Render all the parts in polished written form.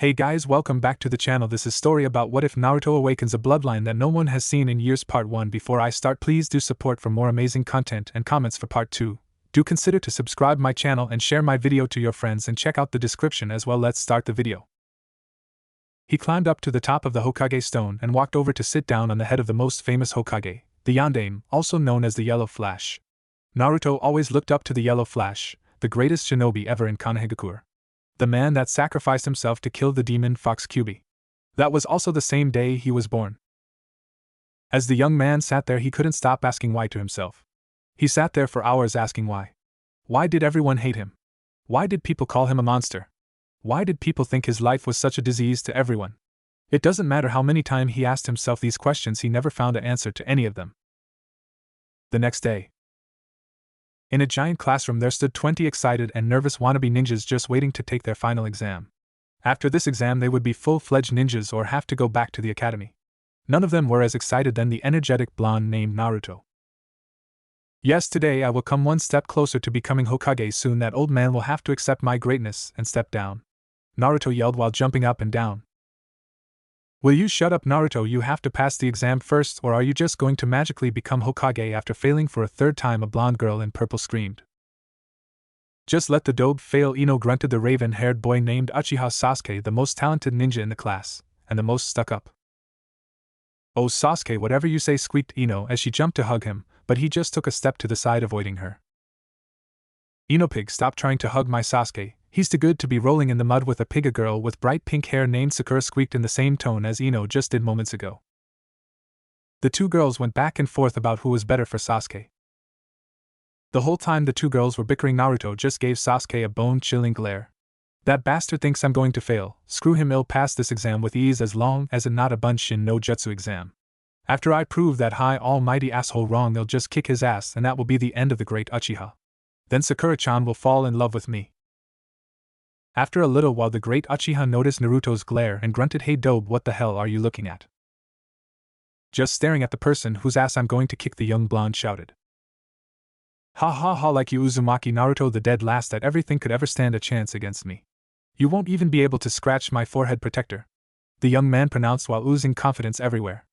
Hey guys, welcome back to the channel. This is story about what if Naruto awakens a bloodline that no one has seen in years. Part 1. Before I start, please do support for more amazing content and comments for part 2. Do consider to subscribe my channel and share my video to your friends and check out the description as well. Let's start the video. He climbed up to the top of the Hokage stone and walked over to sit down on the head of the most famous Hokage, the Yondaime, also known as the Yellow Flash. Naruto always looked up to the Yellow Flash, the greatest shinobi ever in Konohagakure. The man that sacrificed himself to kill the demon Fox Kyuubi. That was also the same day he was born. As the young man sat there, he couldn't stop asking why to himself. He sat there for hours asking why. Why did everyone hate him? Why did people call him a monster? Why did people think his life was such a disease to everyone? It doesn't matter how many times he asked himself these questions, he never found an answer to any of them. The next day, in a giant classroom, there stood 20 excited and nervous wannabe ninjas just waiting to take their final exam. After this exam, they would be full-fledged ninjas or have to go back to the academy. None of them were as excited than the energetic blonde named Naruto. Yes, today I will come one step closer to becoming Hokage. Soon that old man will have to accept my greatness and step down. Naruto yelled while jumping up and down. Will you shut up, Naruto? You have to pass the exam first, or are you just going to magically become Hokage after failing for a third time? A blonde girl in purple screamed. Just let the dope fail, Ino grunted. The raven-haired boy named Uchiha Sasuke, the most talented ninja in the class, and the most stuck up. Oh Sasuke, whatever you say, squeaked Ino as she jumped to hug him, but he just took a step to the side, avoiding her. Ino, pig, stop trying to hug my Sasuke. He's too good to be rolling in the mud with a pig. A girl with bright pink hair named Sakura squeaked in the same tone as Ino just did moments ago. The two girls went back and forth about who was better for Sasuke. The whole time the two girls were bickering, Naruto just gave Sasuke a bone-chilling glare. That bastard thinks I'm going to fail. Screw him, he'll pass this exam with ease as long as it's not a Bunshin no Jutsu exam. After I prove that high almighty asshole wrong, they'll just kick his ass and that will be the end of the great Uchiha. Then Sakura-chan will fall in love with me. After a little while, the great Uchiha noticed Naruto's glare and grunted, hey dope, what the hell are you looking at? Just staring at the person whose ass I'm going to kick, the young blonde shouted. Ha ha ha, like you Uzumaki, Naruto, the dead last at everything could ever stand a chance against me. You won't even be able to scratch my forehead protector, the young man pronounced while oozing confidence everywhere.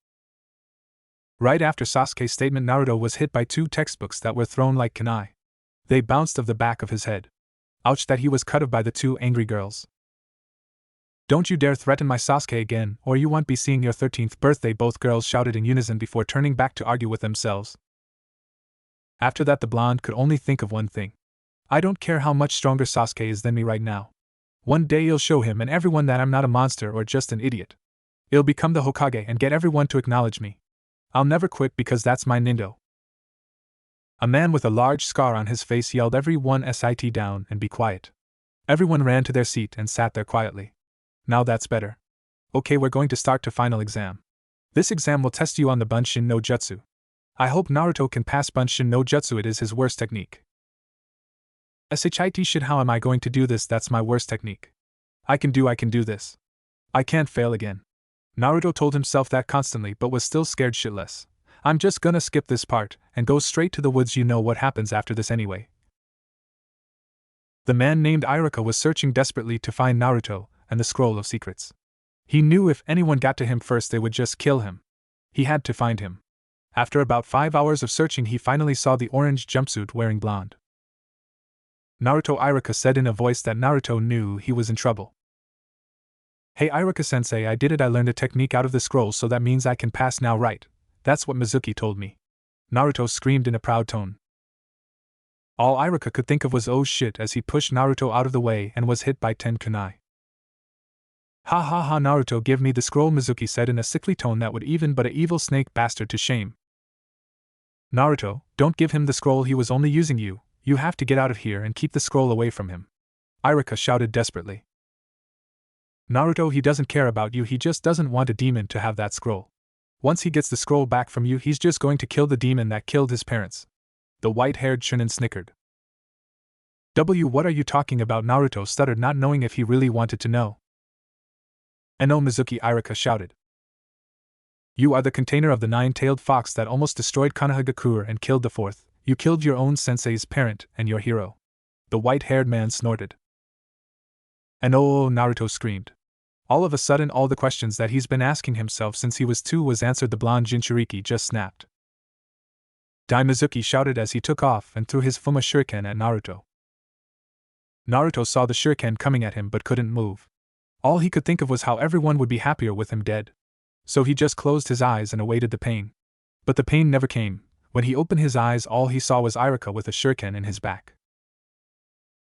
Right after Sasuke's statement, Naruto was hit by two textbooks that were thrown like kunai. They bounced off the back of his head. Ouch, that he was cut off by the two angry girls. Don't you dare threaten my Sasuke again, or you won't be seeing your 13th birthday, both girls shouted in unison before turning back to argue with themselves. After that, the blonde could only think of one thing. I don't care how much stronger Sasuke is than me right now. One day I'll show him and everyone that I'm not a monster or just an idiot. I'll become the Hokage and get everyone to acknowledge me. I'll never quit because that's my Nindo. A man with a large scar on his face yelled, everyone sit down and be quiet. Everyone ran to their seat and sat there quietly. Now that's better. Okay, we're going to start the final exam. This exam will test you on the Bunshin no Jutsu. I hope Naruto can pass Bunshin no Jutsu. It is his worst technique. Shit, how am I going to do this? That's my worst technique. I can do this. I can't fail again. Naruto told himself that constantly, but was still scared shitless. I'm just gonna skip this part and go straight to the woods. You know what happens after this anyway. The man named Iruka was searching desperately to find Naruto and the Scroll of Secrets. He knew if anyone got to him first, they would just kill him. He had to find him. After about 5 hours of searching, he finally saw the orange jumpsuit wearing blonde. Naruto, Iruka said in a voice that Naruto knew he was in trouble. Hey Iruka-sensei, I did it. I learned a technique out of the scroll, so that means I can pass now, right? That's what Mizuki told me. Naruto screamed in a proud tone. All Iruka could think of was oh shit as he pushed Naruto out of the way and was hit by 10 kunai. Ha ha ha, Naruto, give me the scroll, Mizuki said in a sickly tone that would even but a evil snake bastard to shame. Naruto, don't give him the scroll, he was only using you. You have to get out of here and keep the scroll away from him. Iruka shouted desperately. Naruto, he doesn't care about you, he just doesn't want a demon to have that scroll. Once he gets the scroll back from you, he's just going to kill the demon that killed his parents. The white-haired Chunin snickered. What are you talking about? Naruto stuttered, not knowing if he really wanted to know. No, Mizuki, Iruka shouted. You are the container of the 9-tailed fox that almost destroyed Konohagakure and killed the 4th. You killed your own sensei's parent and your hero. The white-haired man snorted. And oh, Naruto screamed. All of a sudden all the questions that he's been asking himself since he was 2 was answered. The blonde Jinchuriki just snapped. Dai Mizuki shouted as he took off and threw his Fuma shuriken at Naruto. Naruto saw the shuriken coming at him but couldn't move. All he could think of was how everyone would be happier with him dead. So he just closed his eyes and awaited the pain. But the pain never came. When he opened his eyes, all he saw was Iruka with a shuriken in his back.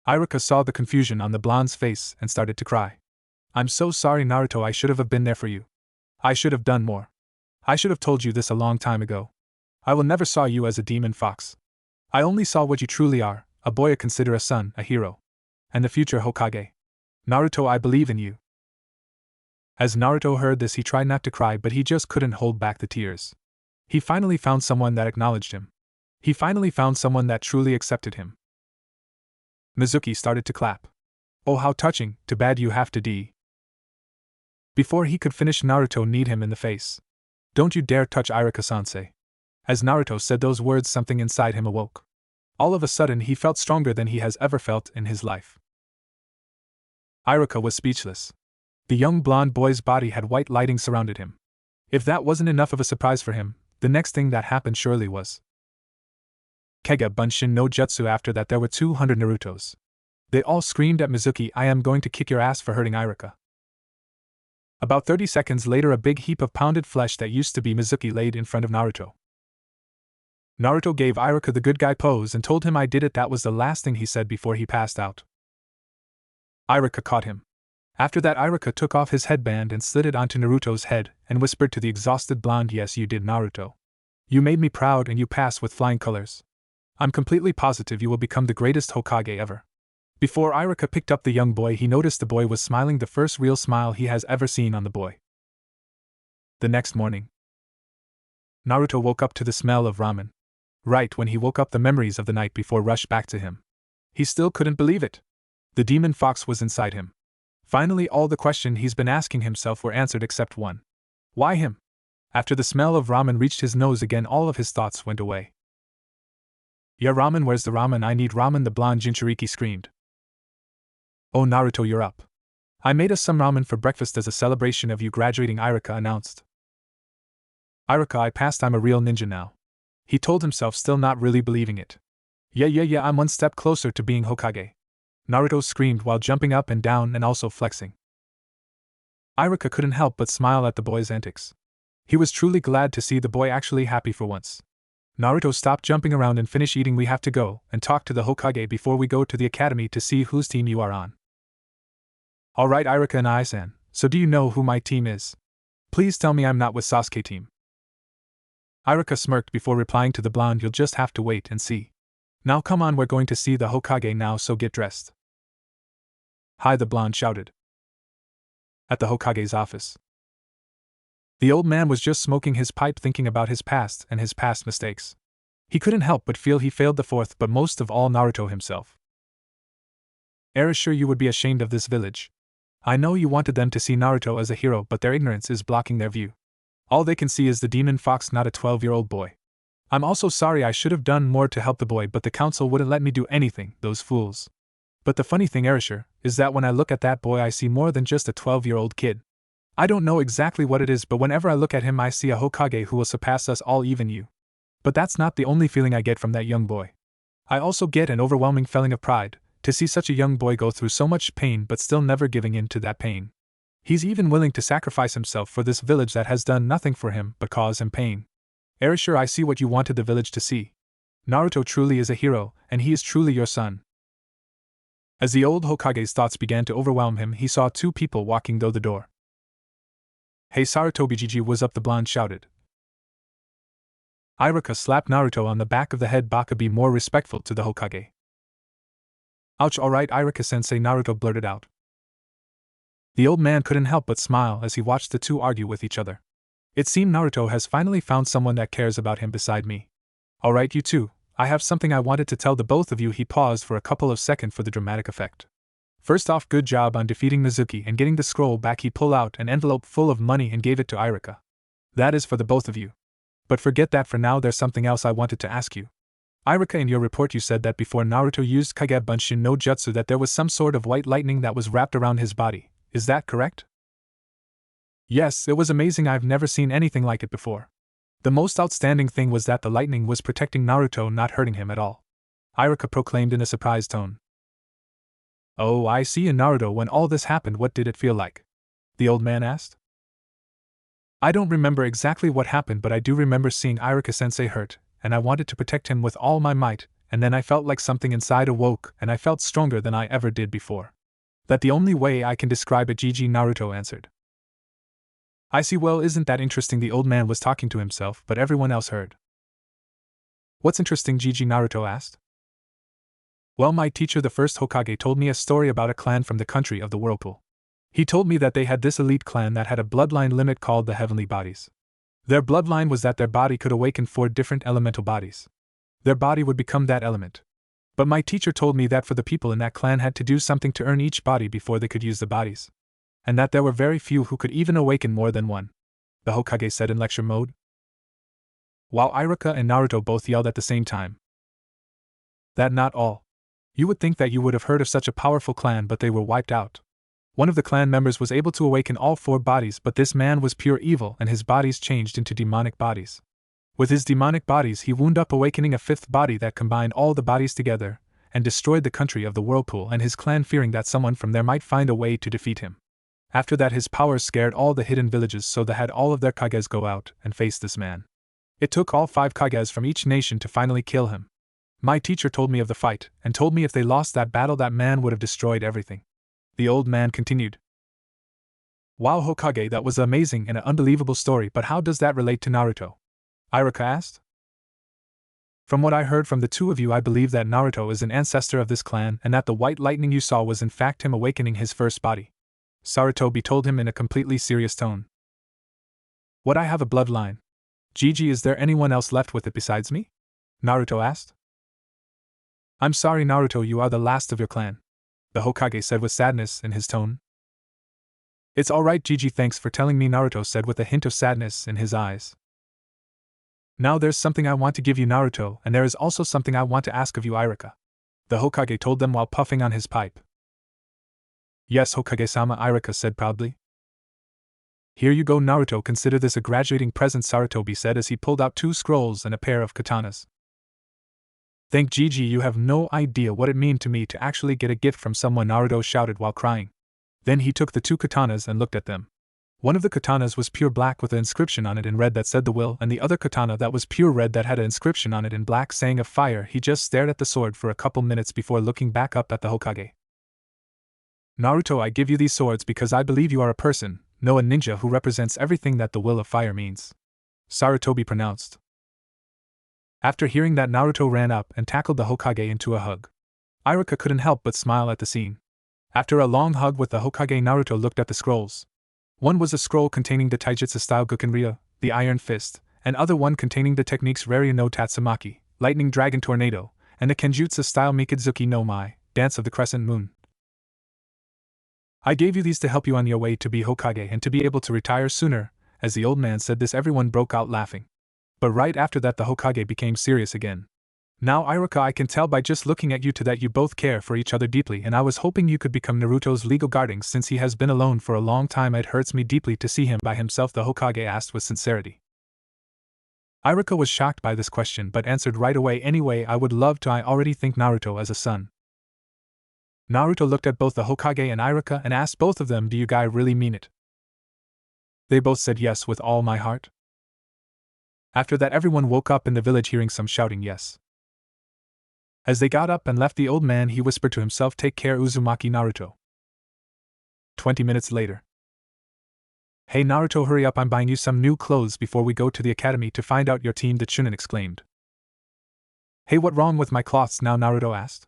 Iruka saw the confusion on the blonde's face and started to cry. I'm so sorry, Naruto, I should have been there for you. I should have done more. I should have told you this a long time ago. I will never saw you as a demon fox. I only saw what you truly are, a boy I consider a son, a hero. And the future Hokage. Naruto, I believe in you. As Naruto heard this, he tried not to cry, but he just couldn't hold back the tears. He finally found someone that acknowledged him. He finally found someone that truly accepted him. Mizuki started to clap. Oh, how touching, too bad you have to die. Before he could finish, Naruto kneed him in the face. Don't you dare touch Iruka-sensei. As Naruto said those words, something inside him awoke. All of a sudden he felt stronger than he has ever felt in his life. Iruka was speechless. The young blonde boy's body had white lighting surrounded him. If that wasn't enough of a surprise for him, the next thing that happened surely was. Kage Bunshin no Jutsu. After that there were 200 Narutos. They all screamed at Mizuki, I am going to kick your ass for hurting Iruka. About 30 seconds later, a big heap of pounded flesh that used to be Mizuki laid in front of Naruto. Naruto gave Iruka the good guy pose and told him I did it. That was the last thing he said before he passed out. Iruka caught him. After that, Iruka took off his headband and slid it onto Naruto's head and whispered to the exhausted blonde, yes, you did, Naruto. You made me proud and you passed with flying colors. I'm completely positive you will become the greatest Hokage ever. Before Iruka picked up the young boy, he noticed the boy was smiling, the first real smile he has ever seen on the boy. The next morning, Naruto woke up to the smell of ramen. Right when he woke up, the memories of the night before rushed back to him. He still couldn't believe it. The demon fox was inside him. Finally, all the questions he's been asking himself were answered except one. Why him? After the smell of ramen reached his nose again, all of his thoughts went away. Yeah, ramen, where's the ramen? I need ramen, the blonde Jinchuriki screamed. Oh, Naruto, you're up. I made us some ramen for breakfast as a celebration of you graduating, Iruka announced. Iruka, I passed, I'm a real ninja now. He told himself, still not really believing it. Yeah, I'm one step closer to being Hokage. Naruto screamed while jumping up and down and also flexing. Iruka couldn't help but smile at the boy's antics. He was truly glad to see the boy actually happy for once. Naruto, stop jumping around and finish eating. We have to go and talk to the Hokage before we go to the academy to see whose team you are on. Alright, Iruka and I-san, so do you know who my team is? Please tell me I'm not with Sasuke team. Iruka smirked before replying to the blonde, you'll just have to wait and see. Now come on, we're going to see the Hokage now, so get dressed. Hi, the blonde shouted. At the Hokage's office. The old man was just smoking his pipe, thinking about his past and his past mistakes. He couldn't help but feel he failed the fourth, but most of all Naruto himself. Are sure you would be ashamed of this village. I know you wanted them to see Naruto as a hero, but their ignorance is blocking their view. All they can see is the demon fox, not a 12-year-old boy. I'm also sorry, I should have done more to help the boy, but the council wouldn't let me do anything, those fools. But the funny thing, Erasure, is that when I look at that boy I see more than just a 12-year-old kid. I don't know exactly what it is, but whenever I look at him I see a Hokage who will surpass us all, even you. But that's not the only feeling I get from that young boy. I also get an overwhelming feeling of pride, to see such a young boy go through so much pain but still never giving in to that pain. He's even willing to sacrifice himself for this village that has done nothing for him but cause him pain. Erasure, I see what you wanted the village to see. Naruto truly is a hero, and he is truly your son. As the old Hokage's thoughts began to overwhelm him, he saw two people walking through the door. Hey Sarutobi, was up, the blonde shouted. Iruka slapped Naruto on the back of the head. Baka, be more respectful to the Hokage. Ouch, alright Iruka-sensei, Naruto blurted out. The old man couldn't help but smile as he watched the two argue with each other. It seemed Naruto has finally found someone that cares about him beside me. Alright, you two, I have something I wanted to tell the both of you. He paused for a couple of seconds for the dramatic effect. First off, good job on defeating Mizuki and getting the scroll back. He pulled out an envelope full of money and gave it to Iruka. That is for the both of you. But forget that for now, there's something else I wanted to ask you. Iruka, in your report you said that before Naruto used Kage Bunshin no Jutsu that there was some sort of white lightning that was wrapped around his body. Is that correct? Yes, it was amazing. I've never seen anything like it before. The most outstanding thing was that the lightning was protecting Naruto, not hurting him at all. Iruka proclaimed in a surprised tone. Oh, I see. In Naruto, when all this happened, what did it feel like? The old man asked. I don't remember exactly what happened, but I do remember seeing Iruka-sensei hurt, and I wanted to protect him with all my might, and then I felt like something inside awoke, and I felt stronger than I ever did before. That's the only way I can describe it, GG, Naruto answered. I see. Well, isn't that interesting? The old man was talking to himself, but everyone else heard. What's interesting, GG, Naruto asked. Well, my teacher, the first Hokage, told me a story about a clan from the country of the Whirlpool. He told me that they had this elite clan that had a bloodline limit called the Heavenly Bodies. Their bloodline was that their body could awaken 4 different elemental bodies. Their body would become that element. But my teacher told me that for the people in that clan had to do something to earn each body before they could use the bodies. And that there were very few who could even awaken more than one, the Hokage said in lecture mode. While Iruka and Naruto both yelled at the same time. That not all. You would think that you would have heard of such a powerful clan, but they were wiped out. One of the clan members was able to awaken all 4 bodies, but this man was pure evil and his bodies changed into demonic bodies. With his demonic bodies he wound up awakening a 5th body that combined all the bodies together, and destroyed the country of the Whirlpool and his clan, fearing that someone from there might find a way to defeat him. After that his powers scared all the hidden villages, so they had all of their Kages go out and face this man. It took all 5 Kages from each nation to finally kill him. My teacher told me of the fight, and told me if they lost that battle that man would have destroyed everything. The old man continued. Wow, Hokage, that was amazing and an unbelievable story, but how does that relate to Naruto? Iruka asked. From what I heard from the 2 of you, I believe that Naruto is an ancestor of this clan and that the white lightning you saw was in fact him awakening his first body. Sarutobi told him in a completely serious tone. Would I have a bloodline? Gigi, is there anyone else left with it besides me? Naruto asked. I'm sorry, Naruto, you are the last of your clan, the Hokage said with sadness in his tone. It's alright, Gigi, thanks for telling me, Naruto said with a hint of sadness in his eyes. Now there's something I want to give you, Naruto, and there is also something I want to ask of you, Iruka, the Hokage told them while puffing on his pipe. Yes, Hokage-sama, Iruka said proudly. Here you go, Naruto, consider this a graduating present, Sarutobi said as he pulled out 2 scrolls and a pair of katanas. Thank Gigi, you have no idea what it meant to me to actually get a gift from someone, Naruto shouted while crying. Then he took the 2 katanas and looked at them. One of the katanas was pure black with an inscription on it in red that said the will, and the other katana that was pure red that had an inscription on it in black saying of fire. He just stared at the sword for a couple minutes before looking back up at the Hokage. Naruto, I give you these swords because I believe you are a person, no a ninja who represents everything that the will of fire means, Sarutobi pronounced. After hearing that, Naruto ran up and tackled the Hokage into a hug. Iruka couldn't help but smile at the scene. After a long hug with the Hokage, Naruto looked at the scrolls. One was a scroll containing the Taijutsu-style Gukenryu, the Iron Fist, and other one containing the techniques Raryu no Tatsumaki, Lightning Dragon Tornado, and the Kenjutsu-style Mikidzuki no Mai, Dance of the Crescent Moon. I gave you these to help you on your way to be Hokage and to be able to retire sooner. As the old man said this, everyone broke out laughing. But right after that the Hokage became serious again. Now Iruka, I can tell by just looking at you two that you both care for each other deeply, and I was hoping you could become Naruto's legal guardian since he has been alone for a long time. It hurts me deeply to see him by himself, the Hokage asked with sincerity. Iruka was shocked by this question but answered right away, anyway, I would love to. I already think Naruto as a son. Naruto looked at both the Hokage and Iruka and asked both of them, do you guys really mean it? They both said yes with all my heart. After that everyone woke up in the village hearing some shouting yes. As they got up and left the old man, he whispered to himself, take care Uzumaki Naruto. 20 minutes later. Hey Naruto, hurry up, I'm buying you some new clothes before we go to the academy to find out your team, the Chunin exclaimed. Hey, what wrong with my cloths now? Naruto asked.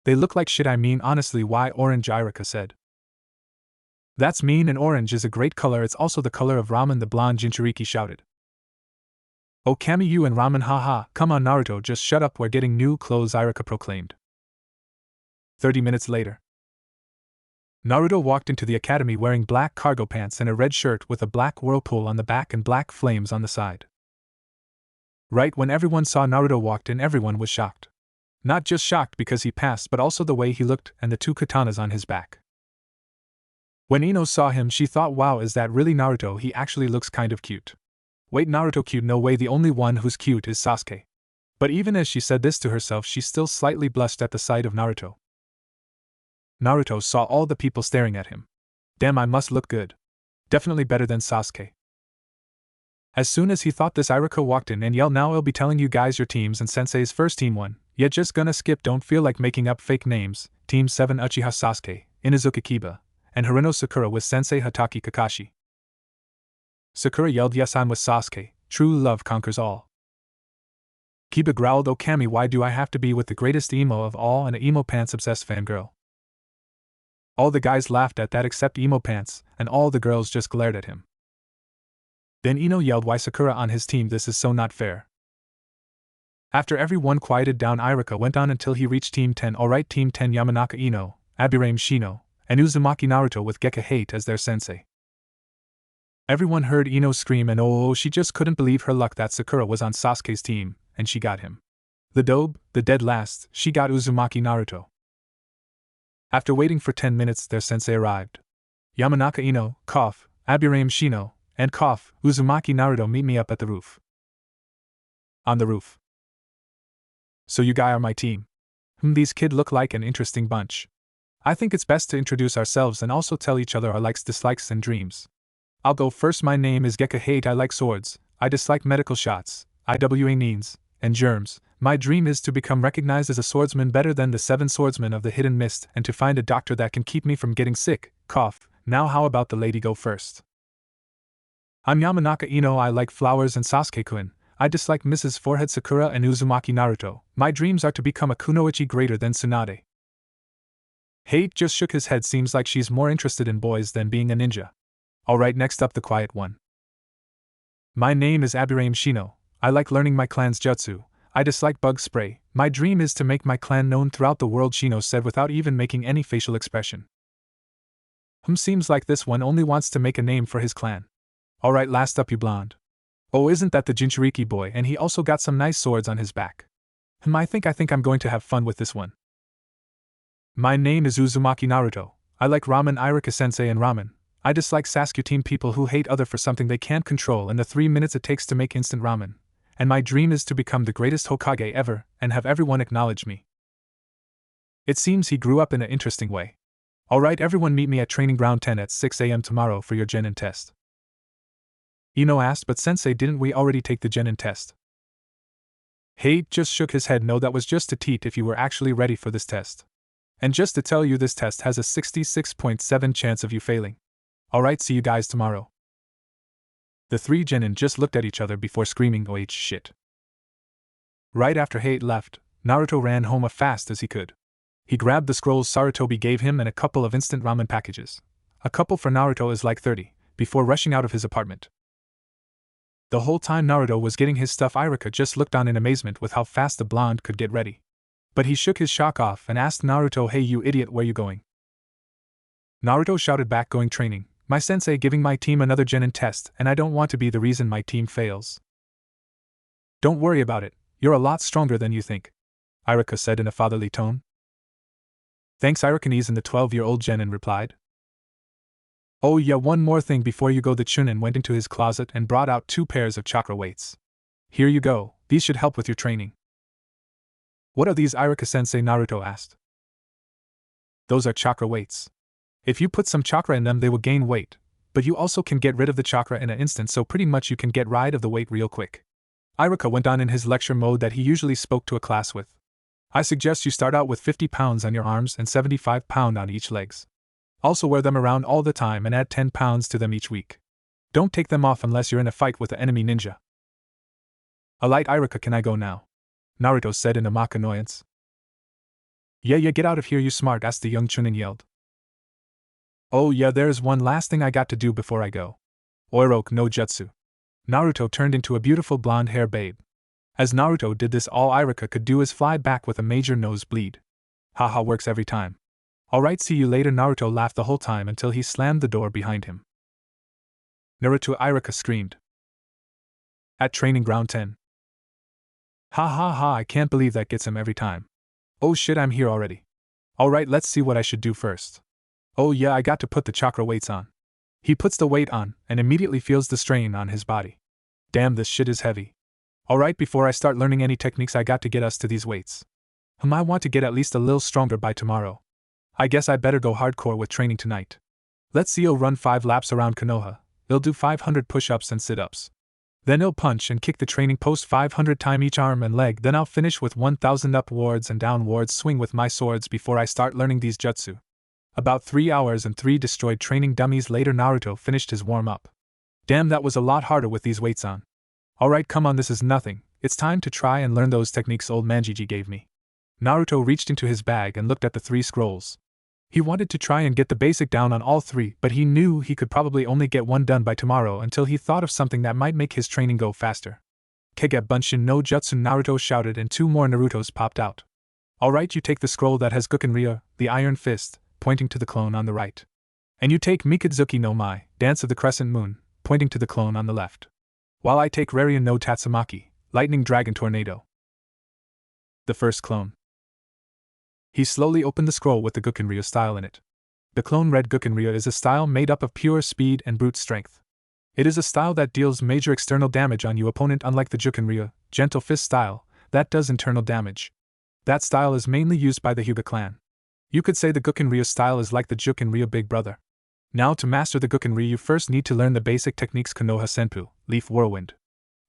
They look like shit, I mean honestly, why orange? Iruka said. That's mean, and orange is a great color, it's also the color of ramen, the blonde Jinchuriki shouted. Oh Kami, you and ramen, haha, come on Naruto, just shut up, we're getting new clothes, Iruka proclaimed. 30 minutes later. Naruto walked into the academy wearing black cargo pants and a red shirt with a black whirlpool on the back and black flames on the side. Right when everyone saw Naruto walked in, everyone was shocked. Not just shocked because he passed, but also the way he looked and the 2 katanas on his back. When Ino saw him, she thought, wow, is that really Naruto? He actually looks kind of cute. Wait, Naruto cute? No way, the only one who's cute is Sasuke. But even as she said this to herself, she still slightly blushed at the sight of Naruto. Naruto saw all the people staring at him. Damn, I must look good. Definitely better than Sasuke. As soon as he thought this, Iruka walked in and yelled, now I'll be telling you guys your teams, and Sensei's first team won. Yet just gonna skip, don't feel like making up fake names. Team 7 Uchiha Sasuke, Inazuka Kiba, and Hirono Sakura with Sensei Hatake Kakashi. Sakura yelled, yes, I'm with Sasuke, true love conquers all. Kiba growled, oh Kami, why do I have to be with the greatest emo of all and a emo pants obsessed fangirl? All the guys laughed at that except emo pants, and all the girls just glared at him. Then Ino yelled, why Sakura on his team, this is so not fair. After everyone quieted down, Iruka went on until he reached Team 10. Alright, Team 10 Yamanaka Ino, Abirame Shino, and Uzumaki Naruto with Gekka Hate as their sensei. Everyone heard Ino scream, and oh, she just couldn't believe her luck that Sakura was on Sasuke's team, and she got him. The dope, the dead last, she got Uzumaki Naruto. After waiting for 10 minutes, their sensei arrived. Yamanaka Ino, cough, Abirame Shino, and cough, Uzumaki Naruto, meet me up at the roof. On the roof. So you guys are my team. These kids look like an interesting bunch. I think it's best to introduce ourselves and also tell each other our likes, dislikes, and dreams. I'll go first. My name is Gekka Hate. I like swords. I dislike medical shots, IWA needs, and germs. My dream is to become recognized as a swordsman better than the 7 swordsmen of the Hidden Mist, and to find a doctor that can keep me from getting sick. Cough. Now how about the lady go first? I'm Yamanaka Ino. I like flowers and Sasuke-kun. I dislike Mrs. Forehead Sakura and Uzumaki Naruto. My dreams are to become a kunoichi greater than Tsunade. Hate just shook his head. Seems like she's more interested in boys than being a ninja. Alright, next up the quiet one. My name is Abirame Shino. I like learning my clan's jutsu. I dislike bug spray. My dream is to make my clan known throughout the world, Shino said without even making any facial expression. Seems like this one only wants to make a name for his clan. Alright, last up, you blonde. Oh, isn't that the Jinchuriki boy, and he also got some nice swords on his back. I think I'm going to have fun with this one. My name is Uzumaki Naruto. I like ramen, Iruka sensei, and ramen. I dislike Sasuke team people who hate other for something they can't control in the 3 minutes it takes to make instant ramen. And my dream is to become the greatest Hokage ever, and have everyone acknowledge me. It seems he grew up in an interesting way. Alright, everyone, meet me at Training Ground 10 at 6 a.m. tomorrow for your Genin test. Ino asked, but sensei, didn't we already take the Genin test? Hate just shook his head. No, that was just to teach if you were actually ready for this test. And just to tell you, this test has a 66.7% chance of you failing. Alright, see you guys tomorrow. The 3 Genin just looked at each other before screaming, oh shit. Right after Hate left, Naruto ran home as fast as he could. He grabbed the scrolls Sarutobi gave him and a couple of instant ramen packages. A couple for Naruto is like 30, before rushing out of his apartment. The whole time Naruto was getting his stuff, Iruka just looked on in amazement with how fast the blonde could get ready. But he shook his shock off and asked Naruto, hey you idiot, where you going? Naruto shouted back, going training. My sensei giving my team another Genin test, and I don't want to be the reason my team fails. Don't worry about it, you're a lot stronger than you think, Iruka said in a fatherly tone. Thanks, Irukanese, and the 12-year-old Genin replied. Oh yeah, one more thing before you go. The Chunin went into his closet and brought out 2 pairs of chakra weights. Here you go, these should help with your training. What are these, Iruka-sensei? Naruto asked. Those are chakra weights. If you put some chakra in them, they will gain weight, but you also can get rid of the chakra in an instant, so pretty much you can get rid of the weight real quick. Iruka went on in his lecture mode that he usually spoke to a class with. I suggest you start out with 50 pounds on your arms and 75 pounds on each legs. Also wear them around all the time and add 10 pounds to them each week. Don't take them off unless you're in a fight with the enemy ninja. Alright, Iruka, can I go now? Naruto said in a mock annoyance. Yeah, get out of here, you smart ass, the young Chunin yelled. Oh yeah, there's one last thing I got to do before I go. Oiroke no Jutsu. Naruto turned into a beautiful blonde-haired babe. As Naruto did this, all Iruka could do is fly back with a major nosebleed. Haha, works every time. Alright, see you later. Naruto laughed the whole time until he slammed the door behind him. Naruto, Iruka screamed. At Training Ground 10. Ha, I can't believe that gets him every time. Oh shit, I'm here already. Alright, let's see what I should do first. Oh yeah, I got to put the chakra weights on. He puts the weight on, and immediately feels the strain on his body. Damn, this shit is heavy. Alright, before I start learning any techniques I got to get us to these weights. I want to get at least a little stronger by tomorrow. I guess I better go hardcore with training tonight. Let's see, he'll run 5 laps around Konoha. He'll do 500 push-ups and sit-ups. Then he'll punch and kick the training post 500 times each arm and leg. Then I'll finish with 1000 upwards and downwards swing with my swords before I start learning these jutsu. About 3 hours and 3 destroyed training dummies later, Naruto finished his warm-up. Damn, that was a lot harder with these weights on. Alright, come on, this is nothing. It's time to try and learn those techniques old Manjiji gave me. Naruto reached into his bag and looked at the 3 scrolls. He wanted to try and get the basic down on all 3, but he knew he could probably only get one done by tomorrow until he thought of something that might make his training go faster. Kege Bunshin no Jutsu, Naruto shouted, and 2 more Narutos popped out. Alright, you take the scroll that has Gukenrya, the Iron Fist, pointing to the clone on the right. And you take Mikidzuki no Mai, Dance of the Crescent Moon, pointing to the clone on the left. While I take Rarian no Tatsumaki, Lightning Dragon Tornado. The first clone. He slowly opened the scroll with the Gukenrya style in it. The clone red Gukenrya is a style made up of pure speed and brute strength. It is a style that deals major external damage on your opponent, unlike the Jukenrya, Gentle Fist style, that does internal damage. That style is mainly used by the Hyuga clan. You could say the Gukenrya style is like the Jukenrya big brother. Now, to master the Gukenrya, you first need to learn the basic techniques Konoha Senpu, Leaf Whirlwind.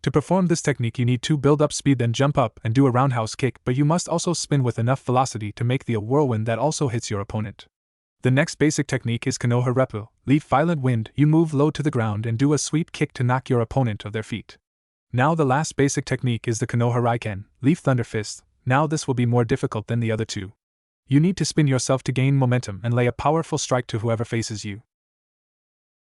To perform this technique, you need to build up speed, then jump up and do a roundhouse kick, but you must also spin with enough velocity to make the whirlwind that also hits your opponent. The next basic technique is Konoha Reppu, Leaf Violent Wind. You move low to the ground and do a sweep kick to knock your opponent off their feet. Now the last basic technique is the Konoha Raiken, Leaf Thunder Fist. Now this will be more difficult than the other 2. You need to spin yourself to gain momentum and lay a powerful strike to whoever faces you.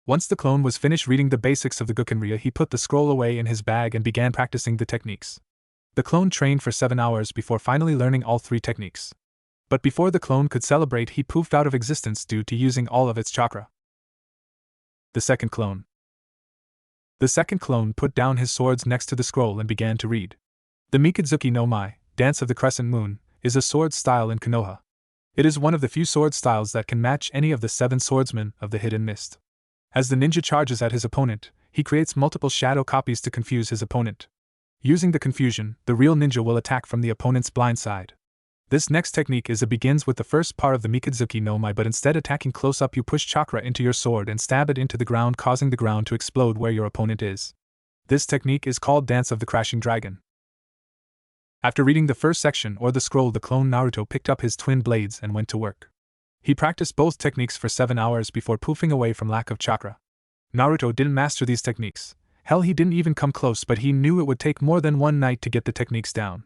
Once the clone was finished reading the basics of the Gukenrya, he put the scroll away in his bag and began practicing the techniques. The clone trained for 7 hours before finally learning all 3 techniques. But before the clone could celebrate, he poofed out of existence due to using all of its chakra. The second clone. The second clone put down his swords next to the scroll and began to read. The Mikidzuki no Mai, Dance of the Crescent Moon, is a sword style in Konoha. It is one of the few sword styles that can match any of the 7 swordsmen of the Hidden Mist. As the ninja charges at his opponent, he creates multiple shadow copies to confuse his opponent. Using the confusion, the real ninja will attack from the opponent's blind side. This next technique begins with the first part of the Mikidzuki no Mai, but instead attacking close up, you push chakra into your sword and stab it into the ground, causing the ground to explode where your opponent is. This technique is called Dance of the Crashing Dragon. After reading the first section or the scroll, the clone Naruto picked up his twin blades and went to work. He practiced both techniques for 7 hours before poofing away from lack of chakra. Naruto didn't master these techniques. Hell, he didn't even come close, but he knew it would take more than one night to get the techniques down.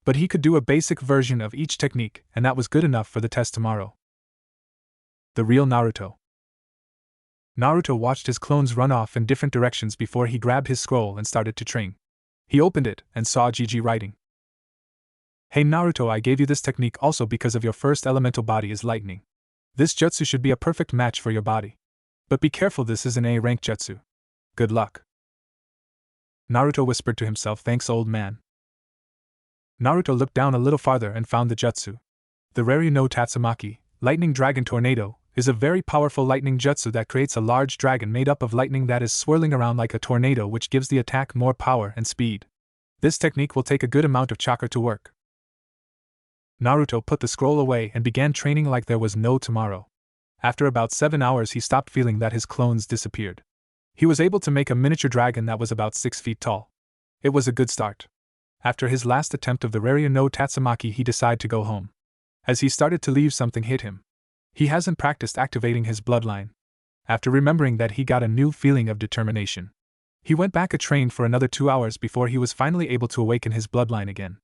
But he could do a basic version of each technique, and that was good enough for the test tomorrow. The real Naruto. Naruto watched his clones run off in different directions before he grabbed his scroll and started to train. He opened it and saw Gigi writing. Hey Naruto, I gave you this technique also because of your first elemental body is lightning. This jutsu should be a perfect match for your body. But be careful, this is an A-rank jutsu. Good luck. Naruto whispered to himself, thanks old man. Naruto looked down a little farther and found the jutsu. The Raryu no Tatsumaki, Lightning Dragon Tornado, is a very powerful lightning jutsu that creates a large dragon made up of lightning that is swirling around like a tornado, which gives the attack more power and speed. This technique will take a good amount of chakra to work. Naruto put the scroll away and began training like there was no tomorrow. After about 7 hours, he stopped feeling that his clones disappeared. He was able to make a miniature dragon that was about 6 feet tall. It was a good start. After his last attempt of the Raryu no Tatsumaki, he decided to go home. As he started to leave, something hit him. He hasn't practiced activating his bloodline. After remembering that, he got a new feeling of determination. He went back and trained for another 2 hours before he was finally able to awaken his bloodline again.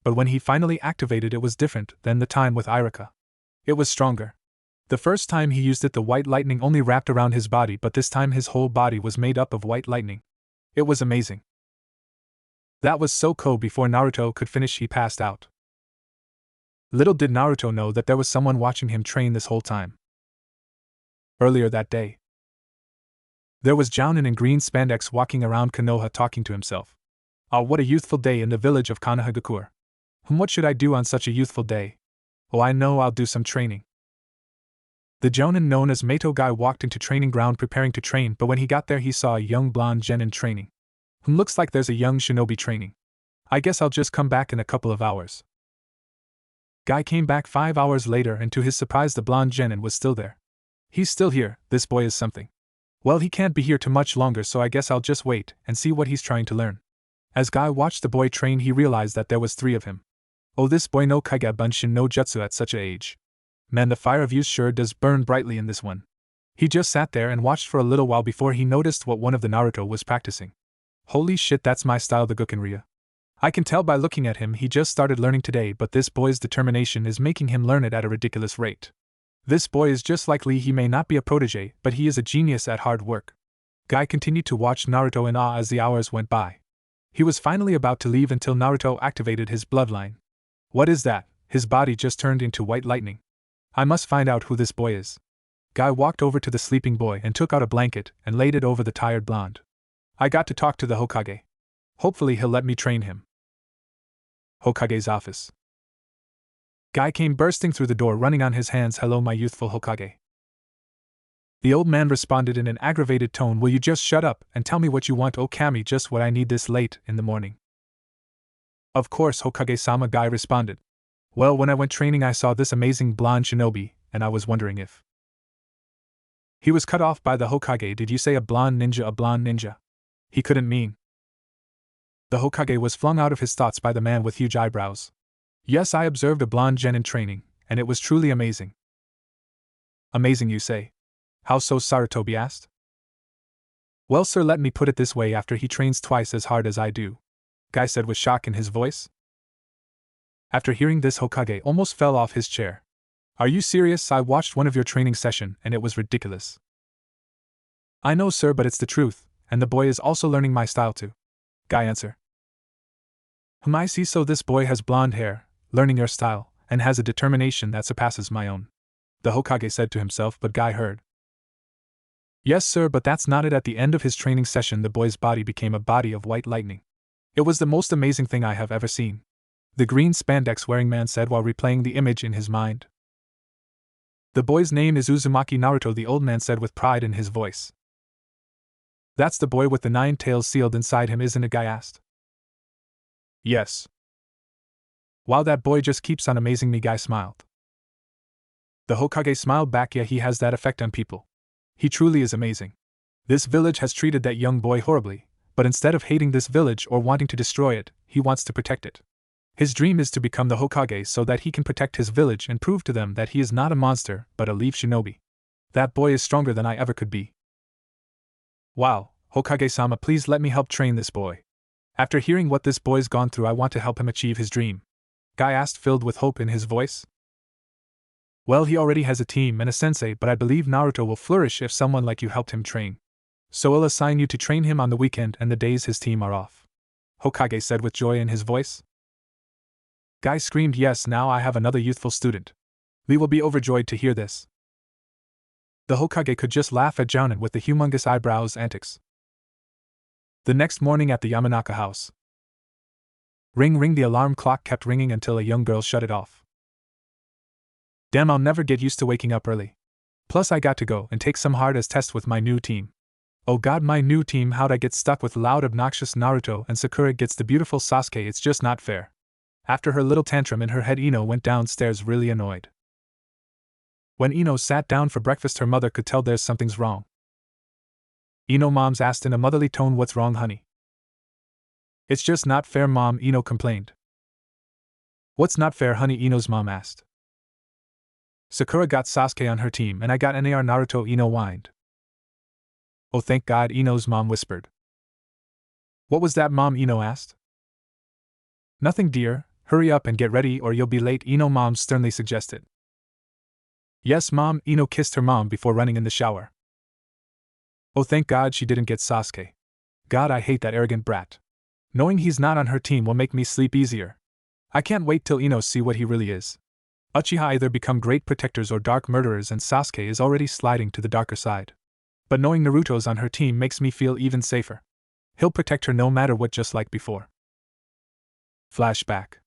But when he finally activated, it was different than the time with Irika. It was stronger. The first time he used it, the white lightning only wrapped around his body, but this time his whole body was made up of white lightning. It was amazing. That was so cool. Before Naruto could finish, he passed out. Little did Naruto know that there was someone watching him train this whole time. Earlier that day, there was Jounin in green spandex walking around Konoha talking to himself. Ah, what a youthful day in the village of Konohagakure. What should I do on such a youthful day? Oh, I know, I'll do some training. The Jonin known as Meito guy walked into training ground preparing to train, but when he got there he saw a young blonde genin training. Looks like there's a young shinobi training. I guess I'll just come back in a couple of hours. Guy came back 5 hours later and to his surprise the blonde genin was still there. He's still here, this boy is something. Well, he can't be here too much longer, so I guess I'll just wait and see what he's trying to learn. As Guy watched the boy train he realized that there was 3 of him. Oh, this boy no kaiga bunshin no jutsu at such a age. Man, the fire of youth sure does burn brightly in this one. He just sat there and watched for a little while before he noticed what one of the Naruto was practicing. Holy shit, that's my style, the Gukenrya. I can tell by looking at him he just started learning today, but this boy's determination is making him learn it at a ridiculous rate. This boy is just like Lee, he may not be a protege, but he is a genius at hard work. Guy continued to watch Naruto in awe as the hours went by. He was finally about to leave until Naruto activated his bloodline. What is that? His body just turned into white lightning. I must find out who this boy is. Guy walked over to the sleeping boy and took out a blanket and laid it over the tired blonde. I got to talk to the Hokage. Hopefully he'll let me train him. Hokage's office. Guy came bursting through the door running on his hands. Hello, my youthful Hokage. The old man responded in an aggravated tone. Will you just shut up and tell me what you want? Oh Kami, just what I need this late in the morning. Of course, Hokage-sama, Guy responded. Well, when I went training I saw this amazing blonde shinobi, and I was wondering if... He was cut off by the Hokage. Did you say a blonde ninja? A blonde ninja? He couldn't mean. The Hokage was flung out of his thoughts by the man with huge eyebrows. Yes, I observed a blonde genin training, and it was truly amazing. Amazing, you say? How so? Sarutobi asked. Well, sir, let me put it this way, after he trains twice as hard as I do, Guy said with shock in his voice. After hearing this, Hokage almost fell off his chair. Are you serious? I watched one of your training session and it was ridiculous. I know, sir, but it's the truth, and the boy is also learning my style too, Guy answered. I see, so this boy has blonde hair, learning your style, and has a determination that surpasses my own, the Hokage said to himself, but Guy heard. Yes, sir, but that's not it. At the end of his training session the boy's body became a body of white lightning. It was the most amazing thing I have ever seen, the green spandex wearing man said while replaying the image in his mind. The boy's name is Uzumaki Naruto, the old man said with pride in his voice. That's the boy with the 9 tails sealed inside him, isn't it? Guy asked. Yes. Wow, that boy just keeps on amazing me, Guy smiled. The Hokage smiled back. Yeah, he has that effect on people. He truly is amazing. This village has treated that young boy horribly, but instead of hating this village or wanting to destroy it, he wants to protect it. His dream is to become the Hokage so that he can protect his village and prove to them that he is not a monster but a leaf shinobi. That boy is stronger than I ever could be. Wow, Hokage-sama, please let me help train this boy. After hearing what this boy's gone through, I want to help him achieve his dream, Guy asked, filled with hope in his voice. Well, he already has a team and a sensei, but I believe Naruto will flourish if someone like you helped him train. So I'll assign you to train him on the weekend and the days his team are off, Hokage said with joy in his voice. Guy screamed, yes, now I have another youthful student. Lee will be overjoyed to hear this. The Hokage could just laugh at Jounin with the humongous eyebrows antics. The next morning at the Yamanaka house. Ring ring, the alarm clock kept ringing until a young girl shut it off. Damn, I'll never get used to waking up early. Plus I got to go and take some hard-ass tests with my new team. Oh god, my new team, how'd I get stuck with loud obnoxious Naruto and Sakura gets the beautiful Sasuke? It's just not fair. After her little tantrum in her head, Ino went downstairs really annoyed. When Ino sat down for breakfast, her mother could tell there's something's wrong. Ino, Mom's asked in a motherly tone, what's wrong, honey? It's just not fair, Mom, Ino complained. What's not fair, honey? Ino's mom asked. Sakura got Sasuke on her team and I got NAR Naruto, Ino whined. Oh, thank God, Ino's mom whispered. What was that, Mom? Ino asked. Nothing, dear. Hurry up and get ready or you'll be late, Ino, Mom sternly suggested. Yes, Mom, Ino kissed her mom before running in the shower. Oh, thank God she didn't get Sasuke. God, I hate that arrogant brat. Knowing he's not on her team will make me sleep easier. I can't wait till Ino see what he really is. Uchiha either become great protectors or dark murderers, and Sasuke is already sliding to the darker side. But knowing Naruto's on her team makes me feel even safer. He'll protect her no matter what, just like before. Flashback.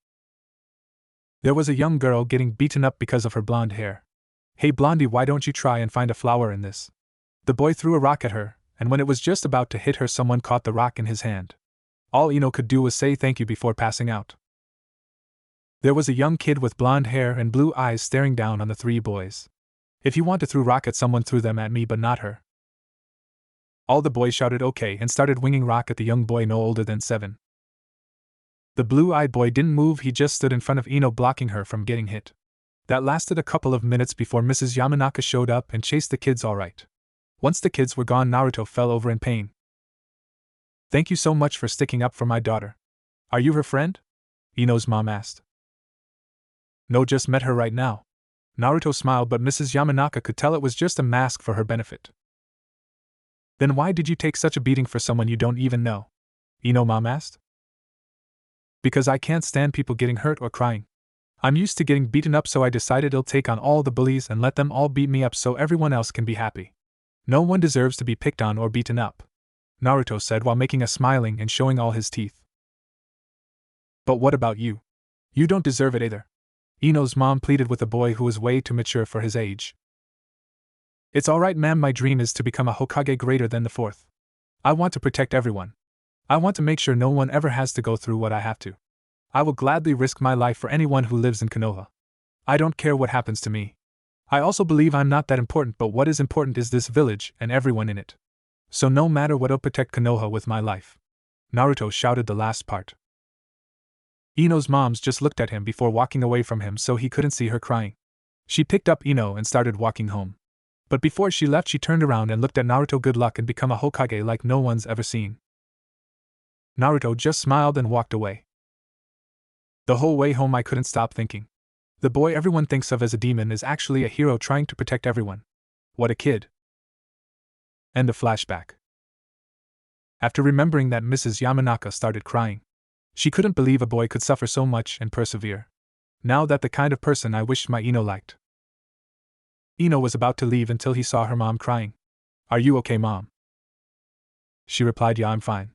There was a young girl getting beaten up because of her blonde hair. Hey Blondie, why don't you try and find a flower in this? The boy threw a rock at her, and when it was just about to hit her, someone caught the rock in his hand. All Ino could do was say thank you before passing out. There was a young kid with blonde hair and blue eyes staring down on the three boys. If you want to throw rock at someone, threw them at me, but not her. All the boys shouted okay and started winging rock at the young boy no older than 7. The blue-eyed boy didn't move, he just stood in front of Ino, blocking her from getting hit. That lasted a couple of minutes before Mrs. Yamanaka showed up and chased the kids all right. Once the kids were gone, Naruto fell over in pain. Thank you so much for sticking up for my daughter. Are you her friend? Ino's mom asked. No, just met her right now. Naruto smiled, but Mrs. Yamanaka could tell it was just a mask for her benefit. Then why did you take such a beating for someone you don't even know? Ino mom asked. Because I can't stand people getting hurt or crying. I'm used to getting beaten up, so I decided I'll take on all the bullies and let them all beat me up so everyone else can be happy. No one deserves to be picked on or beaten up, Naruto said while making a smiling and showing all his teeth. But what about you? You don't deserve it either. Ino's mom pleaded with the boy who was way too mature for his age. It's alright, ma'am, my dream is to become a Hokage greater than the 4th. I want to protect everyone. I want to make sure no one ever has to go through what I have to. I will gladly risk my life for anyone who lives in Konoha. I don't care what happens to me. I also believe I'm not that important, but what is important is this village and everyone in it. So no matter what, I'll protect Konoha with my life. Naruto shouted the last part. Ino's moms just looked at him before walking away from him so he couldn't see her crying. She picked up Ino and started walking home. But before she left, she turned around and looked at Naruto. Good luck and become a Hokage like no one's ever seen. Naruto just smiled and walked away. The whole way home I couldn't stop thinking. The boy everyone thinks of as a demon is actually a hero trying to protect everyone. What a kid. End of flashback. After remembering that, Mrs. Yamanaka started crying. She couldn't believe a boy could suffer so much and persevere. Now that the kind of person I wished my Ino liked. Ino was about to leave until he saw her mom crying. Are you okay, Mom? She replied, yeah, I'm fine.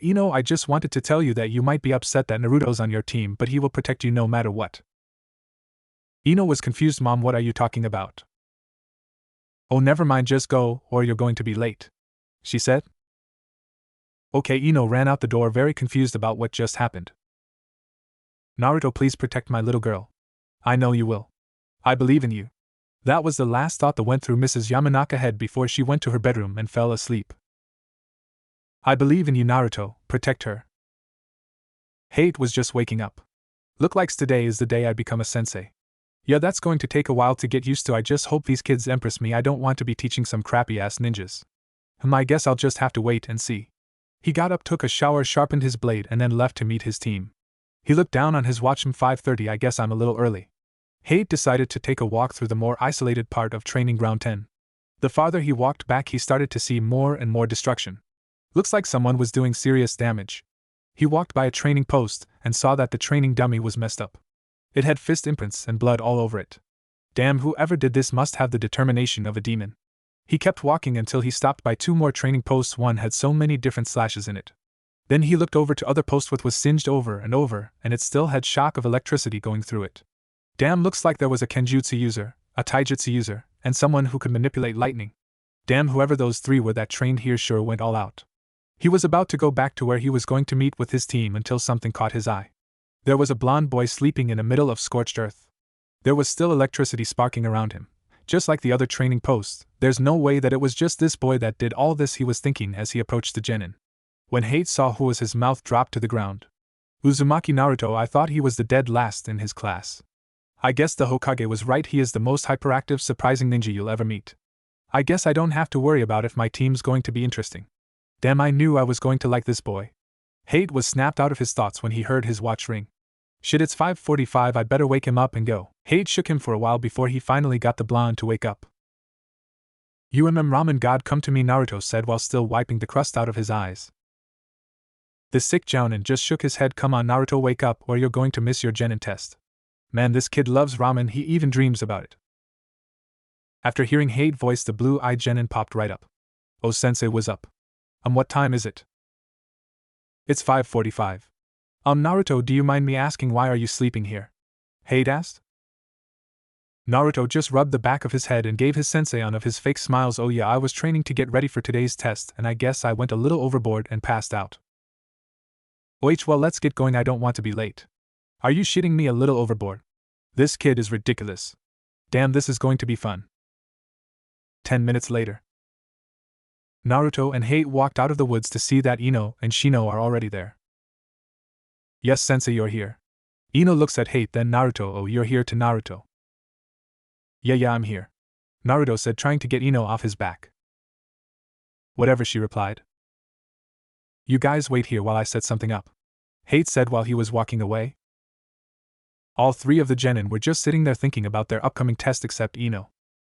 Ino, I just wanted to tell you that you might be upset that Naruto's on your team, but he will protect you no matter what. Ino was confused. Mom, what are you talking about? Oh, never mind, just go, or you're going to be late, she said. Okay, Ino ran out the door, very confused about what just happened. Naruto, please protect my little girl. I know you will. I believe in you. That was the last thought that went through Mrs. Yamanaka's head before she went to her bedroom and fell asleep. I believe in you, Naruto, protect her. Hate was just waking up. Look like today is the day I become a sensei. Yeah, that's going to take a while to get used to. I just hope these kids impress me. I don't want to be teaching some crappy-ass ninjas. I guess I'll just have to wait and see. He got up, took a shower, sharpened his blade, and then left to meet his team. He looked down on his watch. 5:30, I guess I'm a little early. Hate decided to take a walk through the more isolated part of Training Ground 10. The farther he walked back, he started to see more and more destruction. Looks like someone was doing serious damage. He walked by a training post and saw that the training dummy was messed up. It had fist imprints and blood all over it. Damn, whoever did this must have the determination of a demon. He kept walking until he stopped by 2 more training posts. One had so many different slashes in it. Then he looked over to other post which was singed over, and it still had shock of electricity going through it. Damn, looks like there was a Kenjutsu user, a Taijutsu user, and someone who could manipulate lightning. Damn, whoever those 3 were that trained here sure went all out. He was about to go back to where he was going to meet with his team until something caught his eye. There was a blonde boy sleeping in the middle of scorched earth. There was still electricity sparking around him. Just like the other training posts, there's no way that it was just this boy that did all this, he was thinking as he approached the genin. When Hate saw who was, his mouth dropped to the ground. Uzumaki Naruto, I thought he was the dead last in his class. I guess the Hokage was right, he is the most hyperactive, surprising ninja you'll ever meet. I guess I don't have to worry about if my team's going to be interesting. Damn, I knew I was going to like this boy. Hate was snapped out of his thoughts when he heard his watch ring. Shit, it's 5:45, I better wake him up and go. Hate shook him for a while before he finally got the blonde to wake up. Ramen God, come to me, Naruto said while still wiping the crust out of his eyes. The sick Jounin just shook his head. Come on, Naruto, wake up or you're going to miss your genin test. Man, this kid loves ramen, he even dreams about it. After hearing Hate voice, the blue-eyed genin popped right up. Oh, sensei was up. What time is it? It's 5:45. Naruto, do you mind me asking why are you sleeping here? Hate asked. Naruto just rubbed the back of his head and gave his sensei one of his fake smiles. Oh yeah, I was training to get ready for today's test and I guess I went a little overboard and passed out. Well, let's get going, I don't want to be late. Are you shitting me? A little overboard? This kid is ridiculous. Damn, this is going to be fun. 10 minutes later. Naruto and Hate walked out of the woods to see that Ino and Shino are already there. Yes, sensei, you're here. Ino looks at Hate, then Naruto. Oh, you're here to Naruto. Yeah, I'm here. Naruto said, trying to get Ino off his back. Whatever, she replied. You guys wait here while I set something up, Hate said while he was walking away. All three of the genin were just sitting there thinking about their upcoming test except Ino.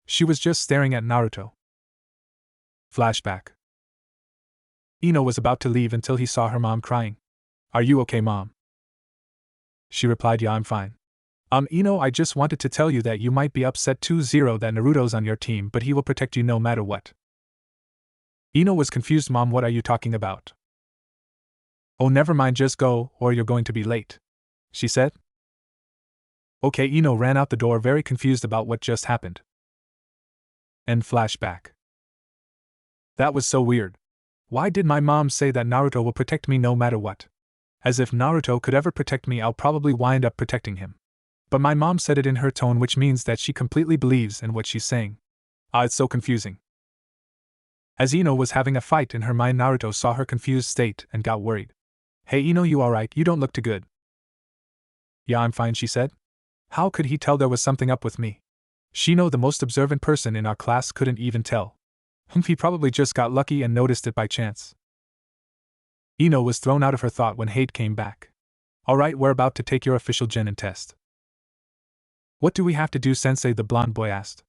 She was just staring at Naruto. Flashback. Ino was about to leave until he saw her mom crying. Are you okay, Mom? She replied, yeah, I'm fine. Ino, I just wanted to tell you that you might be upset 2-0 that Naruto's on your team, but he will protect you no matter what. Ino was confused. Mom, what are you talking about? Oh, never mind, just go, or you're going to be late, she said. Okay, Ino ran out the door very confused about what just happened. End flashback. That was so weird. Why did my mom say that Naruto will protect me no matter what? As if Naruto could ever protect me, I'll probably wind up protecting him. But my mom said it in her tone, which means that she completely believes in what she's saying. It's so confusing. As Ino was having a fight in her mind, Naruto saw her confused state and got worried. Hey Ino, you alright? You don't look too good. Yeah, I'm fine, she said. How could he tell there was something up with me? Shino, the most observant person in our class, couldn't even tell. He probably just got lucky and noticed it by chance. Ino was thrown out of her thought when Hate came back. Alright, we're about to take your official genin test. What do we have to do, sensei? The blonde boy asked.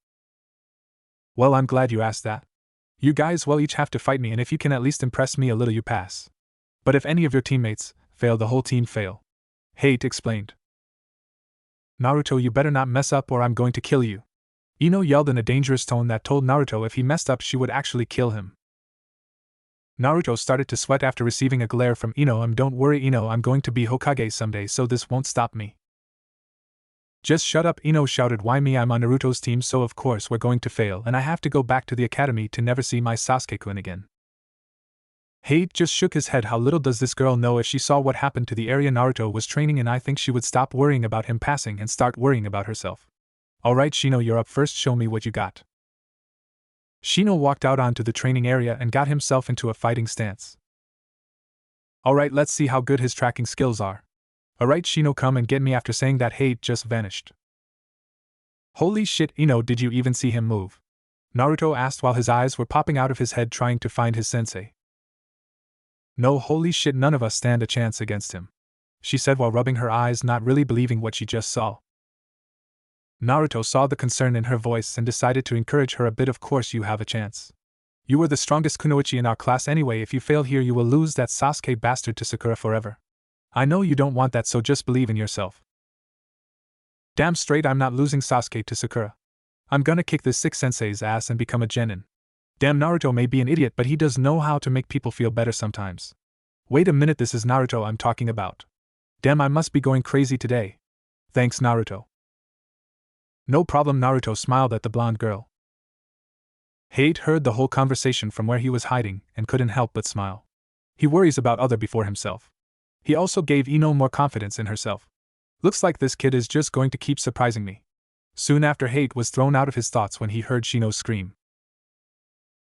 Well, I'm glad you asked that. You guys will each have to fight me, and if you can at least impress me a little, you pass. But if any of your teammates fail, the whole team fail. Hate explained. Naruto, you better not mess up or I'm going to kill you. Ino yelled in a dangerous tone that told Naruto if he messed up she would actually kill him. Naruto started to sweat after receiving a glare from Ino. Don't worry, Ino, I'm going to be Hokage someday, so this won't stop me. Just shut up, Ino shouted. Why me? I'm on Naruto's team, so of course we're going to fail, and I have to go back to the academy to never see my Sasuke-kun again. Hate just shook his head. How little does this girl know? If she saw what happened to the area Naruto was training in, I think she would stop worrying about him passing and start worrying about herself. Alright, Shino, you're up first, show me what you got. Shino walked out onto the training area and got himself into a fighting stance. Alright, let's see how good his tracking skills are. Alright, Shino, come and get me. After saying that, Hate just vanished. Holy shit, Ino, did you even see him move? Naruto asked while his eyes were popping out of his head trying to find his sensei. No, holy shit, none of us stand a chance against him, she said while rubbing her eyes, not really believing what she just saw. Naruto saw the concern in her voice and decided to encourage her a bit. Of course you have a chance. You were the strongest kunoichi in our class anyway. If you fail here, you will lose that Sasuke bastard to Sakura forever. I know you don't want that, so just believe in yourself. Damn straight, I'm not losing Sasuke to Sakura. I'm gonna kick this sick sensei's ass and become a genin. Damn, Naruto may be an idiot, but he does know how to make people feel better sometimes. Wait a minute, this is Naruto I'm talking about. Damn, I must be going crazy today. Thanks, Naruto. No problem, Naruto smiled at the blonde girl. Hate heard the whole conversation from where he was hiding and couldn't help but smile. He worries about other before himself. He also gave Ino more confidence in herself. Looks like this kid is just going to keep surprising me. Soon after, Hate was thrown out of his thoughts when he heard Shino scream.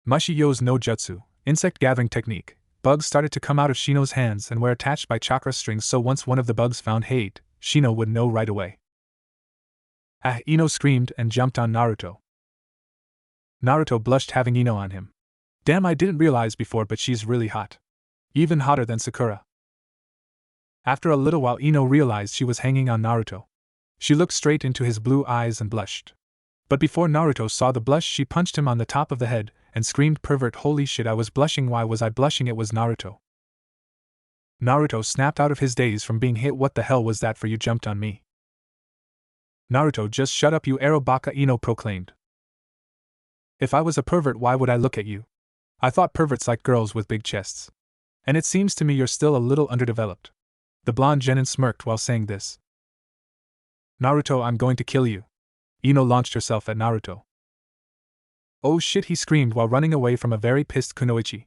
Mushiyo's no jutsu, insect gathering technique. Bugs started to come out of Shino's hands and were attached by chakra strings, so once one of the bugs found Hate, Shino would know right away. Ah, Ino screamed and jumped on Naruto. Naruto blushed having Ino on him. Damn, I didn't realize before, but she's really hot. Even hotter than Sakura. After a little while, Ino realized she was hanging on Naruto. She looked straight into his blue eyes and blushed. But before Naruto saw the blush, she punched him on the top of the head and screamed, "Pervert, holy shit, I was blushing. Why was I blushing? It was Naruto." Naruto snapped out of his daze from being hit. What the hell was that for? You jumped on me. Naruto, just shut up, you Ero Baka, Ino proclaimed. If I was a pervert, why would I look at you? I thought perverts like girls with big chests. And it seems to me you're still a little underdeveloped. The blonde genin smirked while saying this. Naruto, I'm going to kill you. Ino launched herself at Naruto. Oh shit, he screamed while running away from a very pissed Kunoichi.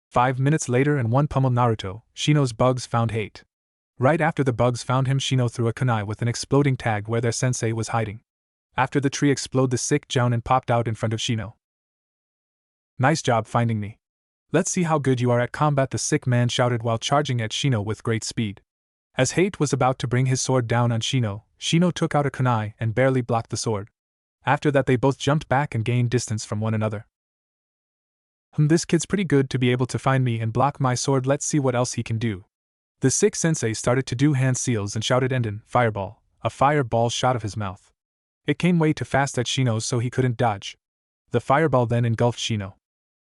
5 minutes later and one pummeled Naruto, Shino's bugs found Hate. Right after the bugs found him, Shino threw a kunai with an exploding tag where their sensei was hiding. After the tree exploded, the sick Jounin popped out in front of Shino. Nice job finding me. Let's see how good you are at combat, the sick man shouted while charging at Shino with great speed. As Hate was about to bring his sword down on Shino, Shino took out a kunai and barely blocked the sword. After that they both jumped back and gained distance from one another. This kid's pretty good to be able to find me and block my sword, let's see what else he can do. The sick sensei started to do hand seals and shouted Enden, fireball. A fireball shot of his mouth. It came way too fast at Shino so he couldn't dodge. The fireball then engulfed Shino.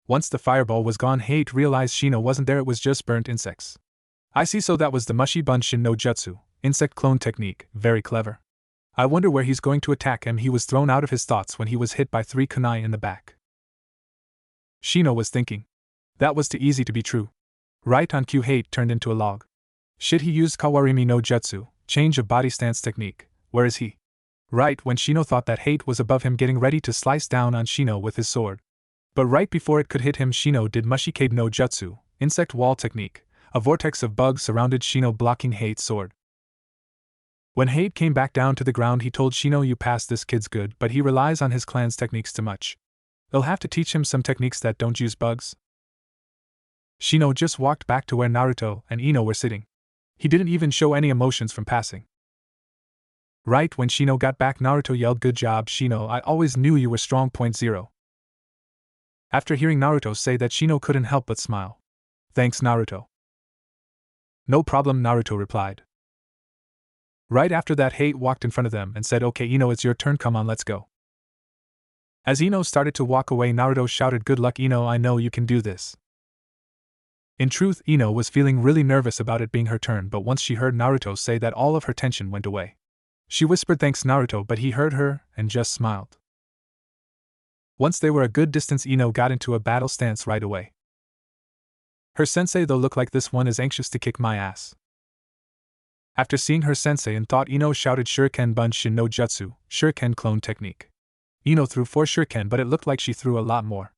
Once the fireball was gone, Hate realized Shino wasn't there, it was just burnt insects. I see, so that was the Mushi Bunshin no Jutsu, insect clone technique, very clever. I wonder where he's going to attack him. He was thrown out of his thoughts when he was hit by 3 kunai in the back. Shino was thinking. That was too easy to be true. Right on cue, Hate turned into a log. Shit, he used Kawarimi no Jutsu, change of body stance technique. Where is he? Right when Shino thought that Hate was above him getting ready to slice down on Shino with his sword. But right before it could hit him, Shino did Mushikabe no Jutsu, insect wall technique. A vortex of bugs surrounded Shino, blocking Hate's sword. When Hate came back down to the ground, he told Shino, you passed, this kid's good, but he relies on his clan's techniques too much. They'll have to teach him some techniques that don't use bugs. Shino just walked back to where Naruto and Ino were sitting. He didn't even show any emotions from passing. Right when Shino got back, Naruto yelled, good job, Shino, I always knew you were strong. .0. After hearing Naruto say that, Shino couldn't help but smile. Thanks, Naruto. No problem, Naruto replied. Right after that, Hate walked in front of them and said, okay Ino, it's your turn, come on, let's go. As Ino started to walk away, Naruto shouted, good luck Ino, I know you can do this. In truth, Ino was feeling really nervous about it being her turn, but once she heard Naruto say that, all of her tension went away. She whispered thanks Naruto, but he heard her and just smiled. Once they were a good distance, Ino got into a battle stance right away. Her sensei though looked like this one is anxious to kick my ass. After seeing her sensei in thought, Ino shouted Shuriken Bunshin no Jutsu, Shuriken clone technique. Ino threw 4 shuriken, but it looked like she threw a lot more.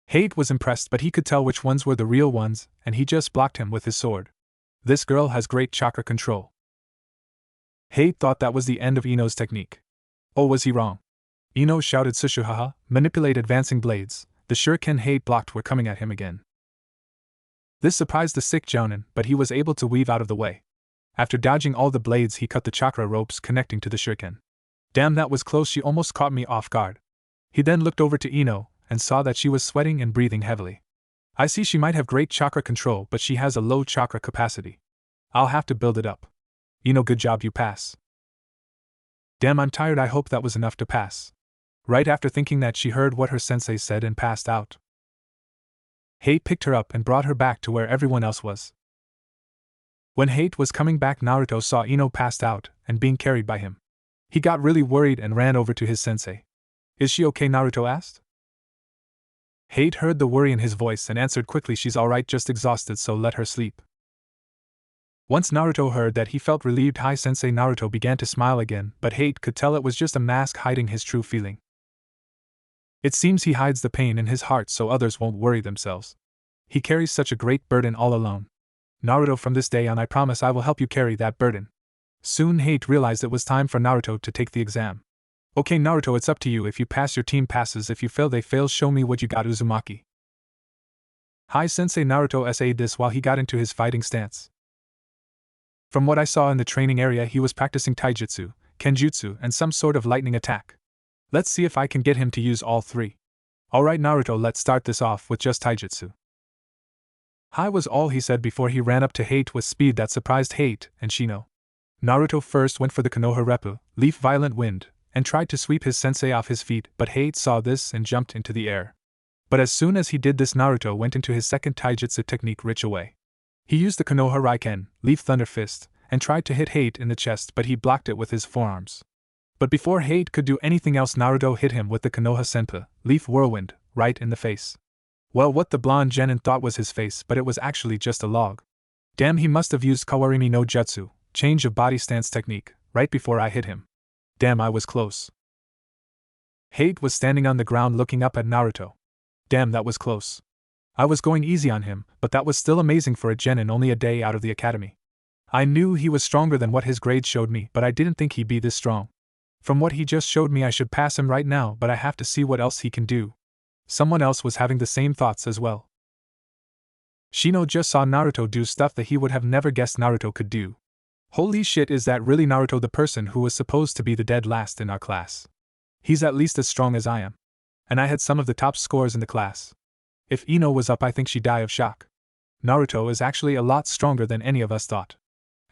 Hate was impressed, but he could tell which ones were the real ones, and he just blocked him with his sword. This girl has great chakra control. Hate thought that was the end of Ino's technique. Oh, was he wrong? Ino shouted Sushuhaha, manipulate advancing blades. The shuriken Hate blocked were coming at him again. This surprised the sick Jounin, but he was able to weave out of the way. After dodging all the blades, he cut the chakra ropes connecting to the shuriken. Damn, that was close, she almost caught me off guard. He then looked over to Ino and saw that she was sweating and breathing heavily. I see she might have great chakra control, but she has a low chakra capacity. I'll have to build it up. Ino, good job, you pass. Damn, I'm tired, I hope that was enough to pass. Right after thinking that, she heard what her sensei said and passed out. Hate picked her up and brought her back to where everyone else was. When Hate was coming back, Naruto saw Ino passed out and being carried by him. He got really worried and ran over to his sensei. Is she okay? Naruto asked. Hate heard the worry in his voice and answered quickly, she's alright, just exhausted, so let her sleep. Once Naruto heard that, he felt relieved. Hi sensei. Naruto began to smile again, but Hate could tell it was just a mask hiding his true feeling. It seems he hides the pain in his heart so others won't worry themselves. He carries such a great burden all alone. Naruto, from this day on I promise I will help you carry that burden. Soon Hate realized it was time for Naruto to take the exam. Okay Naruto, it's up to you. If you pass, your team passes. If you fail, they fail. Show me what you got, Uzumaki. Hi sensei. Naruto essayed this while he got into his fighting stance. From what I saw in the training area, he was practicing taijutsu, kenjutsu, and some sort of lightning attack. Let's see if I can get him to use all 3. Alright Naruto, let's start this off with just taijutsu. Hi was all he said before he ran up to Hate with speed that surprised Hate and Shino. Naruto first went for the Konoha Reppu, Leaf Violent Wind, and tried to sweep his sensei off his feet, but Hate saw this and jumped into the air. But as soon as he did this, Naruto went into his second taijutsu technique, Rich Away. He used the Konoha Raiken, Leaf Thunder Fist, and tried to hit Hate in the chest, but he blocked it with his forearms. But before Hate could do anything else, Naruto hit him with the Konoha Senpu, Leaf Whirlwind, right in the face. Well, what the blonde genin thought was his face, but it was actually just a log. Damn, he must have used Kawarimi no Jutsu, change of body stance technique, right before I hit him. Damn, I was close. Hate was standing on the ground looking up at Naruto. Damn, that was close. I was going easy on him, but that was still amazing for a genin only a day out of the academy. I knew he was stronger than what his grades showed me, but I didn't think he'd be this strong. From what he just showed me, I should pass him right now, but I have to see what else he can do. Someone else was having the same thoughts as well. Shino just saw Naruto do stuff that he would have never guessed Naruto could do. Holy shit, is that really Naruto, the person who was supposed to be the dead last in our class? He's at least as strong as I am. And I had some of the top scores in the class. If Ino was up, I think she'd die of shock. Naruto is actually a lot stronger than any of us thought.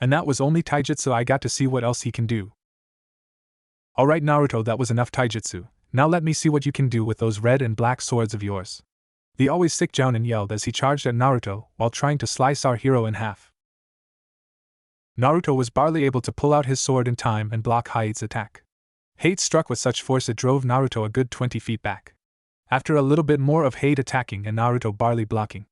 And that was only taijutsu. I got to see what else he can do. Alright Naruto, that was enough taijutsu. Now let me see what you can do with those red and black swords of yours. The always sick Jounin yelled as he charged at Naruto while trying to slice our hero in half. Naruto was barely able to pull out his sword in time and block Hate's attack. Hate struck with such force it drove Naruto a good 20 feet back. After a little bit more of Hate attacking and Naruto barely blocking,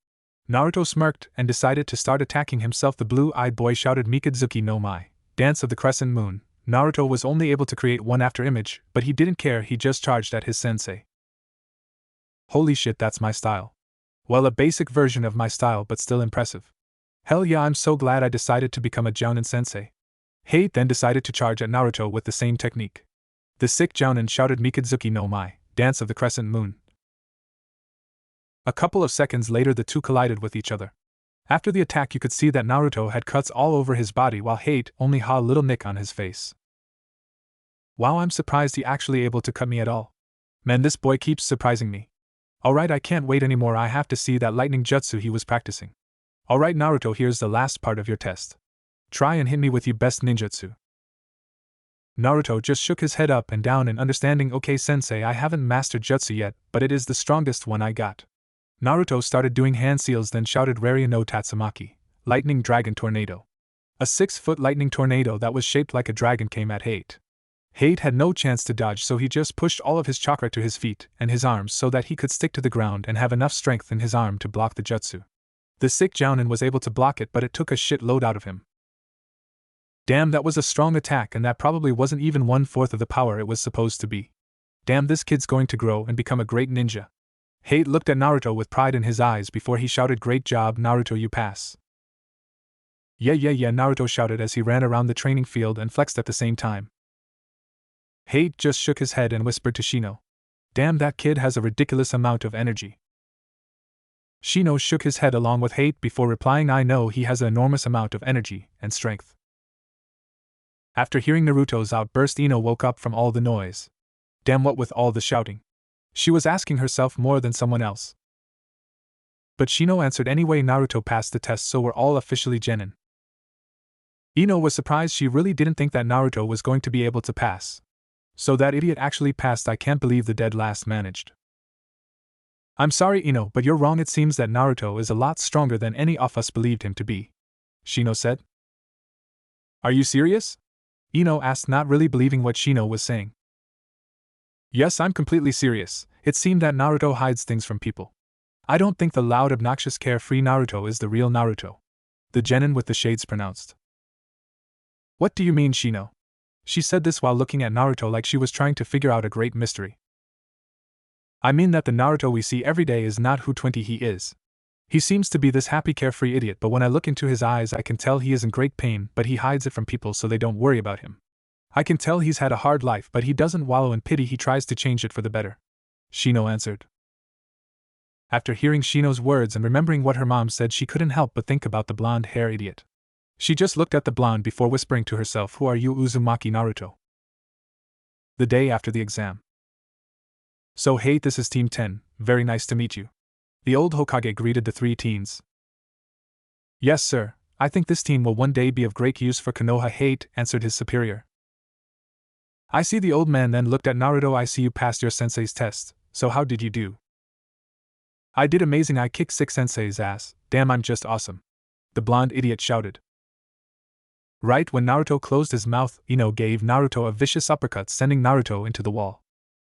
Naruto smirked and decided to start attacking himself. The blue-eyed boy shouted Mikazuki no Mai, Dance of the Crescent Moon. Naruto was only able to create one after image, but he didn't care, he just charged at his sensei. Holy shit, that's my style. Well, a basic version of my style, but still impressive. Hell yeah, I'm so glad I decided to become a Jounin sensei. Hate then decided to charge at Naruto with the same technique. The sick Jounin shouted Mikazuki no Mai, Dance of the Crescent Moon. A couple of seconds later the two collided with each other. After the attack you could see that Naruto had cuts all over his body while Hate only had a little nick on his face. Wow, I'm surprised he actually able to cut me at all. Man, this boy keeps surprising me. Alright, I can't wait anymore, I have to see that lightning jutsu he was practicing. Alright Naruto, here's the last part of your test. Try and hit me with your best ninjutsu. Naruto just shook his head up and down in understanding. Okay sensei, I haven't mastered jutsu yet, but it is the strongest one I got. Naruto started doing hand seals, then shouted Rarya no Tatsumaki, Lightning Dragon Tornado. A 6-foot lightning tornado that was shaped like a dragon came at Hate. Hate had no chance to dodge, so he just pushed all of his chakra to his feet and his arms so that he could stick to the ground and have enough strength in his arm to block the jutsu. The sick Jounin was able to block it, but it took a shit load out of him. Damn, that was a strong attack, and that probably wasn't even 1/4 of the power it was supposed to be. Damn, this kid's going to grow and become a great ninja. Hate looked at Naruto with pride in his eyes before he shouted, Great job Naruto, you pass. Yeah, Naruto shouted as he ran around the training field and flexed at the same time. Hate just shook his head and whispered to Shino, Damn, that kid has a ridiculous amount of energy. Shino shook his head along with Hate before replying, I know, he has an enormous amount of energy and strength. After hearing Naruto's outburst, Ino woke up from all the noise. Damn, what with all the shouting? She was asking herself more than someone else. But Shino answered anyway. Naruto passed the test, so we're all officially genin. Ino was surprised. She really didn't think that Naruto was going to be able to pass. So that idiot actually passed. I can't believe the dead last managed. I'm sorry Ino, but you're wrong. It seems that Naruto is a lot stronger than any of us believed him to be, Shino said. Are you serious? Ino asked, not really believing what Shino was saying. Yes, I'm completely serious. It seemed that Naruto hides things from people. I don't think the loud, obnoxious, carefree Naruto is the real Naruto, the genin with the shades pronounced. What do you mean, Shino? She said this while looking at Naruto like she was trying to figure out a great mystery. I mean that the Naruto we see every day is not who 20 he is. He seems to be this happy, carefree idiot, but when I look into his eyes I can tell he is in great pain, but he hides it from people so they don't worry about him. I can tell he's had a hard life, but he doesn't wallow in pity, he tries to change it for the better, Shino answered. After hearing Shino's words and remembering what her mom said, she couldn't help but think about the blonde hair idiot. She just looked at the blonde before whispering to herself, Who are you, Uzumaki Naruto? The day after the exam. So hey, this is Team 10, very nice to meet you. The old Hokage greeted the 3 teens. Yes sir, I think this team will one day be of great use for Konoha. Hate answered his superior. I see. The old man then looked at Naruto. I see you passed your sensei's test, so how did you do? I did amazing, I kicked 6 sensei's ass, damn, I'm just awesome, the blonde idiot shouted. Right when Naruto closed his mouth, Ino gave Naruto a vicious uppercut, sending Naruto into the wall.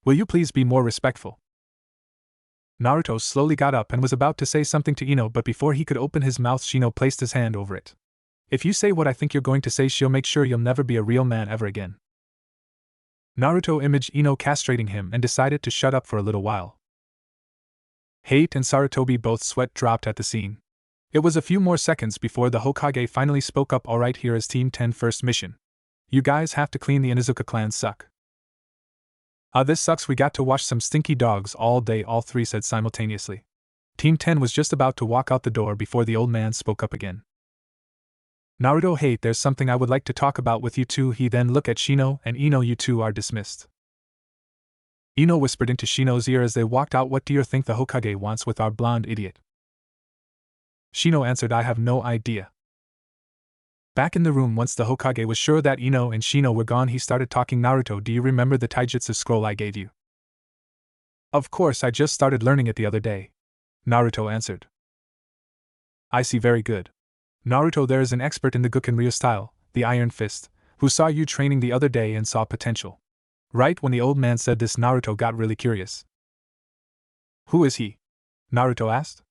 Will you please be more respectful? Naruto slowly got up and was about to say something to Ino, but before he could open his mouth, Shino placed his hand over it. If you say what I think you're going to say, she'll make sure you'll never be a real man ever again. Naruto imaged Ino castrating him and decided to shut up for a little while. Hate and Sarutobi both sweat dropped at the scene. It was a few more seconds before the Hokage finally spoke up. Alright, here is Team 10 first mission. You guys have to clean the Inuzuka clan suck. This sucks, we got to watch some stinky dogs all day, all three said simultaneously. Team 10 was just about to walk out the door before the old man spoke up again. Naruto, hate, there's something I would like to talk about with you two. He then looked at Shino and Ino. You two are dismissed. Ino whispered into Shino's ear as they walked out, what do you think the Hokage wants with our blonde idiot? Shino answered, I have no idea. Back in the room, once the Hokage was sure that Ino and Shino were gone, he started talking. Naruto, do you remember the taijutsu scroll I gave you? Of course, I just started learning it the other day. Naruto answered. I see, very good. Naruto, there is an expert in the Gukken-ryu style, the Iron Fist, who saw you training the other day and saw potential. Right when the old man said this, Naruto got really curious. Who is he? Naruto asked.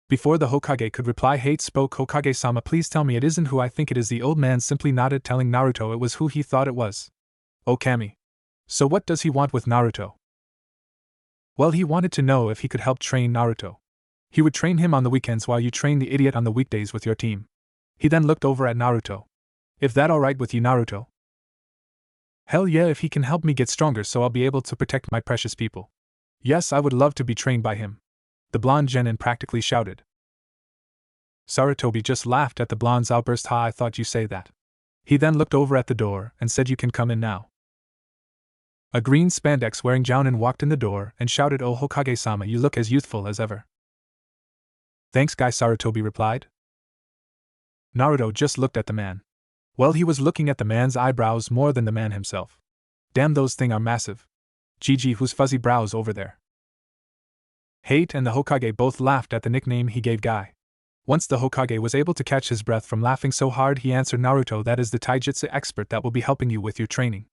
Before the Hokage could reply, Hate spoke. Hokage-sama, please tell me it isn't who I think it is. The old man simply nodded, telling Naruto it was who he thought it was. Oh, Kami. So what does he want with Naruto? Well, he wanted to know if he could help train Naruto. He would train him on the weekends while you train the idiot on the weekdays with your team. He then looked over at Naruto. If that alright with you, Naruto? Hell yeah, if he can help me get stronger so I'll be able to protect my precious people. Yes, I would love to be trained by him. The blonde genin practically shouted. Sarutobi just laughed at the blonde's outburst. Ha, I thought you say that. He then looked over at the door and said, you can come in now. A green spandex wearing jounin walked in the door and shouted, oh Hokage-sama, you look as youthful as ever. Thanks guy, Sarutobi replied. Naruto just looked at the man. Well, he was looking at the man's eyebrows more than the man himself. Damn, those things are massive. GG, whose fuzzy brows over there? Hate and the Hokage both laughed at the nickname he gave Guy. Once the Hokage was able to catch his breath from laughing so hard, he answered, Naruto, that is the taijutsu expert that will be helping you with your training.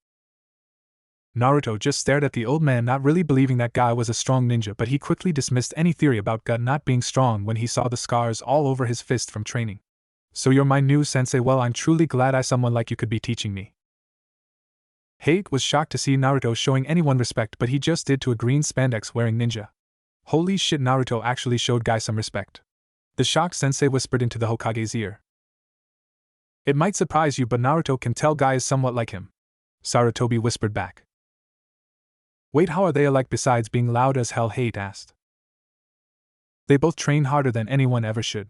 Naruto just stared at the old man, not really believing that Guy was a strong ninja, but he quickly dismissed any theory about Guy not being strong when he saw the scars all over his fist from training. So you're my new sensei? Well, I'm truly glad someone like you could be teaching me. Hate was shocked to see Naruto showing anyone respect, but he just did to a green spandex wearing ninja. Holy shit, Naruto actually showed Guy some respect. The shocked sensei whispered into the Hokage's ear. It might surprise you, but Naruto can tell Guy is somewhat like him. Sarutobi whispered back. Wait, how are they alike besides being loud as hell? Hate asked. They both train harder than anyone ever should.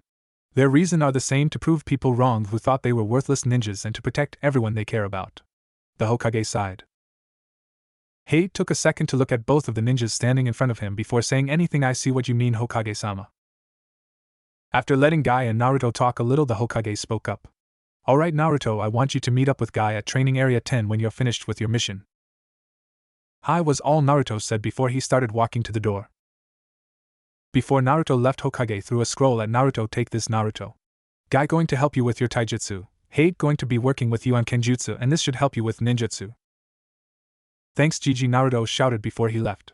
Their reason are the same, to prove people wrong who thought they were worthless ninjas and to protect everyone they care about. The Hokage sighed. Hate took a second to look at both of the ninjas standing in front of him before saying anything. I see what you mean, Hokage-sama. After letting Guy and Naruto talk a little, the Hokage spoke up. Alright Naruto, I want you to meet up with Guy at Training Area 10 when you're finished with your mission. Hi was all Naruto said before he started walking to the door. Before Naruto left, Hokage threw a scroll at Naruto. Take this, Naruto. Guy going to help you with your taijutsu. Hate going to be working with you on kenjutsu, and this should help you with ninjutsu. Thanks GG, Naruto shouted before he left.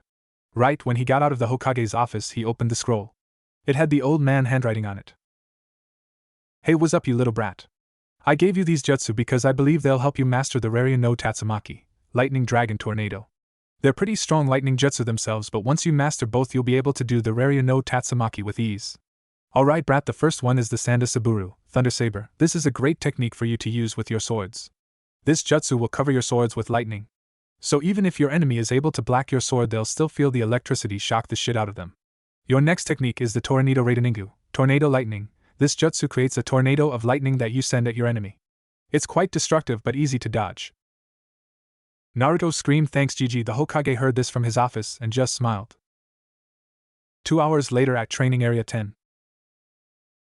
Right when he got out of the Hokage's office, he opened the scroll. It had the old man handwriting on it. Hey, what's up, you little brat? I gave you these jutsu because I believe they'll help you master the Rarya no Tatsumaki, Lightning Dragon Tornado. They're pretty strong lightning jutsu themselves, but once you master both, you'll be able to do the Rarya no Tatsumaki with ease. Alright, brat, the first one is the Sanda Saburu, Thunder Saber. This is a great technique for you to use with your swords. This jutsu will cover your swords with lightning. So even if your enemy is able to black your sword, they'll still feel the electricity shock the shit out of them. Your next technique is the Tornado Raiden, Tornado Lightning. This jutsu creates a tornado of lightning that you send at your enemy. It's quite destructive but easy to dodge. Naruto screamed, thanks GG. The Hokage heard this from his office and just smiled. 2 hours later at Training Area 10.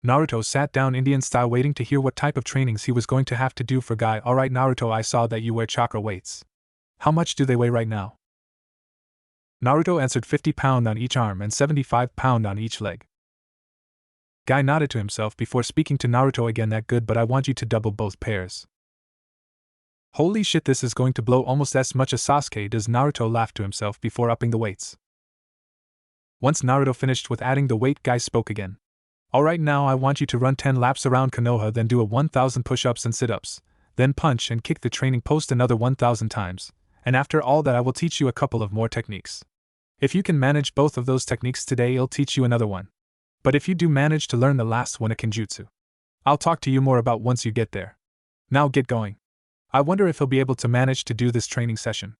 Naruto sat down Indian style waiting to hear what type of trainings he was going to have to do for Guy. Alright Naruto, I saw that you wear chakra weights. How much do they weigh right now? Naruto answered 50 pounds on each arm and 75 pounds on each leg. Guy nodded to himself before speaking to Naruto again. That good, but I want you to double both pairs. Holy shit, this is going to blow almost as much as Sasuke does. Naruto laughed to himself before upping the weights. Once Naruto finished with adding the weight, Guy spoke again. Alright, now I want you to run 10 laps around Konoha, then do a 1000 push-ups and sit-ups, then punch and kick the training post another 1000 times, and after all that I will teach you a couple of more techniques. If you can manage both of those techniques today, I'll teach you another one. But if you do manage to learn the last one, a Ninjutsu, I'll talk to you more about once you get there. Now get going. I wonder if he'll be able to manage to do this training session.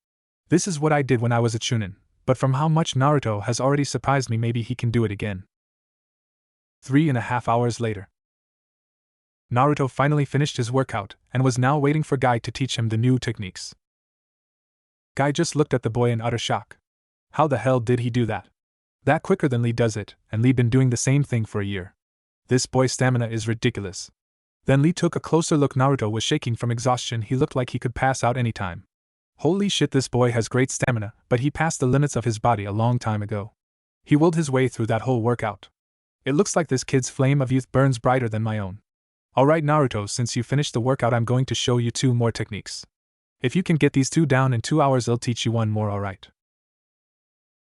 This is what I did when I was a Chunin, but from how much Naruto has already surprised me, maybe he can do it again. 3.5 hours later. Naruto finally finished his workout and was now waiting for Guy to teach him the new techniques. Guy just looked at the boy in utter shock. How the hell did he do that? That quicker than Lee does it, and Lee been doing the same thing for a year. This boy's stamina is ridiculous. Then Lee took a closer look. Naruto was shaking from exhaustion. He looked like he could pass out any time. Holy shit, this boy has great stamina, but he passed the limits of his body a long time ago. He willed his way through that whole workout. It looks like this kid's flame of youth burns brighter than my own. Alright Naruto, since you finished the workout, I'm going to show you 2 more techniques. If you can get these 2 down in 2 hours, I'll teach you 1 more, alright?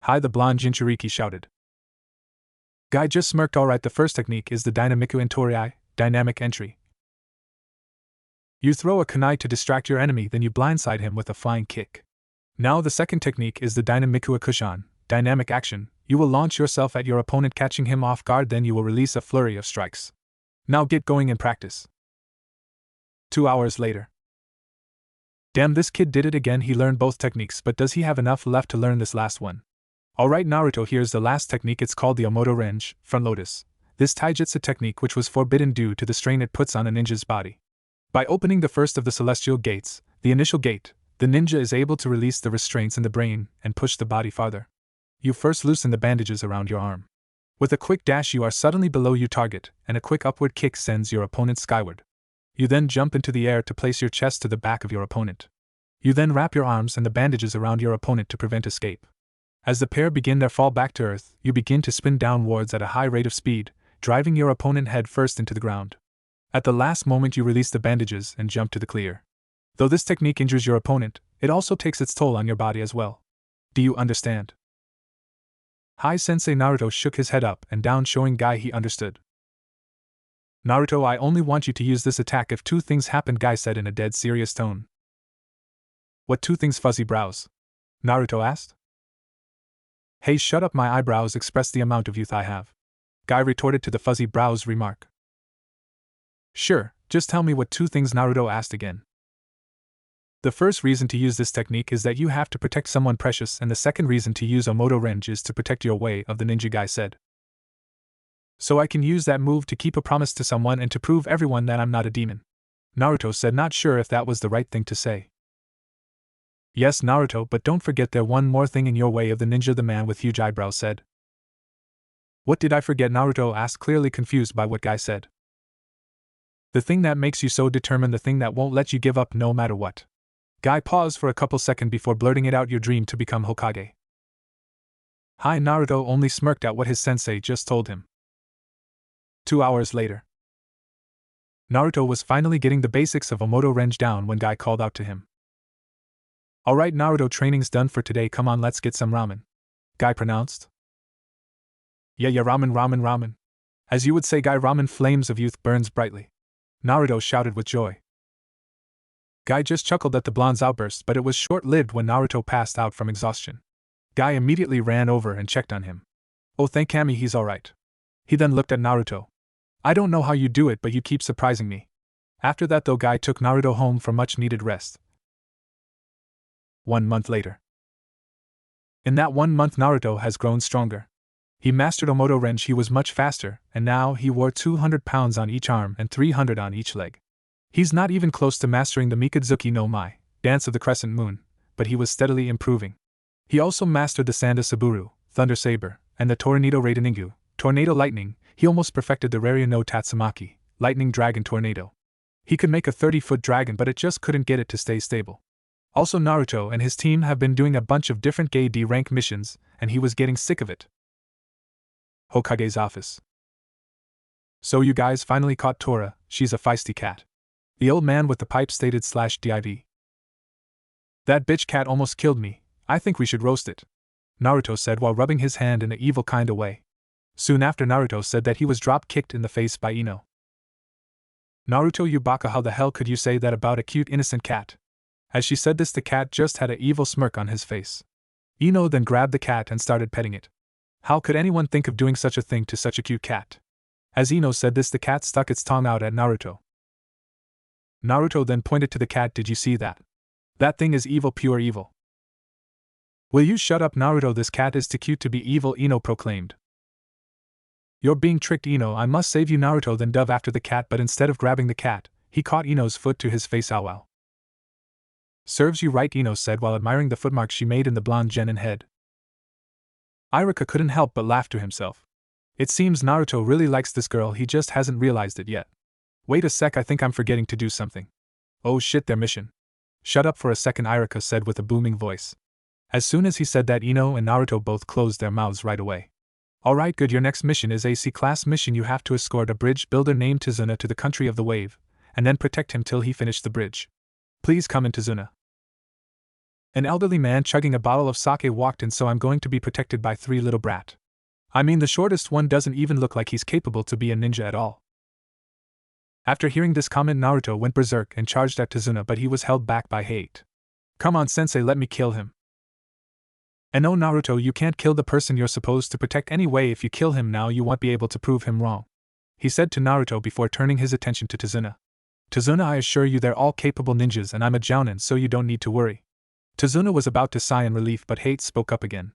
Hi, the blonde Jinchuriki shouted. Guy just smirked. Alright, the first technique is the Dynamiku Entorii, dynamic entry. You throw a kunai to distract your enemy, then you blindside him with a flying kick. Now the second technique is the Dynamiku Akushan, dynamic action. You will launch yourself at your opponent, catching him off guard, then you will release a flurry of strikes. Now get going and practice. 2 hours later. Damn, this kid did it again. He learned both techniques, but does he have enough left to learn this last one? Alright Naruto, here's the last technique. It's called the Omoto Range, front lotus. This taijutsu technique, which was forbidden due to the strain it puts on a ninja's body. By opening the first of the celestial gates, the initial gate, the ninja is able to release the restraints in the brain and push the body farther. You first loosen the bandages around your arm. With a quick dash you are suddenly below your target, and a quick upward kick sends your opponent skyward. You then jump into the air to place your chest to the back of your opponent. You then wrap your arms and the bandages around your opponent to prevent escape. As the pair begin their fall back to earth, you begin to spin downwards at a high rate of speed, driving your opponent head first into the ground. At the last moment you release the bandages and jump to the clear. Though this technique injures your opponent, it also takes its toll on your body as well. Do you understand? Sensei Naruto shook his head up and down, showing Guy he understood. Naruto, I only want you to use this attack if 2 things happen, Guy said in a dead serious tone. What 2 things, fuzzy brows? Naruto asked. Hey, shut up, my eyebrows express the amount of youth I have. Guy retorted to the fuzzy brows remark. Sure, just tell me what 2 things, Naruto asked again. The first reason to use this technique is that you have to protect someone precious, and the second reason to use Omoto Range is to protect your way of the ninja, Guy said. So I can use that move to keep a promise to someone and to prove everyone that I'm not a demon. Naruto said, not sure if that was the right thing to say. Yes, Naruto, but don't forget there's one more thing in your way of the ninja, the man with huge eyebrows said. What did I forget? Naruto asked, clearly confused by what Guy said. The thing that makes you so determined, the thing that won't let you give up no matter what. Guy paused for a couple seconds before blurting it out, your dream to become Hokage. Naruto only smirked at what his sensei just told him. 2 hours later. Naruto was finally getting the basics of Omoto Range down when Guy called out to him. Alright Naruto, training's done for today, come on, let's get some ramen. Guy pronounced. Yeah, ramen. As you would say, Guy, ramen flames of youth burns brightly. Naruto shouted with joy. Guy just chuckled at the blonde's outburst, but it was short-lived when Naruto passed out from exhaustion. Guy immediately ran over and checked on him. Oh, thank Kami, he's alright. He then looked at Naruto. I don't know how you do it, but you keep surprising me. After that though, Guy took Naruto home for much-needed rest. 1 month later. In that 1 month, Naruto has grown stronger. He mastered Omoto Range, he was much faster, and now he wore 200 pounds on each arm and 300 on each leg. He's not even close to mastering the Mikazuki no Mai, Dance of the Crescent Moon, but he was steadily improving. He also mastered the Sanda Saburo, Thunder Saber, and the Tornado Raideningu, Tornado Lightning. He almost perfected the Rarya no Tatsumaki, Lightning Dragon Tornado. He could make a 30-foot dragon, but it just couldn't get it to stay stable. Also, Naruto and his team have been doing a bunch of different gay D-rank missions, and he was getting sick of it. Hokage's office. So you guys finally caught Tora, she's a feisty cat. The old man with the pipe stated /div. That bitch cat almost killed me, I think we should roast it. Naruto said while rubbing his hand in an evil kinda way. Soon after, Naruto said that he was drop-kicked in the face by Ino. Naruto, you baka, how the hell could you say that about a cute innocent cat? As she said this, the cat just had an evil smirk on his face. Ino then grabbed the cat and started petting it. How could anyone think of doing such a thing to such a cute cat? As Ino said this, the cat stuck its tongue out at Naruto. Naruto then pointed to the cat. Did you see that? That thing is evil, pure evil. Will you shut up, Naruto? This cat is too cute to be evil, Ino proclaimed. You're being tricked, Ino. I must save you. Naruto then dove after the cat, but instead of grabbing the cat, he caught Ino's foot to his face. Ow wow. Serves you right, Ino said while admiring the footmark she made in the blonde genin head. Iruka couldn't help but laugh to himself. It seems Naruto really likes this girl, he just hasn't realized it yet. Wait a sec, I think I'm forgetting to do something. Oh shit, their mission. Shut up for a second, Iruka said with a booming voice. As soon as he said that, Ino and Naruto both closed their mouths right away. Alright, good, your next mission is a C-class mission. You have to escort a bridge builder named Tizuna to the country of the wave, and then protect him till he finished the bridge. Please come in, Tizuna. An elderly man chugging a bottle of sake walked in. So I'm going to be protected by 3 little brat. I mean, the shortest one doesn't even look like he's capable to be a ninja at all. After hearing this comment, Naruto went berserk and charged at Tizuna, but he was held back by hate. Come on, sensei, let me kill him. And no, Naruto, you can't kill the person you're supposed to protect anyway. If you kill him now, you won't be able to prove him wrong, he said to Naruto before turning his attention to Tizuna. Tizuna, I assure you they're all capable ninjas and I'm a jounin, so you don't need to worry. Tizuna was about to sigh in relief, but Hate spoke up again.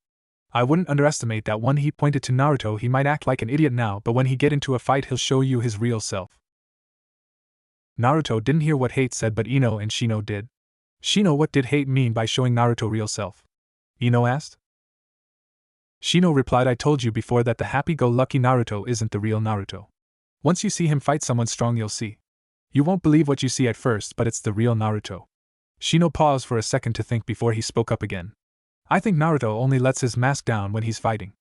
I wouldn't underestimate that one. He pointed to Naruto. He might act like an idiot now, but when he get into a fight he'll show you his real self. Naruto didn't hear what Hate said, but Ino and Shino did. Shino, what did Hate mean by showing Naruto real self? Ino asked. Shino replied, I told you before that the happy-go-lucky Naruto isn't the real Naruto. Once you see him fight someone strong, you'll see. You won't believe what you see at first, but it's the real Naruto. Shino paused for a second to think before he spoke up again. I think Naruto only lets his mask down when he's fighting.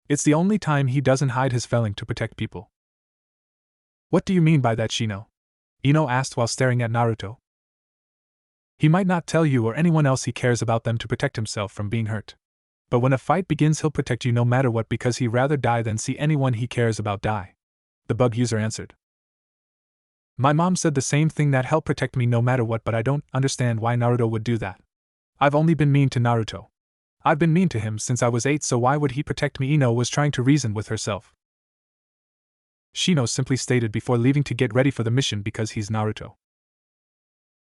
It's the only time he doesn't hide his feeling to protect people. What do you mean by that, Shino? Ino asked while staring at Naruto. He might not tell you or anyone else he cares about them to protect himself from being hurt. But when a fight begins, he'll protect you no matter what because he'd rather die than see anyone he cares about die. The bug user answered. My mom said the same thing, that help protect me no matter what, but I don't understand why Naruto would do that. I've only been mean to Naruto. I've been mean to him since I was 8, so why would he protect me? Ino was trying to reason with herself. Shino simply stated before leaving to get ready for the mission because he's Naruto.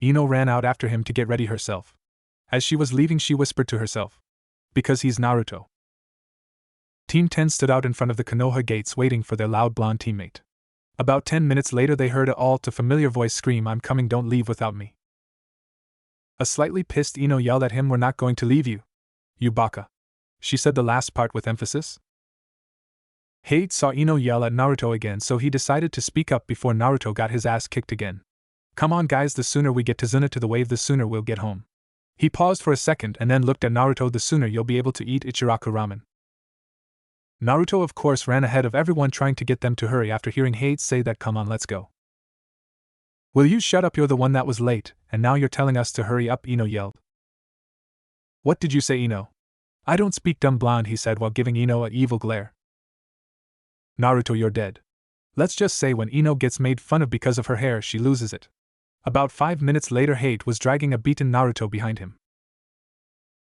Ino ran out after him to get ready herself. As she was leaving, she whispered to herself. Because he's Naruto. Team 10 stood out in front of the Konoha gates waiting for their loud blonde teammate. About 10 minutes later they heard a all-too-familiar voice scream, I'm coming, don't leave without me. A slightly pissed Ino yelled at him, we're not going to leave you. You baka. She said the last part with emphasis. Hate saw Ino yell at Naruto again, so he decided to speak up before Naruto got his ass kicked again. Come on guys, the sooner we get Tizuna to the wave, the sooner we'll get home. He paused for a second and then looked at Naruto, the sooner you'll be able to eat Ichiraku ramen. Naruto of course ran ahead of everyone, trying to get them to hurry after hearing Hate say that. Come on, let's go. Will you shut up? You're the one that was late, and now you're telling us to hurry up, Ino yelled. What did you say, Ino? I don't speak dumb blonde, he said while giving Ino an evil glare. Naruto, you're dead. Let's just say when Ino gets made fun of because of her hair, she loses it. About 5 minutes later, Hate was dragging a beaten Naruto behind him.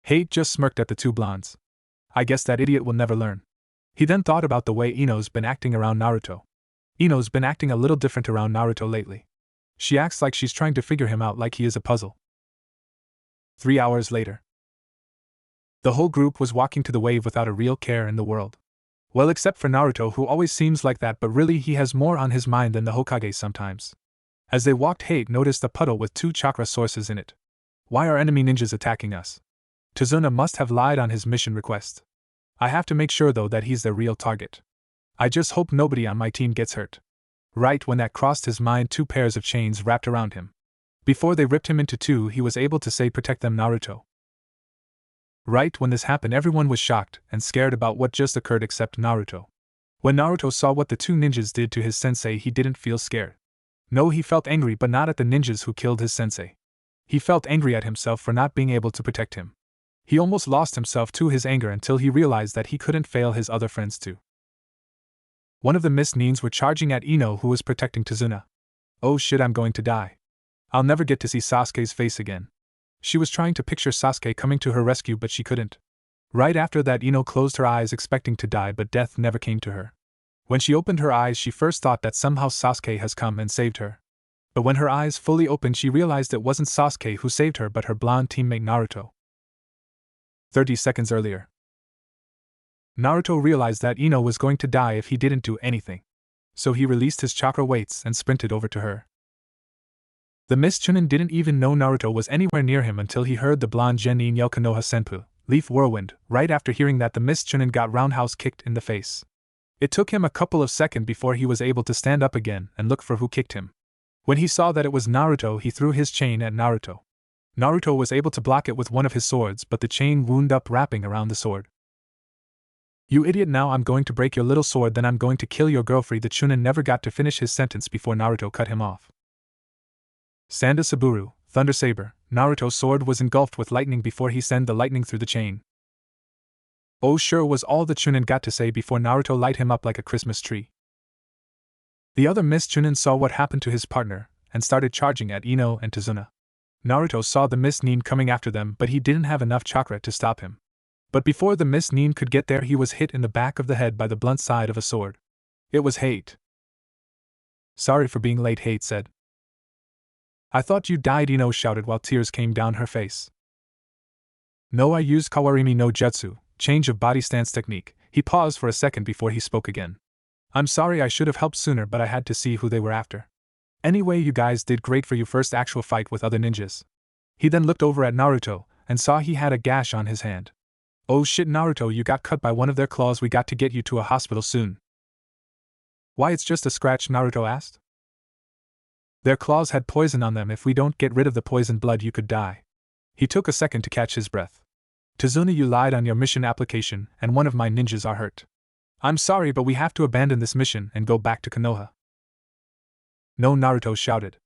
Hate just smirked at the two blondes. I guess that idiot will never learn. He then thought about the way Ino's been acting around Naruto. Ino's been acting a little different around Naruto lately. She acts like she's trying to figure him out, like he is a puzzle. 3 hours later. The whole group was walking to the wave without a real care in the world. Well, except for Naruto, who always seems like that, but really he has more on his mind than the Hokage sometimes. As they walked, Hate noticed a puddle with 2 chakra sources in it. Why are enemy ninjas attacking us? Tizuna must have lied on his mission request. I have to make sure though that he's their real target. I just hope nobody on my team gets hurt. Right when that crossed his mind, 2 pairs of chains wrapped around him. Before they ripped him into 2, he was able to say, protect them, Naruto. Right when this happened, everyone was shocked and scared about what just occurred except Naruto. When Naruto saw what the 2 ninjas did to his sensei, he didn't feel scared. No, he felt angry, but not at the ninjas who killed his sensei. He felt angry at himself for not being able to protect him. He almost lost himself to his anger until he realized that he couldn't fail his other friends too. One of the Mist Nines were charging at Ino, who was protecting Tizuna. Oh shit, I'm going to die. I'll never get to see Sasuke's face again. She was trying to picture Sasuke coming to her rescue, but she couldn't. Right after that, Ino closed her eyes expecting to die, but death never came to her. When she opened her eyes, she first thought that somehow Sasuke has come and saved her. But when her eyes fully opened, she realized it wasn't Sasuke who saved her but her blonde teammate Naruto. 30 seconds earlier. Naruto realized that Ino was going to die if he didn't do anything. So he released his chakra weights and sprinted over to her. The Mist Chunin didn't even know Naruto was anywhere near him until he heard the blonde Genin yell Konoha Senpu, Leaf Whirlwind. Right after hearing that, the Mist Chunin got roundhouse kicked in the face. It took him a couple of seconds before he was able to stand up again and look for who kicked him. When he saw that it was Naruto, he threw his chain at Naruto. Naruto was able to block it with one of his swords, but the chain wound up wrapping around the sword. "You idiot, now I'm going to break your little sword, then I'm going to kill your girlfriend." The Chunin never got to finish his sentence before Naruto cut him off. Sanda Saburo, Thunder Saber, Naruto's sword was engulfed with lightning before he sent the lightning through the chain. "Oh sure," was all the Chunin got to say before Naruto light him up like a Christmas tree. The other Mist Chunin saw what happened to his partner and started charging at Ino and Tazuna. Naruto saw the Mist Nin coming after them, but he didn't have enough chakra to stop him. But before the Mist Nin could get there, he was hit in the back of the head by the blunt side of a sword. It was Hate. "Sorry for being late," Hate said. "I thought you died," Ino shouted while tears came down her face. "No, I used Kawarimi no Jutsu, change of body stance technique." He paused for a second before he spoke again. "I'm sorry, I should have helped sooner, but I had to see who they were after. Anyway, you guys did great for your first actual fight with other ninjas." He then looked over at Naruto and saw he had a gash on his hand. "Oh shit, Naruto, you got cut by one of their claws. We got to get you to a hospital soon." "Why, it's just a scratch?" Naruto asked. "Their claws had poison on them. If we don't get rid of the poisoned blood, you could die." He took a second to catch his breath. "Tazuna, you lied on your mission application, and one of my ninjas are hurt. I'm sorry, but we have to abandon this mission and go back to Konoha." "No," Naruto shouted.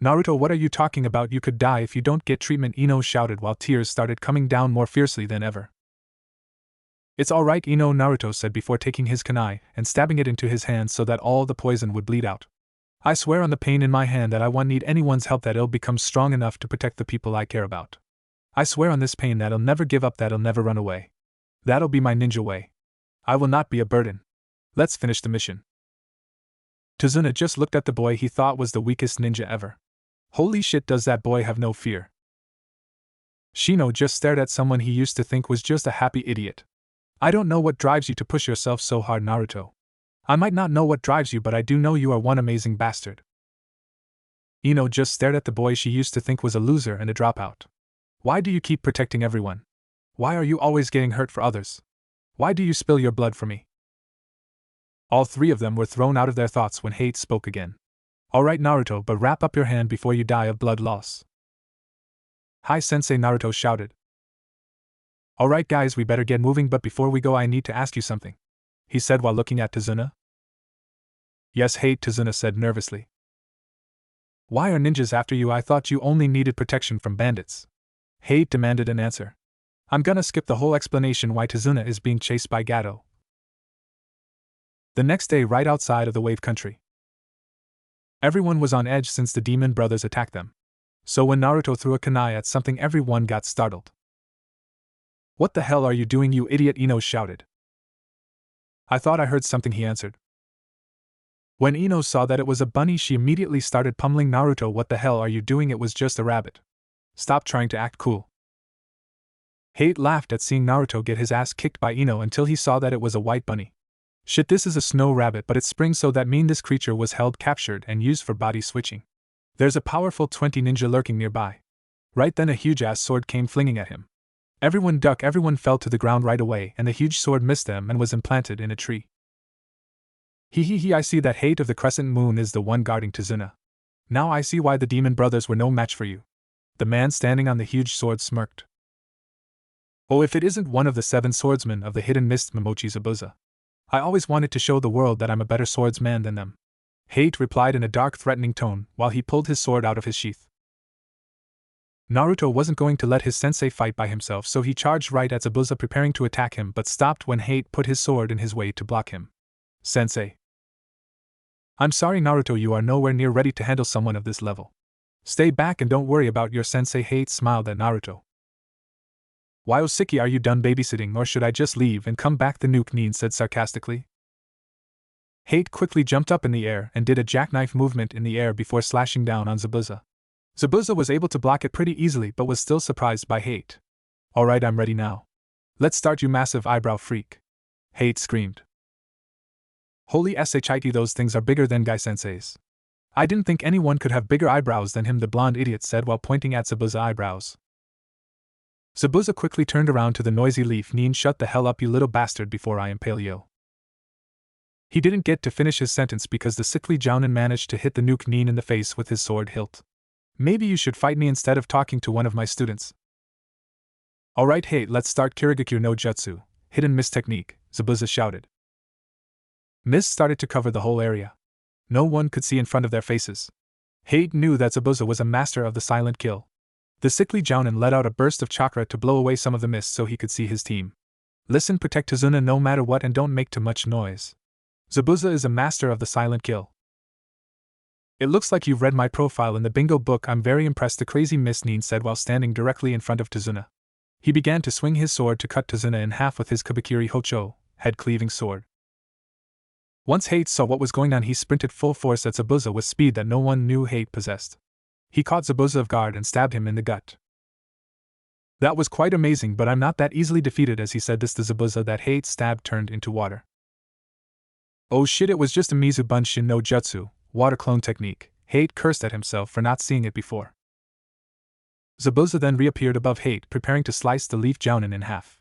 "Naruto, what are you talking about? You could die if you don't get treatment," Ino shouted while tears started coming down more fiercely than ever. "It's alright, Ino," Naruto said before taking his kunai and stabbing it into his hand so that all the poison would bleed out. "I swear on the pain in my hand that I won't need anyone's help, that it'll become strong enough to protect the people I care about. I swear on this pain that I'll never give up, that I'll never run away. That'll be my ninja way. I will not be a burden. Let's finish the mission." Tazuna just looked at the boy he thought was the weakest ninja ever. Holy shit, does that boy have no fear? Shino just stared at someone he used to think was just a happy idiot. "I don't know what drives you to push yourself so hard, Naruto. I might not know what drives you, but I do know you are one amazing bastard." Ino just stared at the boy she used to think was a loser and a dropout. "Why do you keep protecting everyone? Why are you always getting hurt for others? Why do you spill your blood for me?" All three of them were thrown out of their thoughts when Hate spoke again. "Alright, Naruto, but wrap up your hand before you die of blood loss." "Hi, Sensei," Naruto shouted. "Alright guys, we better get moving, but before we go I need to ask you something," he said while looking at Tazuna. "Yes, Hate," Tazuna said nervously. "Why are ninjas after you? I thought you only needed protection from bandits." Hate demanded an answer. I'm gonna skip the whole explanation why Tazuna is being chased by Gato. The next day, right outside of the Wave Country, everyone was on edge since the demon brothers attacked them. So when Naruto threw a kunai at something, everyone got startled. "What the hell are you doing, you idiot?" Ino shouted. "I thought I heard something," he answered. When Ino saw that it was a bunny, she immediately started pummeling Naruto. "What the hell are you doing? It was just a rabbit. Stop trying to act cool." Hate laughed at seeing Naruto get his ass kicked by Ino until he saw that it was a white bunny. "Shit, this is a snow rabbit, but it's spring, so that means this creature was held captured and used for body switching. There's a powerful 20 ninja lurking nearby." Right then a huge-ass sword came flinging at him. Everyone ducked, everyone fell to the ground right away, and the huge sword missed them and was implanted in a tree. I see that Hate of the Crescent Moon is the one guarding Tazuna. Now I see why the demon brothers were no match for you." The man standing on the huge sword smirked. "Oh, if it isn't one of the 7 swordsmen of the Hidden Mist, Momochi Zabuza. I always wanted to show the world that I'm a better swordsman than them," Hate replied in a dark, threatening tone while he pulled his sword out of his sheath. Naruto wasn't going to let his sensei fight by himself, so he charged right at Zabuza, preparing to attack him, but stopped when Hate put his sword in his way to block him. "Sensei. I'm sorry, Naruto, you are nowhere near ready to handle someone of this level. Stay back and don't worry about your sensei. Hate smiled at Naruto. Why Osiki, are you done babysitting, or should I just leave and come back? The nuke Nin said sarcastically. Hate quickly jumped up in the air and did a jackknife movement in the air before slashing down on Zabuza. Zabuza was able to block it pretty easily but was still surprised by Hate. Alright, I'm ready now. Let's start, you massive eyebrow freak. Hate screamed. Holy shit, those things are bigger than Guy Sensei's. I didn't think anyone could have bigger eyebrows than him, the blonde idiot said while pointing at Zabuza's eyebrows. Zabuza quickly turned around to the noisy leaf. Nin, shut the hell up, you little bastard, before I impale you. He didn't get to finish his sentence because the sickly Jounin managed to hit the nuke Nin in the face with his sword hilt. Maybe you should fight me instead of talking to one of my students. Alright, Hate, let's start Kirigakure no Jutsu, hidden miss technique, Zabuza shouted. Mist started to cover the whole area. No one could see in front of their faces. Hate knew that Zabuza was a master of the silent kill. The sickly Jounin let out a burst of chakra to blow away some of the mist so he could see his team. Listen, protect Tazuna no matter what and don't make too much noise. Zabuza is a master of the silent kill. It looks like you've read my profile in the bingo book. I'm very impressed, the crazy Miss Nin said while standing directly in front of Tazuna. He began to swing his sword to cut Tazuna in half with his Kabakiri Hocho, head-cleaving sword. Once Hate saw what was going on, he sprinted full force at Zabuza with speed that no one knew Hate possessed. He caught Zabuza off guard and stabbed him in the gut. That was quite amazing, but I'm not that easily defeated. As he said this, the Zabuza that Hate stabbed turned into water. Oh shit, it was just a Mizu Bunshin no Jutsu, water clone technique. Hate cursed at himself for not seeing it before. Zabuza then reappeared above Hate, preparing to slice the leaf Jounin in half.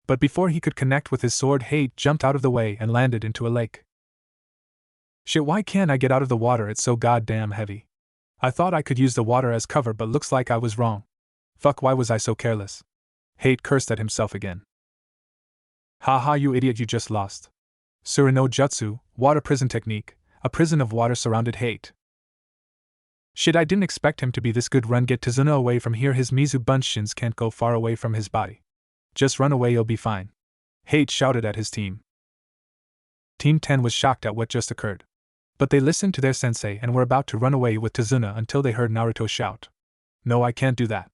But before he could connect with his sword, Hate jumped out of the way and landed into a lake. Shit, why can't I get out of the water? It's so goddamn heavy. I thought I could use the water as cover, but looks like I was wrong. Fuck, why was I so careless? Hate cursed at himself again. Haha, you idiot, you just lost. Sura no Jutsu, water prison technique, a prison of water surrounded Hate. Shit, I didn't expect him to be this good. Run, get Tazuna away from here. His Mizu Bunshins can't go far away from his body. Just run away, you'll be fine. Hate shouted at his team. Team 10 was shocked at what just occurred. But they listened to their sensei and were about to run away with Tazuna until they heard Naruto shout. No, I can't do that.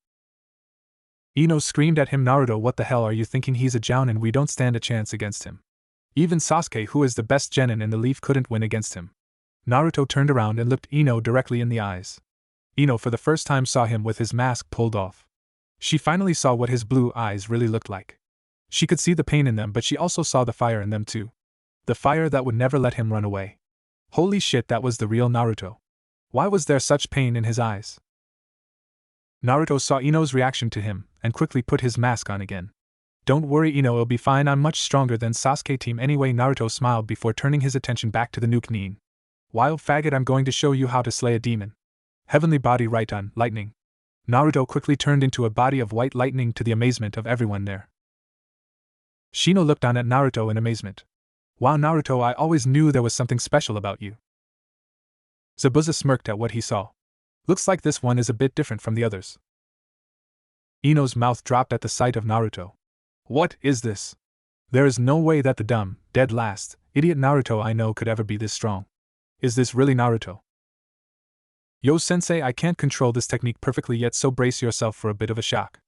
Ino screamed at him. Naruto, what the hell are you thinking? He's a Jounin, we don't stand a chance against him. Even Sasuke, who is the best genin in the leaf, couldn't win against him. Naruto turned around and looked Ino directly in the eyes. Ino for the first time saw him with his mask pulled off. She finally saw what his blue eyes really looked like. She could see the pain in them, but she also saw the fire in them too. The fire that would never let him run away. Holy shit, that was the real Naruto. Why was there such pain in his eyes? Naruto saw Ino's reaction to him, and quickly put his mask on again. Don't worry, Ino, it'll be fine, I'm much stronger than Sasuke team anyway. Naruto smiled before turning his attention back to the nuke Nin. Wild faggot, I'm going to show you how to slay a demon. Heavenly body right on, lightning. Naruto quickly turned into a body of white lightning to the amazement of everyone there. Shino looked on at Naruto in amazement. Wow, Naruto, I always knew there was something special about you. Zabuza smirked at what he saw. Looks like this one is a bit different from the others. Ino's mouth dropped at the sight of Naruto. What is this? There is no way that the dumb, dead last, idiot Naruto I know could ever be this strong. Is this really Naruto? Yo sensei, I can't control this technique perfectly yet, so brace yourself for a bit of a shock.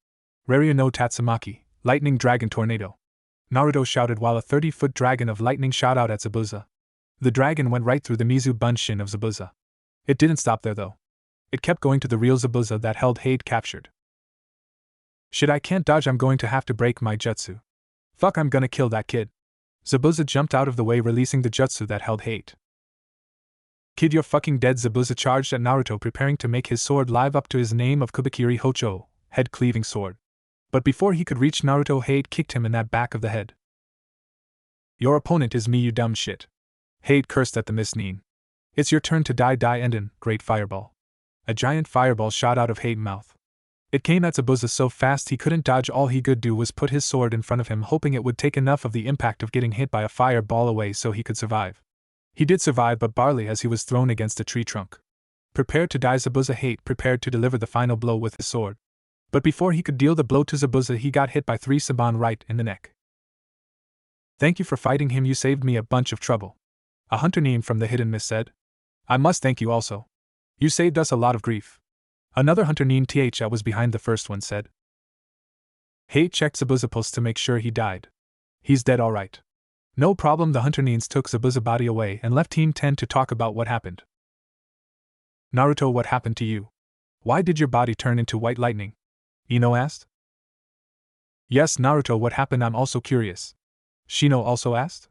Raryu no Tatsumaki, lightning dragon tornado. Naruto shouted while a 30-foot dragon of lightning shot out at Zabuza. The dragon went right through the Mizu Bunshin of Zabuza. It didn't stop there though. It kept going to the real Zabuza that held Hate captured. Shit, I can't dodge, I'm going to have to break my jutsu. Fuck, I'm gonna kill that kid. Zabuza jumped out of the way, releasing the jutsu that held Hate. Kid, you're fucking dead. Zabuza charged at Naruto, preparing to make his sword live up to his name of Kubikiri Hocho, head-cleaving sword. But before he could reach Naruto, Hate kicked him in that back of the head. Your opponent is me, you dumb shit. Hate cursed at the Miss Nin. It's your turn to die, Enden, great fireball. A giant fireball shot out of Hate's mouth. It came at Zabuza so fast he couldn't dodge. All he could do was put his sword in front of him, hoping it would take enough of the impact of getting hit by a fireball away so he could survive. He did survive, but barely, as he was thrown against a tree trunk. Prepared to die, Zabuza Hate prepared to deliver the final blow with his sword. But before he could deal the blow to Zabuza, he got hit by 3 Saban right in the neck. Thank you for fighting him, you saved me a bunch of trouble. A hunter named from the hidden mist said. I must thank you also. You saved us a lot of grief. Another hunter named That was behind the first one said. Hate checked Zabuza's pulse to make sure he died. He's dead alright. No problem. The hunter Nins took Zabuza's body away and left Team 10 to talk about what happened. Naruto, what happened to you? Why did your body turn into white lightning? Ino asked. Yes, Naruto, what happened? I'm also curious. Shino also asked.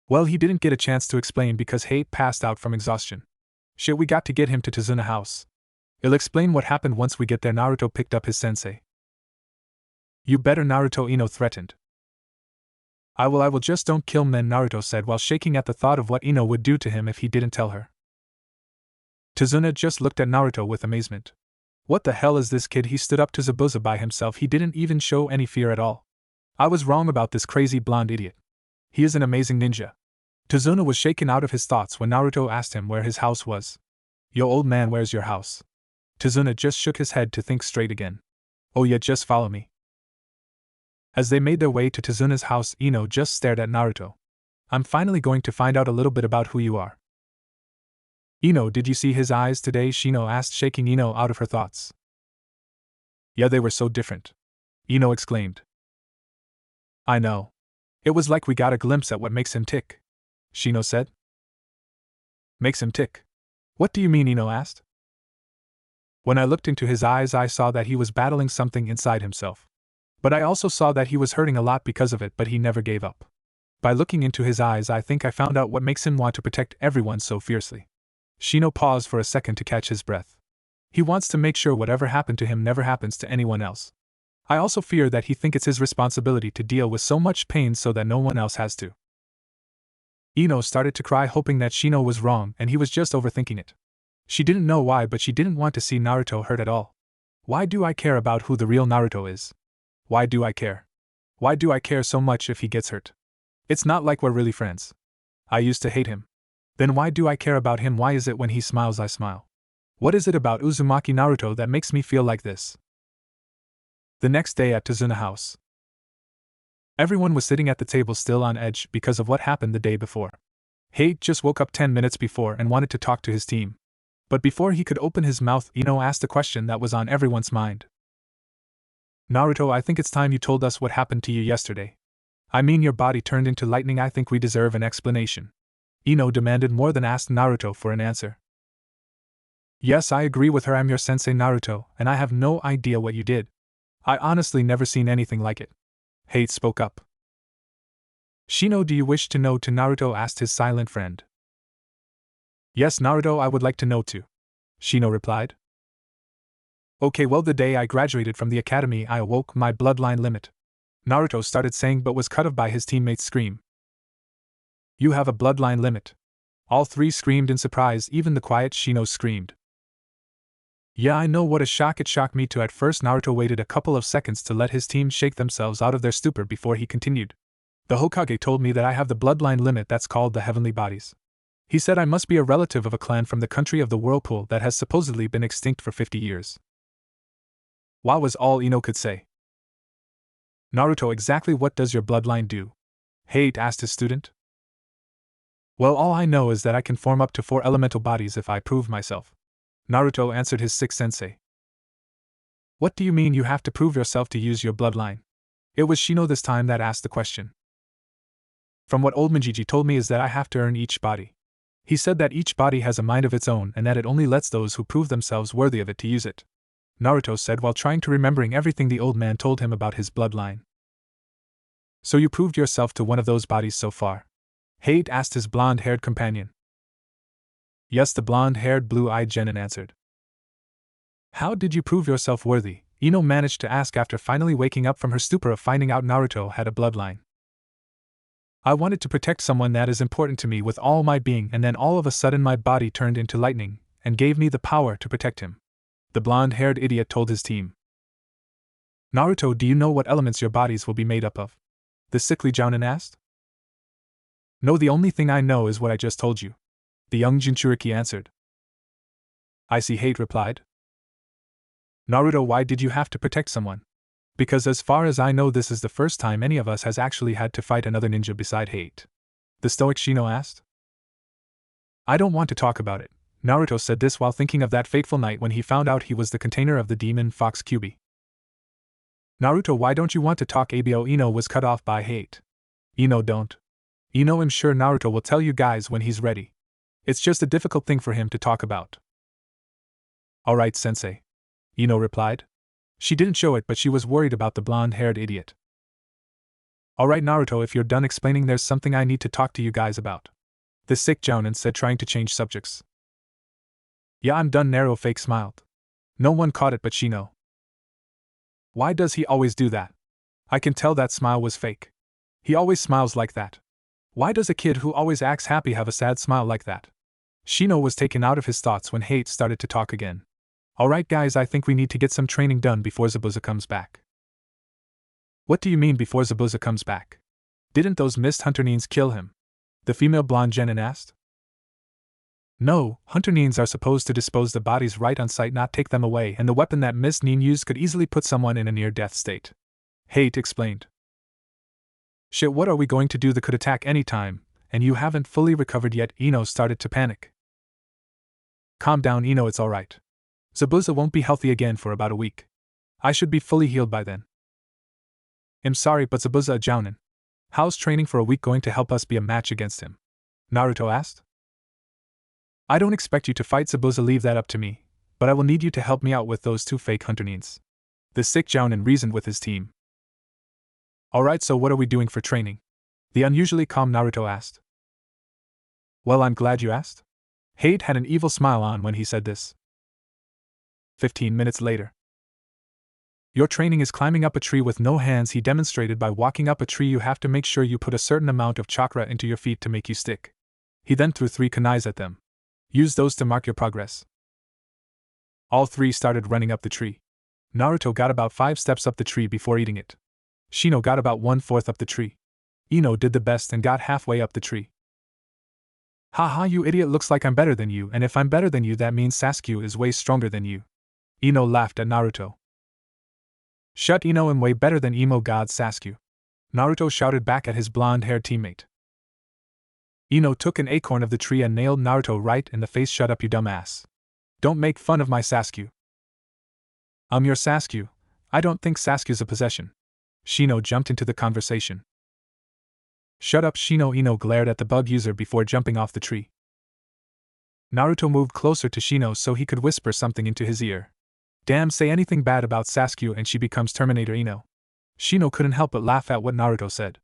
Well, he didn't get a chance to explain because Hate passed out from exhaustion. Shit, we got to get him to Tazuna house. I'll explain what happened once we get there. Naruto picked up his sensei. You better, Naruto, Ino threatened. I will, just don't kill men, Naruto said while shaking at the thought of what Ino would do to him if he didn't tell her. Tazuna just looked at Naruto with amazement. What the hell is this kid? He stood up to Zabuza by himself. He didn't even show any fear at all. I was wrong about this crazy blonde idiot. He is an amazing ninja. Tazuna was shaken out of his thoughts when Naruto asked him where his house was. Yo, old man, where's your house? Tazuna just shook his head to think straight again. Oh yeah, just follow me. As they made their way to Tazuna's house, Ino just stared at Naruto. I'm finally going to find out a little bit about who you are. Ino, did you see his eyes today? Shino asked, shaking Ino out of her thoughts. Yeah, they were so different. Ino exclaimed. I know. It was like we got a glimpse at what makes him tick. Shino said. Makes him tick? What do you mean? Ino asked. When I looked into his eyes, I saw that he was battling something inside himself. But I also saw that he was hurting a lot because of it, but he never gave up. By looking into his eyes, I think I found out what makes him want to protect everyone so fiercely. Shino paused for a second to catch his breath. He wants to make sure whatever happened to him never happens to anyone else. I also fear that he thinks it's his responsibility to deal with so much pain so that no one else has to. Ino started to cry, hoping that Shino was wrong and he was just overthinking it. She didn't know why, but she didn't want to see Naruto hurt at all. Why do I care about who the real Naruto is? Why do I care? Why do I care so much if he gets hurt? It's not like we're really friends. I used to hate him. Then why do I care about him? Why is it when he smiles I smile? What is it about Uzumaki Naruto that makes me feel like this? The next day at Tazuna house. Everyone was sitting at the table still on edge because of what happened the day before. Hate just woke up 10 minutes before and wanted to talk to his team. But before he could open his mouth, Ino asked a question that was on everyone's mind. Naruto, I think it's time you told us what happened to you yesterday. I mean, your body turned into lightning. I think we deserve an explanation. Ino demanded more than asked Naruto for an answer. Yes, I agree with her. I'm your sensei, Naruto, and I have no idea what you did. I honestly never seen anything like it. Hate spoke up. Shino, do you wish to know too? Naruto asked his silent friend. Yes, Naruto, I would like to know too. Shino replied. Okay, well, the day I graduated from the academy, I awoke my bloodline limit. Naruto started saying but was cut off by his teammate's scream. You have a bloodline limit. All three screamed in surprise, even the quiet Shino screamed. Yeah, I know, what a shock. It shocked me too. At first, Naruto waited a couple of seconds to let his team shake themselves out of their stupor before he continued. The Hokage told me that I have the bloodline limit that's called the heavenly bodies. He said I must be a relative of a clan from the country of the whirlpool that has supposedly been extinct for 50 years. Wow, was all Ino could say. Naruto, exactly what does your bloodline do? Hate asked his student. Well, all I know is that I can form up to 4 elemental bodies if I prove myself. Naruto answered his sixth sensei. What do you mean you have to prove yourself to use your bloodline? It was Shino this time that asked the question. From what old Minjiji told me is that I have to earn each body. He said that each body has a mind of its own and that it only lets those who prove themselves worthy of it to use it. Naruto said while trying to remembering everything the old man told him about his bloodline. So you proved yourself to one of those bodies so far? Hate asked his blonde-haired companion. Yes, the blonde-haired, blue-eyed genin answered. How did you prove yourself worthy? Ino managed to ask after finally waking up from her stupor of finding out Naruto had a bloodline. I wanted to protect someone that is important to me with all my being, and then all of a sudden my body turned into lightning and gave me the power to protect him. The blonde-haired idiot told his team. Naruto, do you know what elements your bodies will be made up of? The sickly Jounin asked. No, the only thing I know is what I just told you. The young Jinchuriki answered. I see, Hate replied. Naruto, why did you have to protect someone? Because as far as I know, this is the first time any of us has actually had to fight another ninja beside Hate. The stoic Shino asked. I don't want to talk about it. Naruto said this while thinking of that fateful night when he found out he was the container of the demon Fox Kyuubi. Naruto, why don't you want to talk? Abo Ino was cut off by hate. Ino, don't. Ino, I'm sure Naruto will tell you guys when he's ready. It's just a difficult thing for him to talk about. Alright, sensei. Ino replied. She didn't show it, but she was worried about the blonde-haired idiot. Alright Naruto, if you're done explaining, there's something I need to talk to you guys about. The sick Jounin said, trying to change subjects. Yeah, I'm done. Naruto fake smiled. No one caught it but Shino. Why does he always do that? I can tell that smile was fake. He always smiles like that. Why does a kid who always acts happy have a sad smile like that? Shino was taken out of his thoughts when Hate started to talk again. Alright guys, I think we need to get some training done before Zabuza comes back. What do you mean before Zabuza comes back? Didn't those mist Hunternines kill him? The female blonde Genin asked. No, Hunternines are supposed to dispose the bodies right on site, not take them away, and the weapon that Miss Nin used could easily put someone in a near-death state. Hate explained. Shit, what are we going to do? They could attack any time, and you haven't fully recovered yet. Ino started to panic. Calm down Ino, it's alright. Zabuza won't be healthy again for about a week. I should be fully healed by then. I'm sorry, but Zabuza Jounin. How's training for a week going to help us be a match against him? Naruto asked. I don't expect you to fight Zabuza, leave that up to me, but I will need you to help me out with those two fake Hunternines. The sick Jounin reasoned with his team. Alright, so what are we doing for training? The unusually calm Naruto asked. Well, I'm glad you asked. Hate had an evil smile on when he said this. 15 minutes later. Your training is climbing up a tree with no hands. He demonstrated by walking up a tree. You have to make sure you put a certain amount of chakra into your feet to make you stick. He then threw 3 kunais at them. Use those to mark your progress. All 3 started running up the tree. Naruto got about 5 steps up the tree before eating it. Shino got about 1/4 up the tree. Ino did the best and got halfway up the tree. Haha, you idiot, looks like I'm better than you, and if I'm better than you that means Sasuke is way stronger than you. Ino laughed at Naruto. Shut, Ino, I'm way better than emo god Sasuke. Naruto shouted back at his blonde-haired teammate. Ino took an acorn of the tree and nailed Naruto right in the face. Shut up, you dumbass. Don't make fun of my Sasuke. I'm your Sasuke. I don't think Sasuke's a possession. Shino jumped into the conversation. Shut up, Shino. Ino glared at the bug user before jumping off the tree. Naruto moved closer to Shino so he could whisper something into his ear. Damn, say anything bad about Sasuke and she becomes Terminator Ino. Shino couldn't help but laugh at what Naruto said.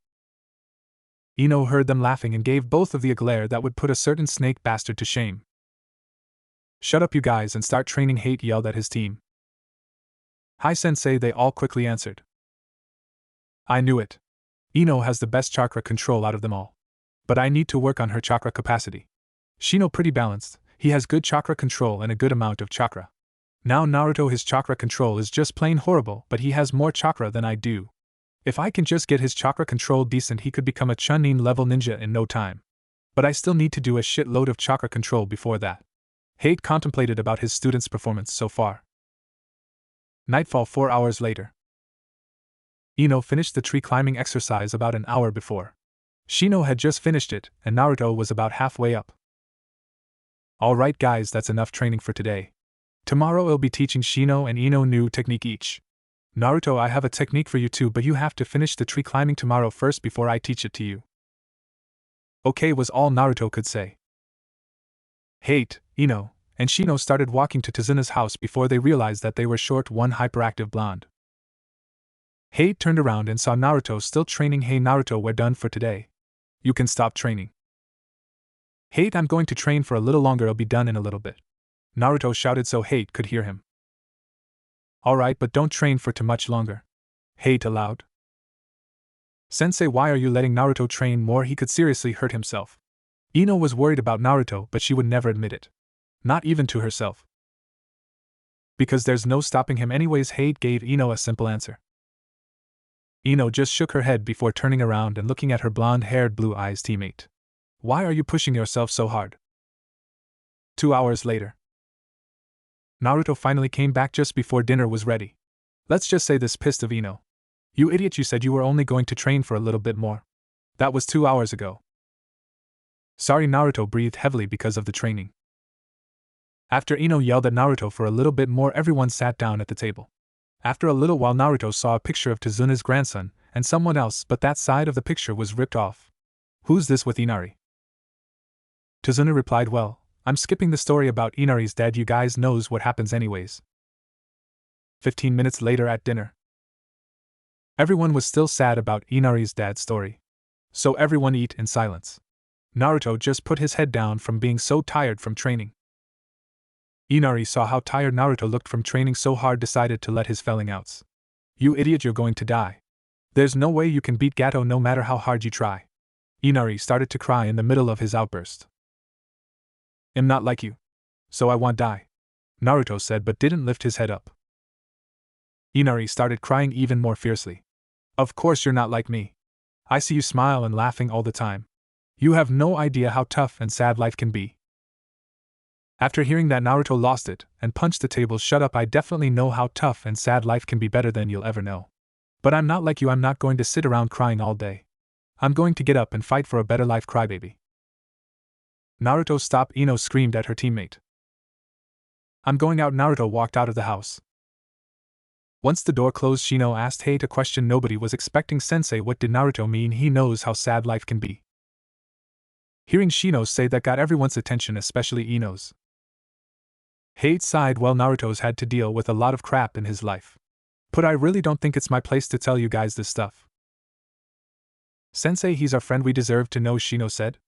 Ino heard them laughing and gave both of the a glare that would put a certain snake bastard to shame. Shut up, you guys, and start training. Hate yelled at his team. Hi, sensei, they all quickly answered. I knew it. Ino has the best chakra control out of them all. But I need to work on her chakra capacity. Shino pretty balanced, he has good chakra control and a good amount of chakra. Now Naruto, his chakra control is just plain horrible, but he has more chakra than I do. If I can just get his chakra control decent, he could become a Chunin level ninja in no time. But I still need to do a shitload of chakra control before that. Hate contemplated about his student's performance so far. Nightfall 4 hours later. Ino finished the tree climbing exercise about an hour before. Shino had just finished it, and Naruto was about halfway up. Alright guys, that's enough training for today. Tomorrow I'll be teaching Shino and Ino new technique each. Naruto, I have a technique for you too, but you have to finish the tree climbing tomorrow first before I teach it to you. Okay, was all Naruto could say. Hate, Ino, and Shino started walking to Tazuna's house before they realized that they were short one hyperactive blonde. Hate turned around and saw Naruto still training. Hey Naruto, we're done for today. You can stop training. Hate, I'm going to train for a little longer, I'll be done in a little bit. Naruto shouted so Hate could hear him. Alright, but don't train for too much longer. Hate allowed. Sensei, why are you letting Naruto train more? He could seriously hurt himself. Ino was worried about Naruto, but she would never admit it. Not even to herself. Because there's no stopping him anyways. Hate gave Ino a simple answer. Ino just shook her head before turning around and looking at her blonde-haired, blue-eyed teammate. Why are you pushing yourself so hard? 2 hours later. Naruto finally came back just before dinner was ready. Let's just say this pissed of Ino. You idiot, you said you were only going to train for a little bit more. That was 2 hours ago. Sorry, Naruto breathed heavily because of the training. After Ino yelled at Naruto for a little bit more, everyone sat down at the table. After a little while, Naruto saw a picture of Tazuna's grandson and someone else, but that side of the picture was ripped off. "Who's this with Inari?" Tazuna replied, "Well, I'm skipping the story about Inari's dad, you guys knows what happens anyways." 15 minutes later at dinner. Everyone was still sad about Inari's dad's story. So everyone ate in silence. Naruto just put his head down from being so tired from training. Inari saw how tired Naruto looked from training so hard, decided to let his felling outs. "You idiot, you're going to die. There's no way you can beat Gato no matter how hard you try." Inari started to cry in the middle of his outburst. "I'm not like you. So I won't die," Naruto said, but didn't lift his head up. Inari started crying even more fiercely. "Of course you're not like me. I see you smile and laughing all the time. You have no idea how tough and sad life can be." After hearing that, Naruto lost it and punched the table. "Shut up, I definitely know how tough and sad life can be, better than you'll ever know. But I'm not like you, I'm not going to sit around crying all day. I'm going to get up and fight for a better life, crybaby." "Naruto, stop!" Ino screamed at her teammate. "I'm going out." Naruto walked out of the house. Once the door closed, Shino asked Hate a question nobody was expecting. "Sensei, what did Naruto mean he knows how sad life can be?" Hearing Shino say that got everyone's attention, especially Ino's. Hate sighed. "Well, Naruto's had to deal with a lot of crap in his life. But I really don't think it's my place to tell you guys this stuff." "Sensei, he's our friend, we deserve to know," Shino said.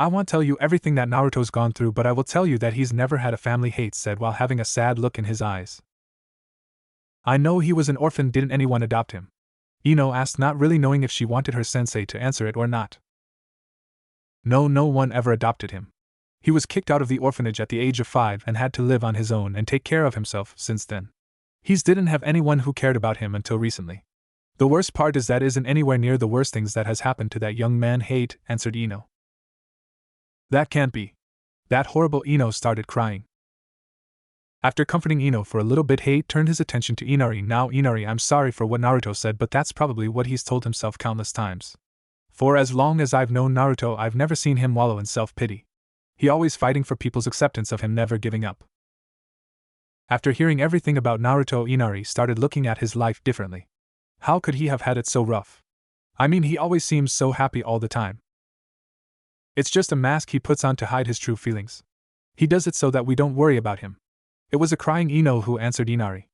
"I won't tell you everything that Naruto's gone through, but I will tell you that he's never had a family," Hate said while having a sad look in his eyes. "I know he was an orphan. Didn't anyone adopt him?" Ino asked, not really knowing if she wanted her sensei to answer it or not. "No, no one ever adopted him. He was kicked out of the orphanage at the age of 5 and had to live on his own and take care of himself since then. He didn't have anyone who cared about him until recently. The worst part is that isn't anywhere near the worst things that has happened to that young man," Hate answered Ino. "That can't be. That horrible." Ino started crying. After comforting Ino for a little bit, Hate turned his attention to Inari. "Now, Inari, I'm sorry for what Naruto said, but that's probably what he's told himself countless times. For as long as I've known Naruto, I've never seen him wallow in self-pity. He always fighting for people's acceptance of him, never giving up." After hearing everything about Naruto, Inari started looking at his life differently. How could he have had it so rough? I mean, he always seems so happy all the time. It's just a mask he puts on to hide his true feelings. He does it so that we don't worry about him. It was a crying Ino who answered Inari.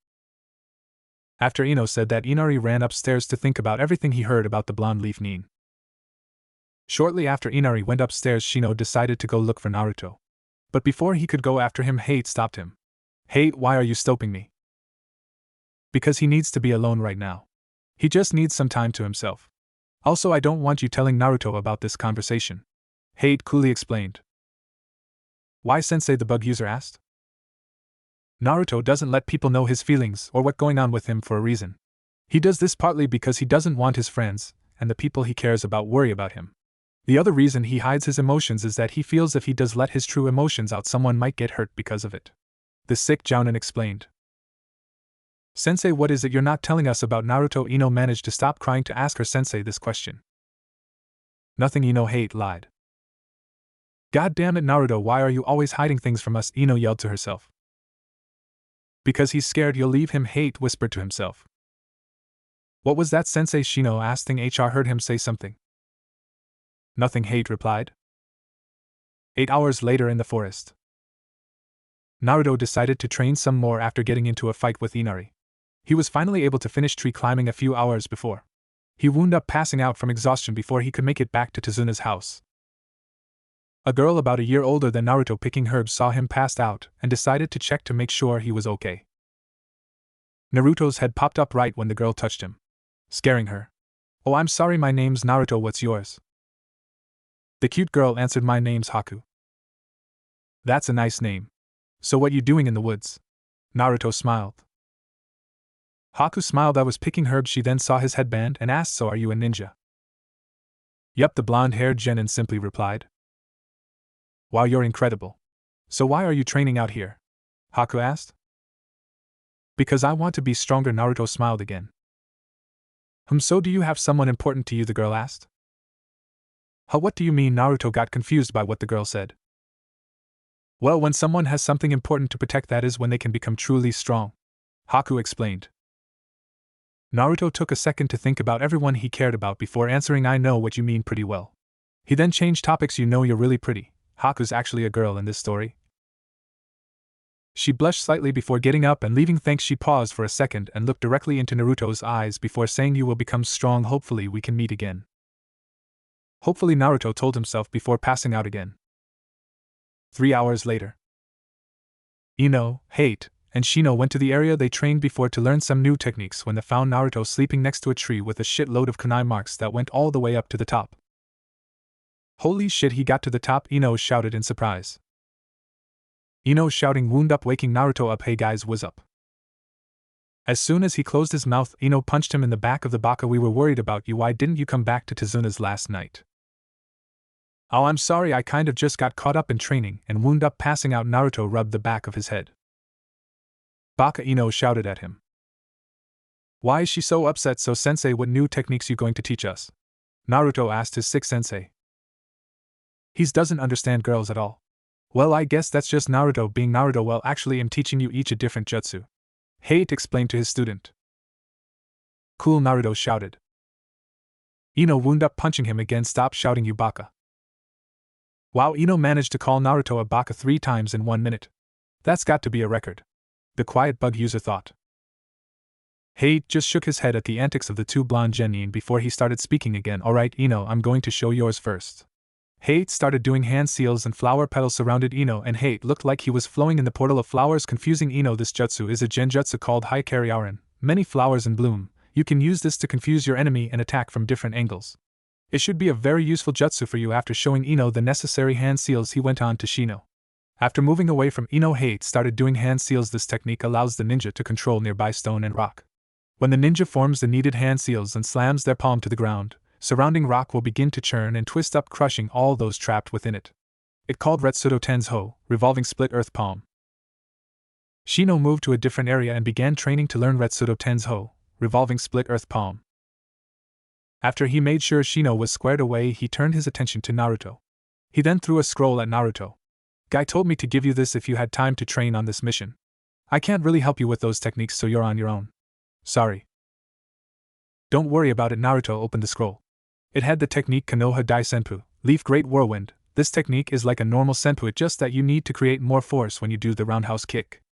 After Ino said that, Inari ran upstairs to think about everything he heard about the blonde leaf Nin. Shortly after Inari went upstairs, Shino decided to go look for Naruto. But before he could go after him, Hate stopped him. "Hate, why are you stopping me?" "Because he needs to be alone right now. He just needs some time to himself. Also, I don't want you telling Naruto about this conversation," Hate coolly explained. "Why, Sensei?" the bug user asked. "Naruto doesn't let people know his feelings or what's going on with him for a reason. He does this partly because he doesn't want his friends and the people he cares about worry about him. The other reason he hides his emotions is that he feels if he does let his true emotions out, someone might get hurt because of it," the sick Jounin explained. "Sensei, what is it you're not telling us about Naruto?" Ino managed to stop crying to ask her sensei this question. "Nothing," Ino, Hate lied. "God damn it, Naruto, why are you always hiding things from us?" Ino yelled to herself. "Because he's scared you'll leave him," Hate whispered to himself. "What was that, Sensei?" Shino asked. "HR heard him say something." "Nothing," Hate replied. 8 hours later in the forest. Naruto decided to train some more after getting into a fight with Inari. He was finally able to finish tree climbing a few hours before. He wound up passing out from exhaustion before he could make it back to Tazuna's house. A girl about a year older than Naruto picking herbs saw him passed out and decided to check to make sure he was okay. Naruto's head popped up right when the girl touched him, scaring her. "Oh, I'm sorry, my name's Naruto, what's yours?" The cute girl answered, "My name's Haku." "That's a nice name. So what you doing in the woods?" Naruto smiled. Haku smiled. "I was picking herbs." She then saw his headband and asked, "So are you a ninja?" "Yup," the blonde-haired genin simply replied. "Wow, you're incredible. So why are you training out here?" Haku asked. "Because I want to be stronger," Naruto smiled again. So do you have someone important to you?" the girl asked. "Huh, what do you mean?" Naruto got confused by what the girl said. Well, when someone has something important to protect, that is when they can become truly strong, Haku explained. Naruto took a second to think about everyone he cared about before answering, I know what you mean pretty well. He then changed topics. You know, you're really pretty. Haku's actually a girl in this story. She blushed slightly before getting up and leaving. Thanks. She paused for a second and looked directly into Naruto's eyes before saying, you will become strong. Hopefully we can meet again. Hopefully, Naruto told himself before passing out again. 3 hours later. Ino, Hate, and Shino went to the area they trained before to learn some new techniques when they found Naruto sleeping next to a tree with a shitload of kunai marks that went all the way up to the top. Holy shit, he got to the top, Ino shouted in surprise. Ino's shouting wound up, waking Naruto up. Hey guys, what's up? As soon as he closed his mouth, Ino punched him in the back of the baka. We were worried about you. Why didn't you come back to Tazuna's last night? Oh, I'm sorry, I kind of just got caught up in training and wound up passing out. Naruto rubbed the back of his head. Baka, Ino shouted at him. Why is she so upset? So sensei, what new techniques you going to teach us? Naruto asked his sick sensei. He doesn't understand girls at all. Well, I guess that's just Naruto being Naruto. Well, actually I'm teaching you each a different jutsu, Hate explained to his student. Cool, Naruto shouted. Ino wound up punching him again. Stop shouting, you baka. Wow, Ino managed to call Naruto a baka 3 times in 1 minute. That's got to be a record, the quiet bug user thought. Hate just shook his head at the antics of the two blonde genin before he started speaking again. Alright, Ino, I'm going to show yours first. Hate started doing hand seals and flower petals surrounded Ino, and Hate looked like he was flowing in the portal of flowers, confusing Ino. This jutsu is a genjutsu called Hikari-Arin, many flowers in bloom. You can use this to confuse your enemy and attack from different angles. It should be a very useful jutsu for you. After showing Ino the necessary hand seals, he went on to Shino. After moving away from Ino, Hate started doing hand seals. This technique allows the ninja to control nearby stone and rock. When the ninja forms the needed hand seals and slams their palm to the ground, surrounding rock will begin to churn and twist up, crushing all those trapped within it. It called Retsudo Tensho, revolving split earth palm. Shino moved to a different area and began training to learn Retsudo Tensho, revolving split earth palm. After he made sure Shino was squared away, he turned his attention to Naruto. He then threw a scroll at Naruto. Guy told me to give you this if you had time to train on this mission. I can't really help you with those techniques, so you're on your own. Sorry. Don't worry about it. Naruto opened the scroll. It had the technique Konoha Dai Senpu, Leaf Great Whirlwind. This technique is like a normal senpu, it's just that you need to create more force when you do the roundhouse kick.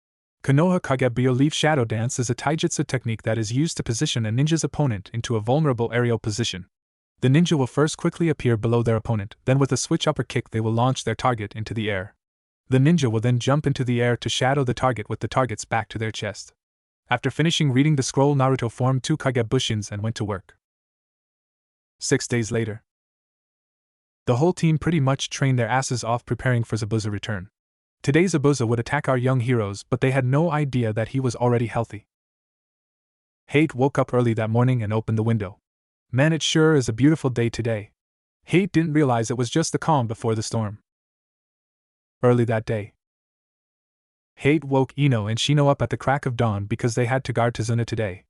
Konoha Kagebyo Leaf Shadow Dance is a taijutsu technique that is used to position a ninja's opponent into a vulnerable aerial position. The ninja will first quickly appear below their opponent, then with a switch upper kick they will launch their target into the air. The ninja will then jump into the air to shadow the target with the target's back to their chest. After finishing reading the scroll, Naruto formed 2 Kagebushins and went to work. 6 days later. The whole team pretty much trained their asses off preparing for Zabuza's return. Today Zabuza would attack our young heroes, but they had no idea that he was already healthy. Hate woke up early that morning and opened the window. Man, it sure is a beautiful day today. Hate didn't realize it was just the calm before the storm. Early that day, Hate woke Ino and Shino up at the crack of dawn because they had to guard Tazuna today.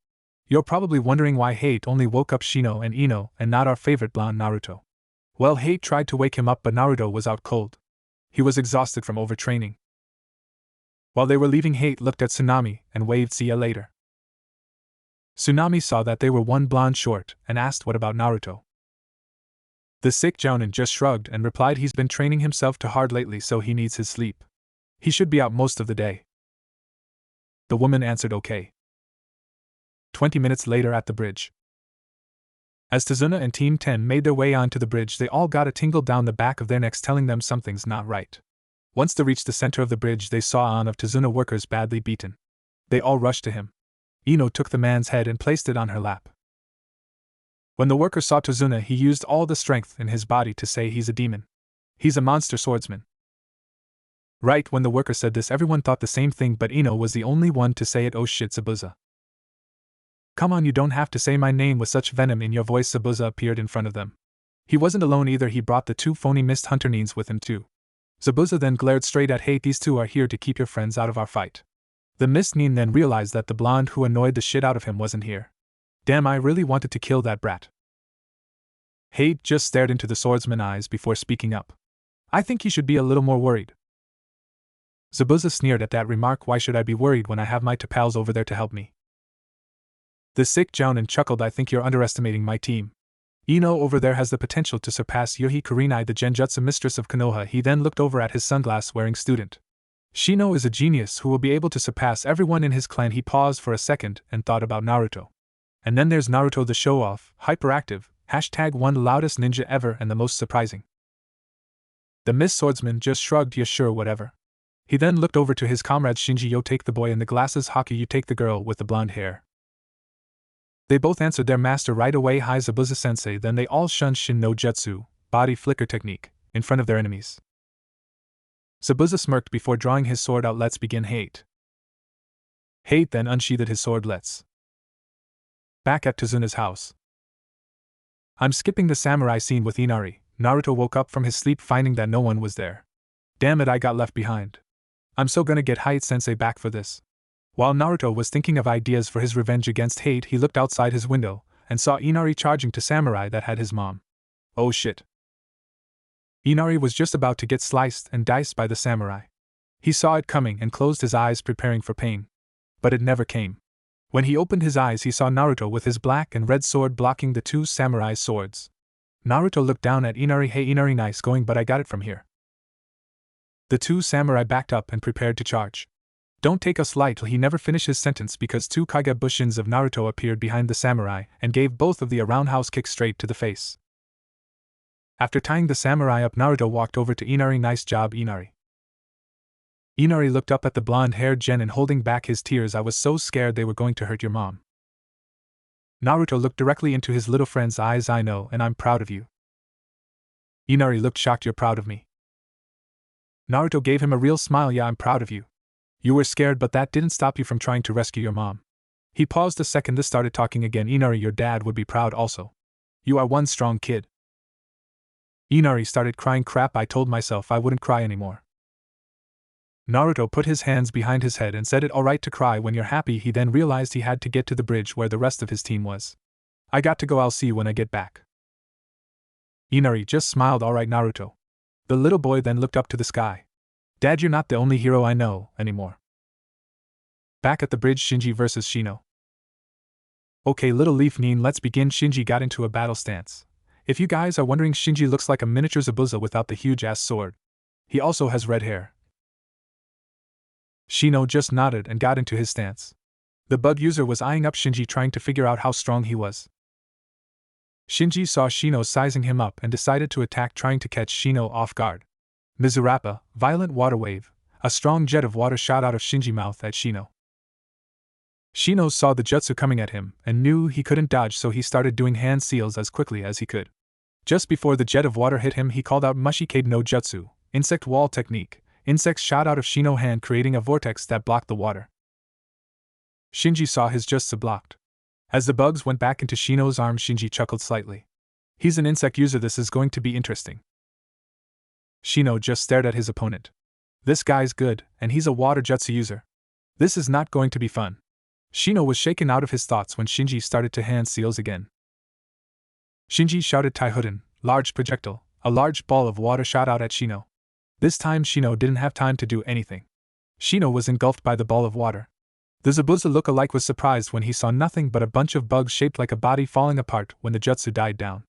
You're probably wondering why Hate only woke up Shino and Ino and not our favorite blonde Naruto. Well, Hate tried to wake him up, but Naruto was out cold. He was exhausted from overtraining. While they were leaving, Hate looked at Tsunami and waved see ya later. Tsunami saw that they were one blonde short and asked what about Naruto. The sick Jounin just shrugged and replied he's been training himself too hard lately, so he needs his sleep. He should be out most of the day. The woman answered okay. 20 minutes later at the bridge. As Tazuna and Team 10 made their way onto the bridge, they all got a tingle down the back of their necks telling them something's not right. Once they reached the center of the bridge, they saw one of Tazuna workers badly beaten. They all rushed to him. Ino took the man's head and placed it on her lap. When the worker saw Tazuna, he used all the strength in his body to say he's a demon. He's a monster swordsman. Right when the worker said this, everyone thought the same thing, but Ino was the only one to say it. Oh shit, Zabuza. Come on, you don't have to say my name with such venom in your voice. Zabuza appeared in front of them. He wasn't alone either, he brought the 2 phony mist hunter nines with him too. Zabuza then glared straight at Hate. These 2 are here to keep your friends out of our fight. The mist nin then realized that the blonde who annoyed the shit out of him wasn't here. Damn, I really wanted to kill that brat. Hate just stared into the swordsman's eyes before speaking up. I think he should be a little more worried. Zabuza sneered at that remark. Why should I be worried when I have my two pals over there to help me? The sick Jounin chuckled. I think you're underestimating my team. Ino over there has the potential to surpass Yuhi Kurenai, the Genjutsu mistress of Konoha. He then looked over at his sunglass-wearing student. Shino is a genius who will be able to surpass everyone in his clan. He paused for a second and thought about Naruto. And then there's Naruto the show-off, hyperactive, #1 loudest ninja ever and the most surprising. The Miss Swordsman just shrugged. Yeah, sure, whatever. He then looked over to his comrades. Shinji, yo, take the boy in the glasses. Haku, you take the girl with the blonde hair. They both answered their master right away. Hi, Zabuza-sensei. Then they all shunned Shin no Jutsu, body flicker technique, in front of their enemies. Zabuza smirked before drawing his sword out. Let's begin. Hate. Hate then unsheathed his sword. Let's. Back at Tazuna's house. I'm skipping the samurai scene with Inari. Naruto woke up from his sleep finding that no one was there. Damn it, I got left behind. I'm so gonna get Hayate-sensei back for this. While Naruto was thinking of ideas for his revenge against Hate, he looked outside his window and saw Inari charging to samurai that had his mom. Oh shit. Inari was just about to get sliced and diced by the samurai. He saw it coming and closed his eyes, preparing for pain. But it never came. When he opened his eyes, he saw Naruto with his black and red sword blocking the two samurai's swords. Naruto looked down at Inari. Hey Inari, nice going, but I got it from here. The two samurai backed up and prepared to charge. Don't take us lightly. He never finished his sentence because two Kage Bushins of Naruto appeared behind the samurai and gave both of the roundhouse kick straight to the face. After tying the samurai up, Naruto walked over to Inari. Nice job, Inari. Inari looked up at the blonde-haired genin holding back his tears. I was so scared they were going to hurt your mom. Naruto looked directly into his little friend's eyes. I know, and I'm proud of you. Inari looked shocked. You're proud of me? Naruto gave him a real smile. Yeah, I'm proud of you. You were scared, but that didn't stop you from trying to rescue your mom. He paused a second, then started talking again. Inari, your dad would be proud also. You are one strong kid. Inari started crying. Crap, I told myself I wouldn't cry anymore. Naruto put his hands behind his head and said, it's alright to cry when you're happy. He then realized he had to get to the bridge where the rest of his team was. I got to go. I'll see you when I get back. Inari just smiled. Alright, Naruto. The little boy then looked up to the sky. Dad, you're not the only hero I know anymore. Back at the bridge, Shinji versus Shino. Okay, little leaf Nin, let's begin. Shinji got into a battle stance. If you guys are wondering, Shinji looks like a miniature Zabuza without the huge-ass sword. He also has red hair. Shino just nodded and got into his stance. The bug user was eyeing up Shinji, trying to figure out how strong he was. Shinji saw Shino sizing him up and decided to attack, trying to catch Shino off guard. Mizurappa, violent water wave. A strong jet of water shot out of Shinji's mouth at Shino. Shino saw the jutsu coming at him and knew he couldn't dodge, so he started doing hand seals as quickly as he could. Just before the jet of water hit him, he called out Mushikade no Jutsu, insect wall technique. Insects shot out of Shino's hand, creating a vortex that blocked the water. Shinji saw his jutsu blocked. As the bugs went back into Shino's arm, Shinji chuckled slightly. He's an insect user, this is going to be interesting. Shino just stared at his opponent. This guy's good, and he's a water jutsu user. This is not going to be fun. Shino was shaken out of his thoughts when Shinji started to hand seals again. Shinji shouted Taihuden, large projectile. A large ball of water shot out at Shino. This time Shino didn't have time to do anything. Shino was engulfed by the ball of water. The Zabuza look-alike was surprised when he saw nothing but a bunch of bugs shaped like a body falling apart when the jutsu died down.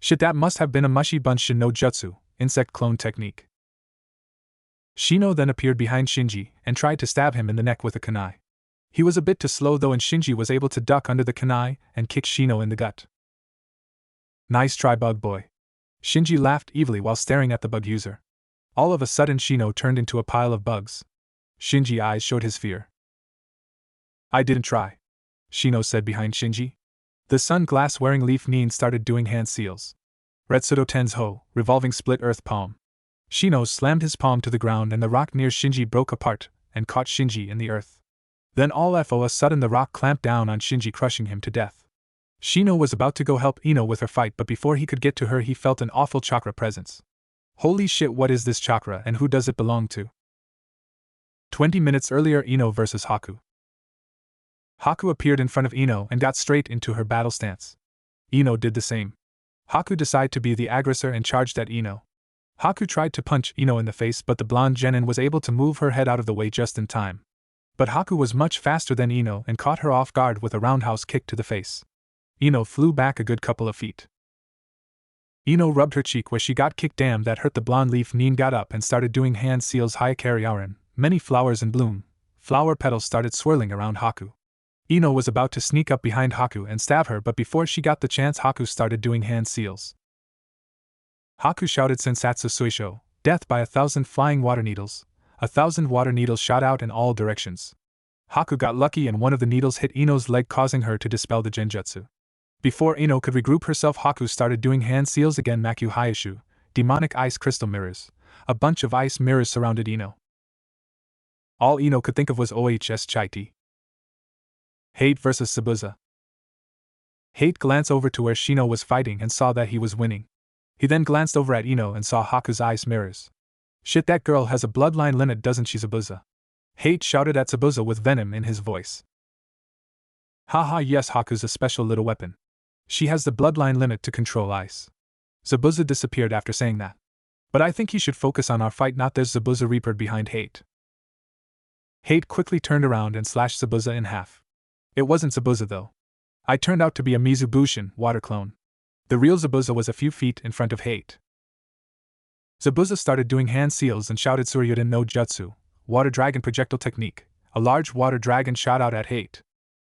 Shit, that must have been a Mushi Bunshin no Jutsu, insect clone technique. Shino then appeared behind Shinji and tried to stab him in the neck with a kunai. He was a bit too slow though, and Shinji was able to duck under the kunai and kick Shino in the gut. Nice try, bug boy. Shinji laughed evilly while staring at the bug user. All of a sudden Shino turned into a pile of bugs. Shinji's eyes showed his fear. I didn't try, Shino said behind Shinji. The sunglass-wearing Leaf Nin started doing hand seals. Retsudo Tensho, revolving split earth palm. Shino slammed his palm to the ground and the rock near Shinji broke apart and caught Shinji in the earth. Then all of a sudden the rock clamped down on Shinji, crushing him to death. Shino was about to go help Ino with her fight, but before he could get to her he felt an awful chakra presence. Holy shit, what is this chakra and who does it belong to? 20 minutes earlier, Ino versus Haku. Haku appeared in front of Ino and got straight into her battle stance. Ino did the same. Haku decided to be the aggressor and charged at Ino. Haku tried to punch Ino in the face, but the blonde genin was able to move her head out of the way just in time. But Haku was much faster than Ino and caught her off guard with a roundhouse kick to the face. Ino flew back a good couple of feet. Ino rubbed her cheek where she got kicked. Damn, that hurt. The blonde leaf Nin got up and started doing hand seals Hayakari Auren, many flowers in bloom. Flower petals started swirling around Haku. Ino was about to sneak up behind Haku and stab her, but before she got the chance, Haku started doing hand seals. Haku shouted Sensatsu Suisho, death by 1,000 flying water needles. 1,000 water needles shot out in all directions. Haku got lucky and one of the needles hit Ino's leg, causing her to dispel the genjutsu. Before Ino could regroup herself, Haku started doing hand seals again. Maku Hayashu, demonic ice crystal mirrors. A bunch of ice mirrors surrounded Ino. All Ino could think of was OHS Chaiti. Hate vs. Zabuza. Hate glanced over to where Shino was fighting and saw that he was winning. He then glanced over at Ino and saw Haku's ice mirrors. Shit, that girl has a bloodline limit, doesn't she, Zabuza? Hate shouted at Zabuza with venom in his voice. Haha, yes, Haku's a special little weapon. She has the bloodline limit to control ice. Zabuza disappeared after saying that. But I think he should focus on our fight, not there's Zabuza reapered behind Hate. Hate quickly turned around and slashed Zabuza in half. It wasn't Zabuza though. I turned out to be a Mizubushin, water clone. The real Zabuza was a few feet in front of Hate. Zabuza started doing hand seals and shouted Suryuden no Jutsu, water dragon projectile technique. A large water dragon shot out at Hate.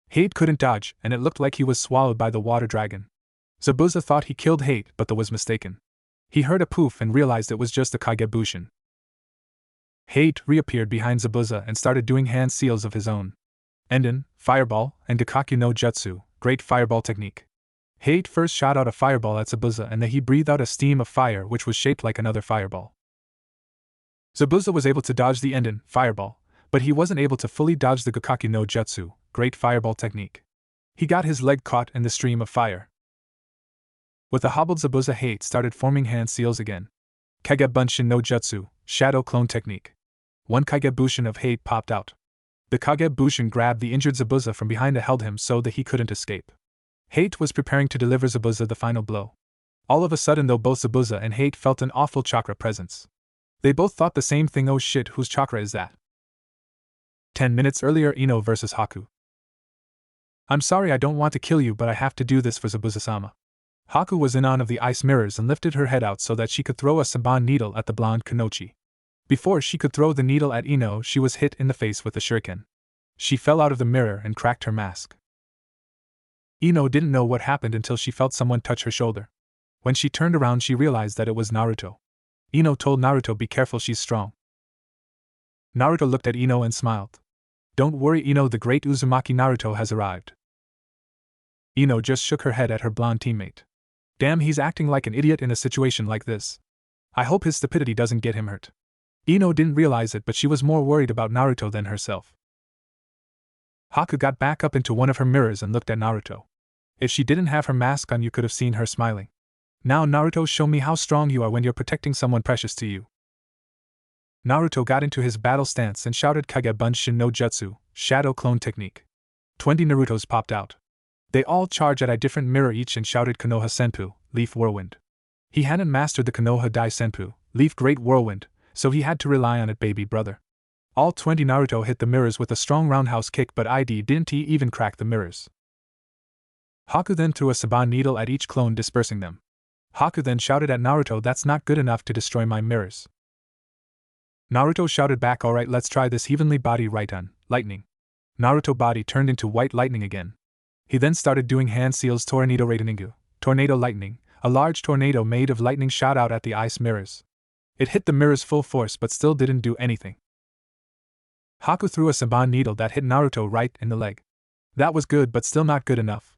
Hate couldn't dodge, and it looked like he was swallowed by the water dragon. Zabuza thought he killed Hate, but was mistaken. He heard a poof and realized it was just a Kagebushin. Hate reappeared behind Zabuza and started doing hand seals of his own. Enden, Fireball, and Gakaku no Jutsu, great fireball technique. Hate first shot out a fireball at Zabuza and then he breathed out a steam of fire which was shaped like another fireball. Zabuza was able to dodge the Enden, Fireball, but he wasn't able to fully dodge the Gakaku no Jutsu, great fireball technique. He got his leg caught in the stream of fire. With a hobbled Zabuza, Hate started forming hand seals again. Kagebunshin no Jutsu, shadow clone technique. One Kagebushin of Hate popped out. The Kagebushin grabbed the injured Zabuza from behind and held him so that he couldn't escape. Hate was preparing to deliver Zabuza the final blow. All of a sudden though, both Zabuza and Hate felt an awful chakra presence. They both thought the same thing, oh shit, whose chakra is that? 10 minutes earlier, Ino vs. Haku. I'm sorry, I don't want to kill you, but I have to do this for Zabuza-sama. Haku was in on of the ice mirrors and lifted her head out so that she could throw a Saban needle at the blonde Kunoichi. Before she could throw the needle at Ino, she was hit in the face with a shuriken. She fell out of the mirror and cracked her mask. Ino didn't know what happened until she felt someone touch her shoulder. When she turned around, she realized that it was Naruto. Ino told Naruto, be careful, she's strong. Naruto looked at Ino and smiled. Don't worry, Ino, the great Uzumaki Naruto has arrived. Ino just shook her head at her blonde teammate. Damn, he's acting like an idiot in a situation like this. I hope his stupidity doesn't get him hurt. Ino didn't realize it, but she was more worried about Naruto than herself. Haku got back up into one of her mirrors and looked at Naruto. If she didn't have her mask on, you could have seen her smiling. Now Naruto, show me how strong you are when you're protecting someone precious to you. Naruto got into his battle stance and shouted Kagebunshin no Jutsu, shadow clone technique. 20 Narutos popped out. They all charged at a different mirror each and shouted Konoha Senpu, Leaf Whirlwind. He hadn't mastered the Konoha Dai Senpu, Leaf Great Whirlwind, so he had to rely on it, baby brother. All 20 Naruto hit the mirrors with a strong roundhouse kick, but didn't he even crack the mirrors. Haku then threw a Saban needle at each clone, dispersing them. Haku then shouted at Naruto, that's not good enough to destroy my mirrors. Naruto shouted back, alright, let's try this. Evenly body right on, lightning. Naruto body turned into white lightning again. He then started doing hand seals Tornado Rateningu, tornado lightning. A large tornado made of lightning shot out at the ice mirrors. It hit the mirrors full force but still didn't do anything. Haku threw a Saban needle that hit Naruto right in the leg. That was good but still not good enough.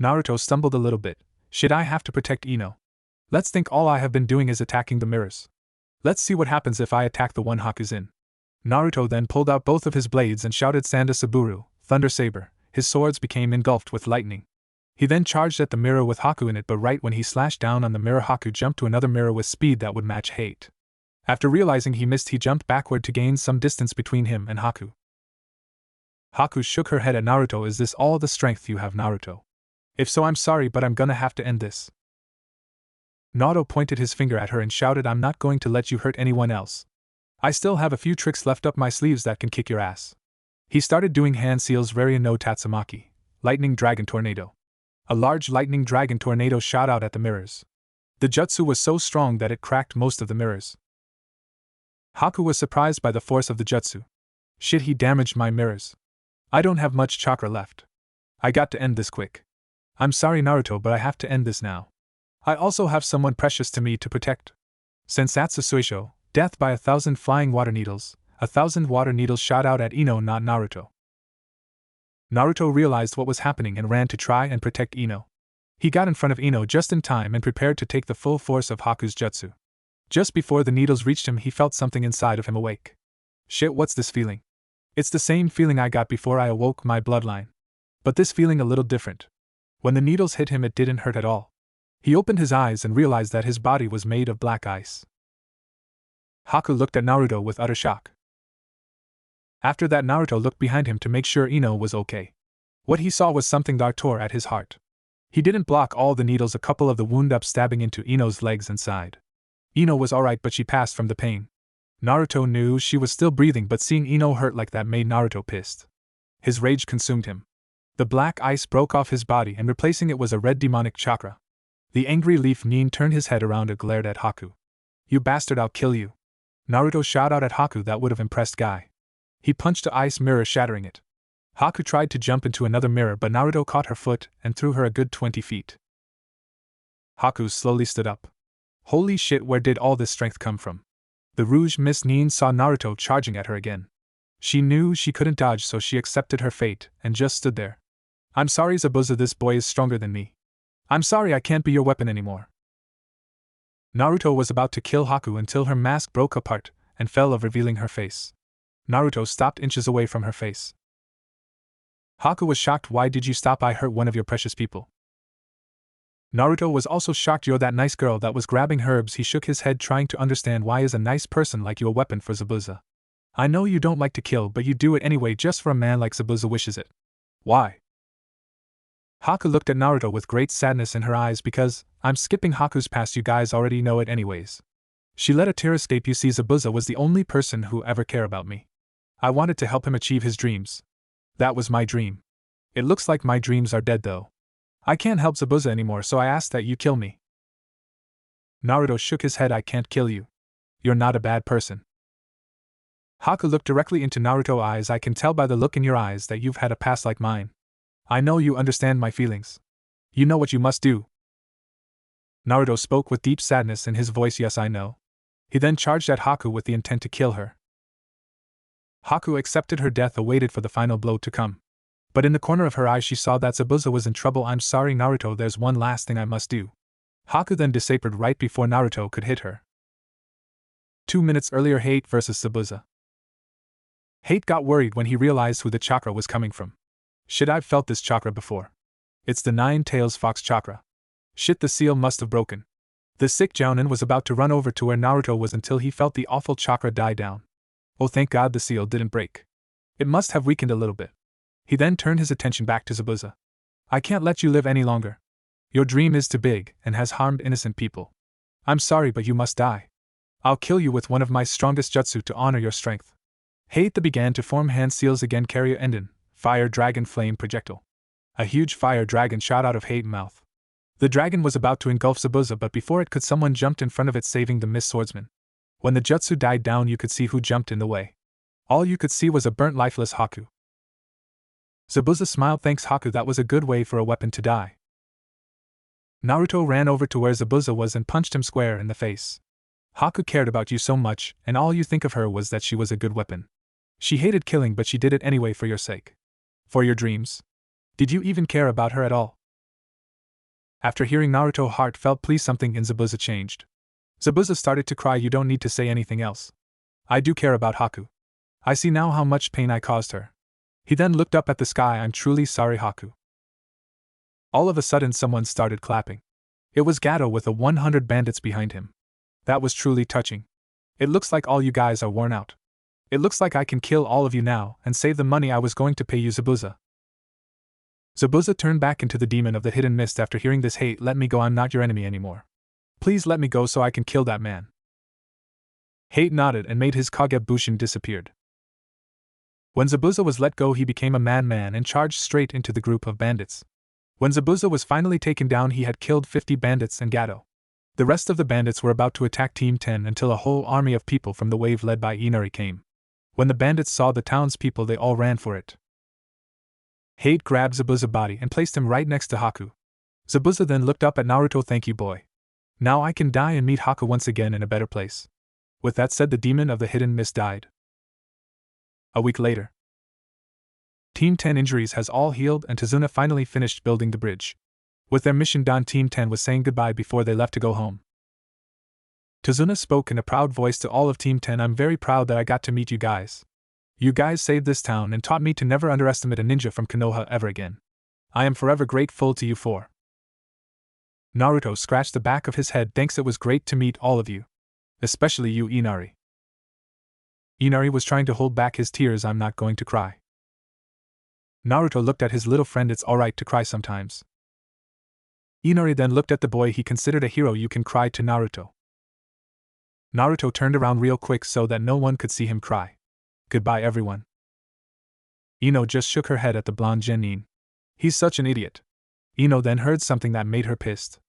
Naruto stumbled a little bit. Shit, I have to protect Ino. Let's think all I have been doing is attacking the mirrors. Let's see what happens if I attack the one Haku's in. Naruto then pulled out both of his blades and shouted Sanda Saburu, Thunder Saber. His swords became engulfed with lightning. He then charged at the mirror with Haku in it, but right when he slashed down on the mirror, Haku jumped to another mirror with speed that would match Hate. After realizing he missed, he jumped backward to gain some distance between him and Haku. Haku shook her head at Naruto. Is this all the strength you have, Naruto? If so, I'm sorry, but I'm gonna have to end this. Naruto pointed his finger at her and shouted, I'm not going to let you hurt anyone else. I still have a few tricks left up my sleeves that can kick your ass. He started doing hand seals Rarian no Tatsumaki, Lightning Dragon Tornado. A large lightning dragon tornado shot out at the mirrors. The jutsu was so strong that it cracked most of the mirrors. Haku was surprised by the force of the jutsu. Shit, he damaged my mirrors. I don't have much chakra left. I got to end this quick. I'm sorry Naruto, but I have to end this now. I also have someone precious to me to protect. Sensatsu Suisho, death by 1,000 flying water needles. 1,000 water needles shot out at Ino, not Naruto. Naruto realized what was happening and ran to try and protect Ino. He got in front of Ino just in time and prepared to take the full force of Haku's jutsu. Just before the needles reached him, he felt something inside of him awake. Shit, what's this feeling? It's the same feeling I got before I awoke my bloodline. But this feeling a little different. When the needles hit him, it didn't hurt at all. He opened his eyes and realized that his body was made of black ice. Haku looked at Naruto with utter shock. After that, Naruto looked behind him to make sure Ino was okay. What he saw was something that tore at his heart. He didn't block all the needles, a couple of the wound up stabbing into Ino's legs and side. Ino was alright, but she passed from the pain. Naruto knew she was still breathing, but seeing Ino hurt like that made Naruto pissed. His rage consumed him. The black ice broke off his body and replacing it was a red demonic chakra. The angry Leaf Nin turned his head around and glared at Haku. You bastard, I'll kill you. Naruto shot out at Haku. That would have impressed Guy. He punched the ice mirror, shattering it. Haku tried to jump into another mirror, but Naruto caught her foot and threw her a good 20 feet. Haku slowly stood up. Holy shit, where did all this strength come from? The Rouge Miss Nin saw Naruto charging at her again. She knew she couldn't dodge, so she accepted her fate and just stood there. I'm sorry Zabuza, this boy is stronger than me. I'm sorry I can't be your weapon anymore. Naruto was about to kill Haku until her mask broke apart and fell off, revealing her face. Naruto stopped inches away from her face. Haku was shocked. Why did you stop? I hurt one of your precious people. Naruto was also shocked. You're that nice girl that was grabbing herbs. He shook his head, trying to understand why is a nice person like you a weapon for Zabuza. I know you don't like to kill, but you do it anyway just for a man like Zabuza wishes it. Why? Haku looked at Naruto with great sadness in her eyes. Because I'm skipping Haku's past, you guys already know it anyways. She let a tear escape. You see, Zabuza was the only person who ever cared about me. I wanted to help him achieve his dreams. That was my dream. It looks like my dreams are dead though. I can't help Zabuza anymore, so I ask that you kill me. Naruto shook his head. I can't kill you. You're not a bad person. Haku looked directly into Naruto's eyes. I can tell by the look in your eyes that you've had a past like mine. I know you understand my feelings. You know what you must do. Naruto spoke with deep sadness in his voice. Yes, I know. He then charged at Haku with the intent to kill her. Haku accepted her death, awaited for the final blow to come. But in the corner of her eye she saw that Zabuza was in trouble. I'm sorry Naruto, there's one last thing I must do. Haku then disappeared right before Naruto could hit her. 2 minutes earlier, Hate versus Zabuza. Hate got worried when he realized who the chakra was coming from. Shit, I've felt this chakra before. It's the Nine-Tails Fox chakra. Shit, the seal must have broken. The sick Jounin was about to run over to where Naruto was until he felt the awful chakra die down. Oh, thank God the seal didn't break. It must have weakened a little bit. He then turned his attention back to Zabuza. I can't let you live any longer. Your dream is too big and has harmed innocent people. I'm sorry, but you must die. I'll kill you with one of my strongest jutsu to honor your strength. Hate began to form hand seals again. Carrier Enden, Fire Dragon Flame Projectile. A huge fire dragon shot out of Hate's mouth. The dragon was about to engulf Zabuza, but before it could, someone jumped in front of it, saving the Mist Swordsman. When the jutsu died down, you could see who jumped in the way. All you could see was a burnt, lifeless Haku. Zabuza smiled. Thanks, Haku, that was a good way for a weapon to die. Naruto ran over to where Zabuza was and punched him square in the face. Haku cared about you so much, and all you think of her was that she was a good weapon. She hated killing, but she did it anyway for your sake. For your dreams. Did you even care about her at all? After hearing Naruto's heartfelt plea, something in Zabuza changed. Zabuza started to cry. You don't need to say anything else. I do care about Haku. I see now how much pain I caused her. He then looked up at the sky. I'm truly sorry, Haku. All of a sudden someone started clapping. It was Gato with the 100 bandits behind him. That was truly touching. It looks like all you guys are worn out. It looks like I can kill all of you now and save the money I was going to pay you, Zabuza. Zabuza turned back into the demon of the hidden mist after hearing this. Hate, let me go, I'm not your enemy anymore. Please let me go so I can kill that man. Hate nodded and made his Kagebushin disappeared. When Zabuza was let go, he became a man and charged straight into the group of bandits. When Zabuza was finally taken down, he had killed 50 bandits and Gato. The rest of the bandits were about to attack Team 10 until a whole army of people from the wave led by Inari came. When the bandits saw the townspeople, they all ran for it. Hate grabbed Zabuza's body and placed him right next to Haku. Zabuza then looked up at Naruto. Thank you, boy. Now I can die and meet Haku once again in a better place. With that said, the demon of the hidden mist died. A week later. Team 10 injuries has all healed and Tazuna finally finished building the bridge. With their mission done, Team 10 was saying goodbye before they left to go home. Tazuna spoke in a proud voice to all of Team 10. I'm very proud that I got to meet you guys. You guys saved this town and taught me to never underestimate a ninja from Konoha ever again. I am forever grateful to you for. Naruto scratched the back of his head. Thanks, it was great to meet all of you. Especially you, Inari. Inari was trying to hold back his tears. I'm not going to cry. Naruto looked at his little friend. It's alright to cry sometimes. Inari then looked at the boy he considered a hero. You can cry to Naruto. Naruto turned around real quick so that no one could see him cry. Goodbye, everyone. Ino just shook her head at the blonde Genin. He's such an idiot. Ino then heard something that made her pissed.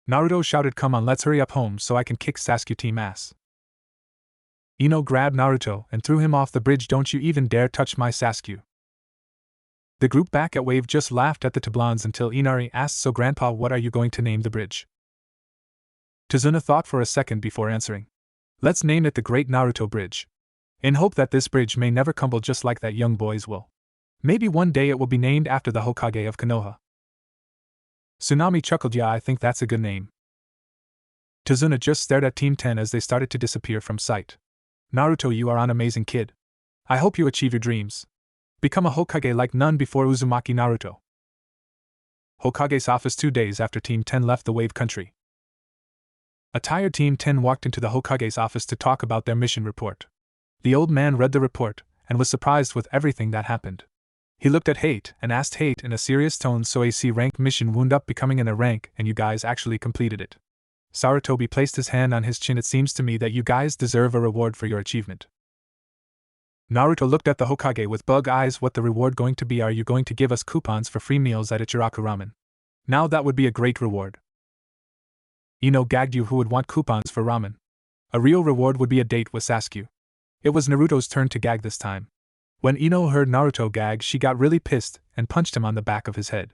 Naruto shouted, come on, let's hurry up home so I can kick Sasuke team ass. Ino grabbed Naruto and threw him off the bridge. Don't you even dare touch my Sasuke. The group back at Wave just laughed at the Tablons until Inari asked, so Grandpa, what are you going to name the bridge? Tazuna thought for a second before answering. Let's name it the Great Naruto Bridge. In hope that this bridge may never crumble just like that young boy's will. Maybe one day it will be named after the Hokage of Konoha. Tsunami chuckled, yeah, I think that's a good name. Tazuna just stared at Team 10 as they started to disappear from sight. Naruto, you are an amazing kid. I hope you achieve your dreams. Become a Hokage like none before. Uzumaki Naruto. Hokage's office 2 days after Team 10 left the Wave Country. A tired Team 10 walked into the Hokage's office to talk about their mission report. The old man read the report and was surprised with everything that happened. He looked at Hate and asked Hate in a serious tone, so AC rank mission wound up becoming an A rank and you guys actually completed it. Sarutobi placed his hand on his chin. It seems to me that you guys deserve a reward for your achievement. Naruto looked at the Hokage with bug eyes. What the reward going to be? Are you going to give us coupons for free meals at Ichiraku Ramen? Now that would be a great reward. Ino gagged. You who would want coupons for ramen? A real reward would be a date with Sasuke. It was Naruto's turn to gag this time. When Ino heard Naruto gag, she got really pissed and punched him on the back of his head.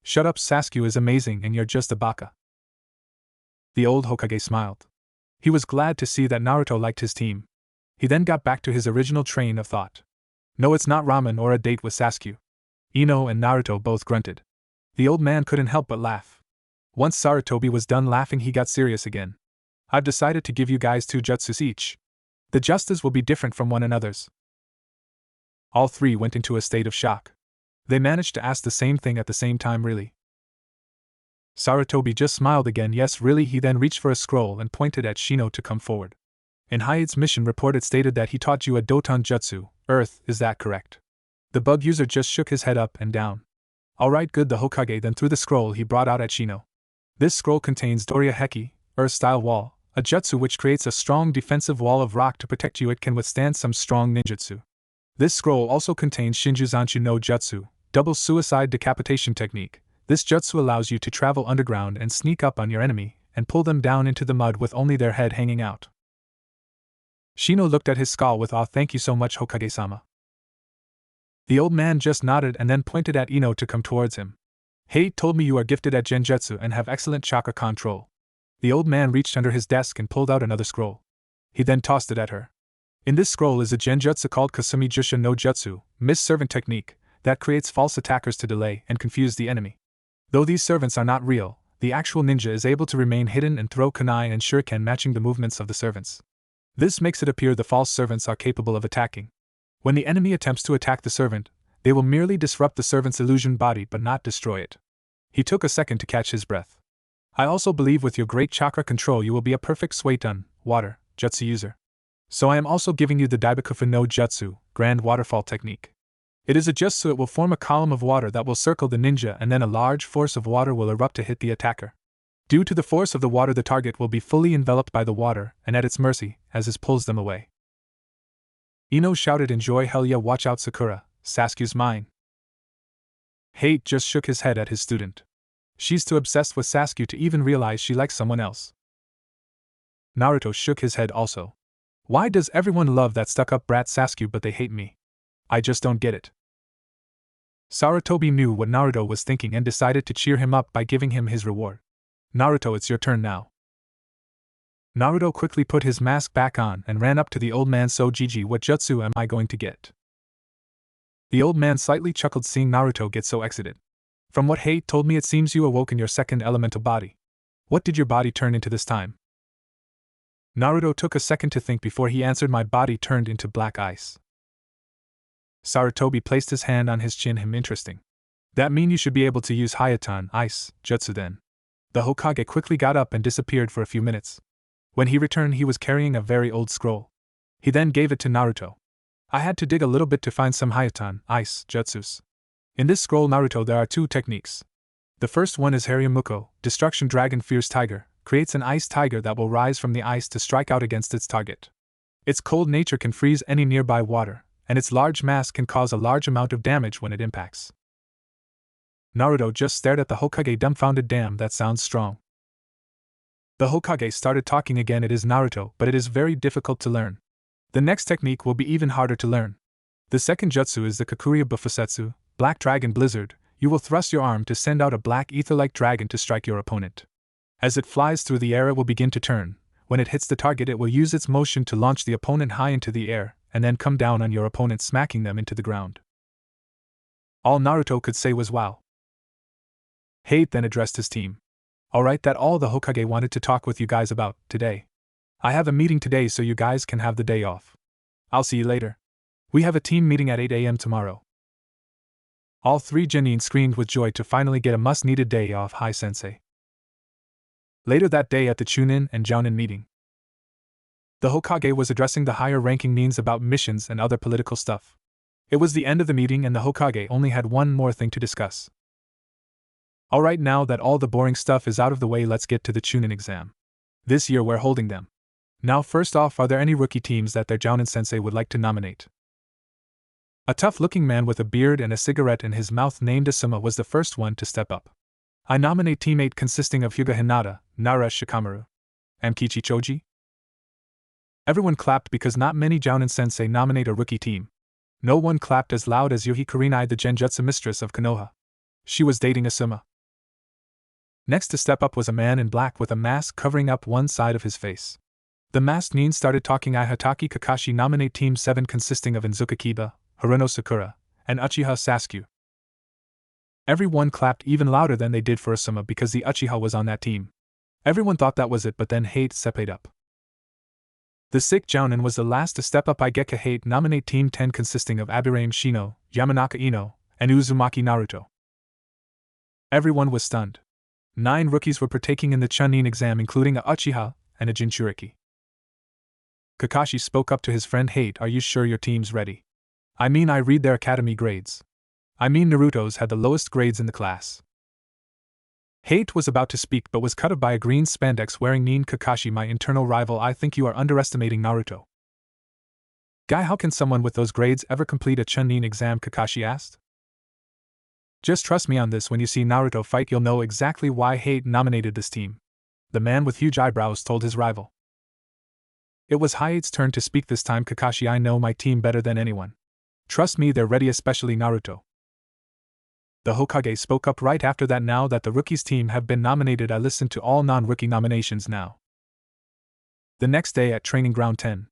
Shut up, Sasuke is amazing and you're just a baka. The old Hokage smiled. He was glad to see that Naruto liked his team. He then got back to his original train of thought. No, it's not ramen or a date with Sasuke. Ino and Naruto both grunted. The old man couldn't help but laugh. Once Sarutobi was done laughing, he got serious again. I've decided to give you guys 2 jutsus each. The justice will be different from one another's. All 3 went into a state of shock. They managed to ask the same thing at the same time. Really? Sarutobi just smiled again. Yes, really. He then reached for a scroll and pointed at Shino to come forward. In Hayate's mission report it stated that he taught you a Doton Jutsu, Earth, is that correct? The bug user just shook his head up and down. Alright, good. The Hokage then threw the scroll he brought out at Shino. This scroll contains Doria Heki, Earth-style wall, a jutsu which creates a strong defensive wall of rock to protect you. It can withstand some strong ninjutsu. This scroll also contains Shinjuzanchu no Jutsu, double suicide decapitation technique. This jutsu allows you to travel underground and sneak up on your enemy and pull them down into the mud with only their head hanging out. Shino looked at his skull with awe. Thank you so much, Hokage-sama. The old man just nodded and then pointed at Ino to come towards him. Hate told me you are gifted at Genjutsu and have excellent chakra control. The old man reached under his desk and pulled out another scroll. He then tossed it at her. In this scroll is a genjutsu called Kasumi Jusha no Jutsu, Mist Servant technique, that creates false attackers to delay and confuse the enemy. Though these servants are not real, the actual ninja is able to remain hidden and throw kunai and shuriken matching the movements of the servants. This makes it appear the false servants are capable of attacking. When the enemy attempts to attack the servant, they will merely disrupt the servant's illusion body but not destroy it. He took a second to catch his breath. I also believe with your great chakra control you will be a perfect Suiton, water, jutsu user. So I am also giving you the Daibakufu no Jutsu, Grand Waterfall technique. It is a jutsu. It will form a column of water that will circle the ninja and then a large force of water will erupt to hit the attacker. Due to the force of the water, the target will be fully enveloped by the water and at its mercy as it pulls them away. Ino shouted in joy, "Hell yeah, watch out Sakura, Sasuke's mine." Hate just shook his head at his student. She's too obsessed with Sasuke to even realize she likes someone else. Naruto shook his head also. Why does everyone love that stuck-up brat Sasuke but they hate me? I just don't get it. Sarutobi knew what Naruto was thinking and decided to cheer him up by giving him his reward. Naruto, it's your turn now. Naruto quickly put his mask back on and ran up to the old man. So Gigi, what jutsu am I going to get? The old man slightly chuckled seeing Naruto get so excited. From what Hate told me, it seems you awoke in your second elemental body. What did your body turn into this time? Naruto took a second to think before he answered, my body turned into black ice. Sarutobi placed his hand on his chin. Interesting. That mean you should be able to use Hayatan, ice, jutsu then. The Hokage quickly got up and disappeared for a few minutes. When he returned, he was carrying a very old scroll. He then gave it to Naruto. I had to dig a little bit to find some Hayatan, ice, jutsus. In this scroll, Naruto, there are two techniques. The first one is Haryamuko, Destruction Dragon Fierce Tiger, creates an ice tiger that will rise from the ice to strike out against its target. Its cold nature can freeze any nearby water, and its large mass can cause a large amount of damage when it impacts. Naruto just stared at the Hokage dumbfounded. Damn, that sounds strong. The Hokage started talking again. It is Naruto, but it is very difficult to learn. The next technique will be even harder to learn. The second jutsu is the Kakuria Bufusetsu, Black Dragon Blizzard. You will thrust your arm to send out a black ether-like dragon to strike your opponent. As it flies through the air, it will begin to turn. When it hits the target, it will use its motion to launch the opponent high into the air, and then come down on your opponent, smacking them into the ground. All Naruto could say was wow. Hate then addressed his team. Alright, that all the Hokage wanted to talk with you guys about today. I have a meeting today, so you guys can have the day off. I'll see you later. We have a team meeting at 8 a.m. tomorrow. All three genin screamed with joy to finally get a must-needed day off. Hi sensei. Later that day at the Chunin and Jounin meeting, the Hokage was addressing the higher-ranking nins about missions and other political stuff. It was the end of the meeting and the Hokage only had one more thing to discuss. Alright, now that all the boring stuff is out of the way, let's get to the Chunin exam. This year we're holding them. Now first off, are there any rookie teams that their Jounin sensei would like to nominate? A tough-looking man with a beard and a cigarette in his mouth named Asuma was the first one to step up. I nominate Team 8 consisting of Hyuga Hinata, Nara Shikamaru, and Kichi Choji. Everyone clapped because not many Jounin sensei nominate a rookie team. No one clapped as loud as Yuhi Kurinai, the Genjutsu mistress of Konoha. She was dating Asuma. Next to step up was a man in black with a mask covering up one side of his face. The masked nin started talking. I, Hatake Kakashi, nominate Team 7 consisting of Inuzuka Kiba, Haruno Sakura, and Uchiha Sasuke. Everyone clapped even louder than they did for Asuma because the Uchiha was on that team. Everyone thought that was it, but then Hate stepped up. The sick Jounin was the last to step up. Igeka Hate nominate Team 10 consisting of Abirame Shino, Yamanaka Ino, and Uzumaki Naruto. Everyone was stunned. 9 rookies were partaking in the Chunin exam, including a Uchiha and a Jinchuriki. Kakashi spoke up to his friend Hate. Are you sure your team's ready? I mean, I read their academy grades. I mean, Naruto's had the lowest grades in the class. Hate was about to speak but was cut off by a green spandex wearing nin. Kakashi, my internal rival, I think you are underestimating Naruto. Guy, how can someone with those grades ever complete a Chunin exam? Kakashi asked. Just trust me on this, when you see Naruto fight you'll know exactly why Hate nominated this team. The man with huge eyebrows told his rival. It was Hate's turn to speak this time. Kakashi, I know my team better than anyone. Trust me, they're ready, especially Naruto. The Hokage spoke up right after that. Now that the rookies team have been nominated, I listened to all non-rookie nominations now. The next day at Training Ground 10,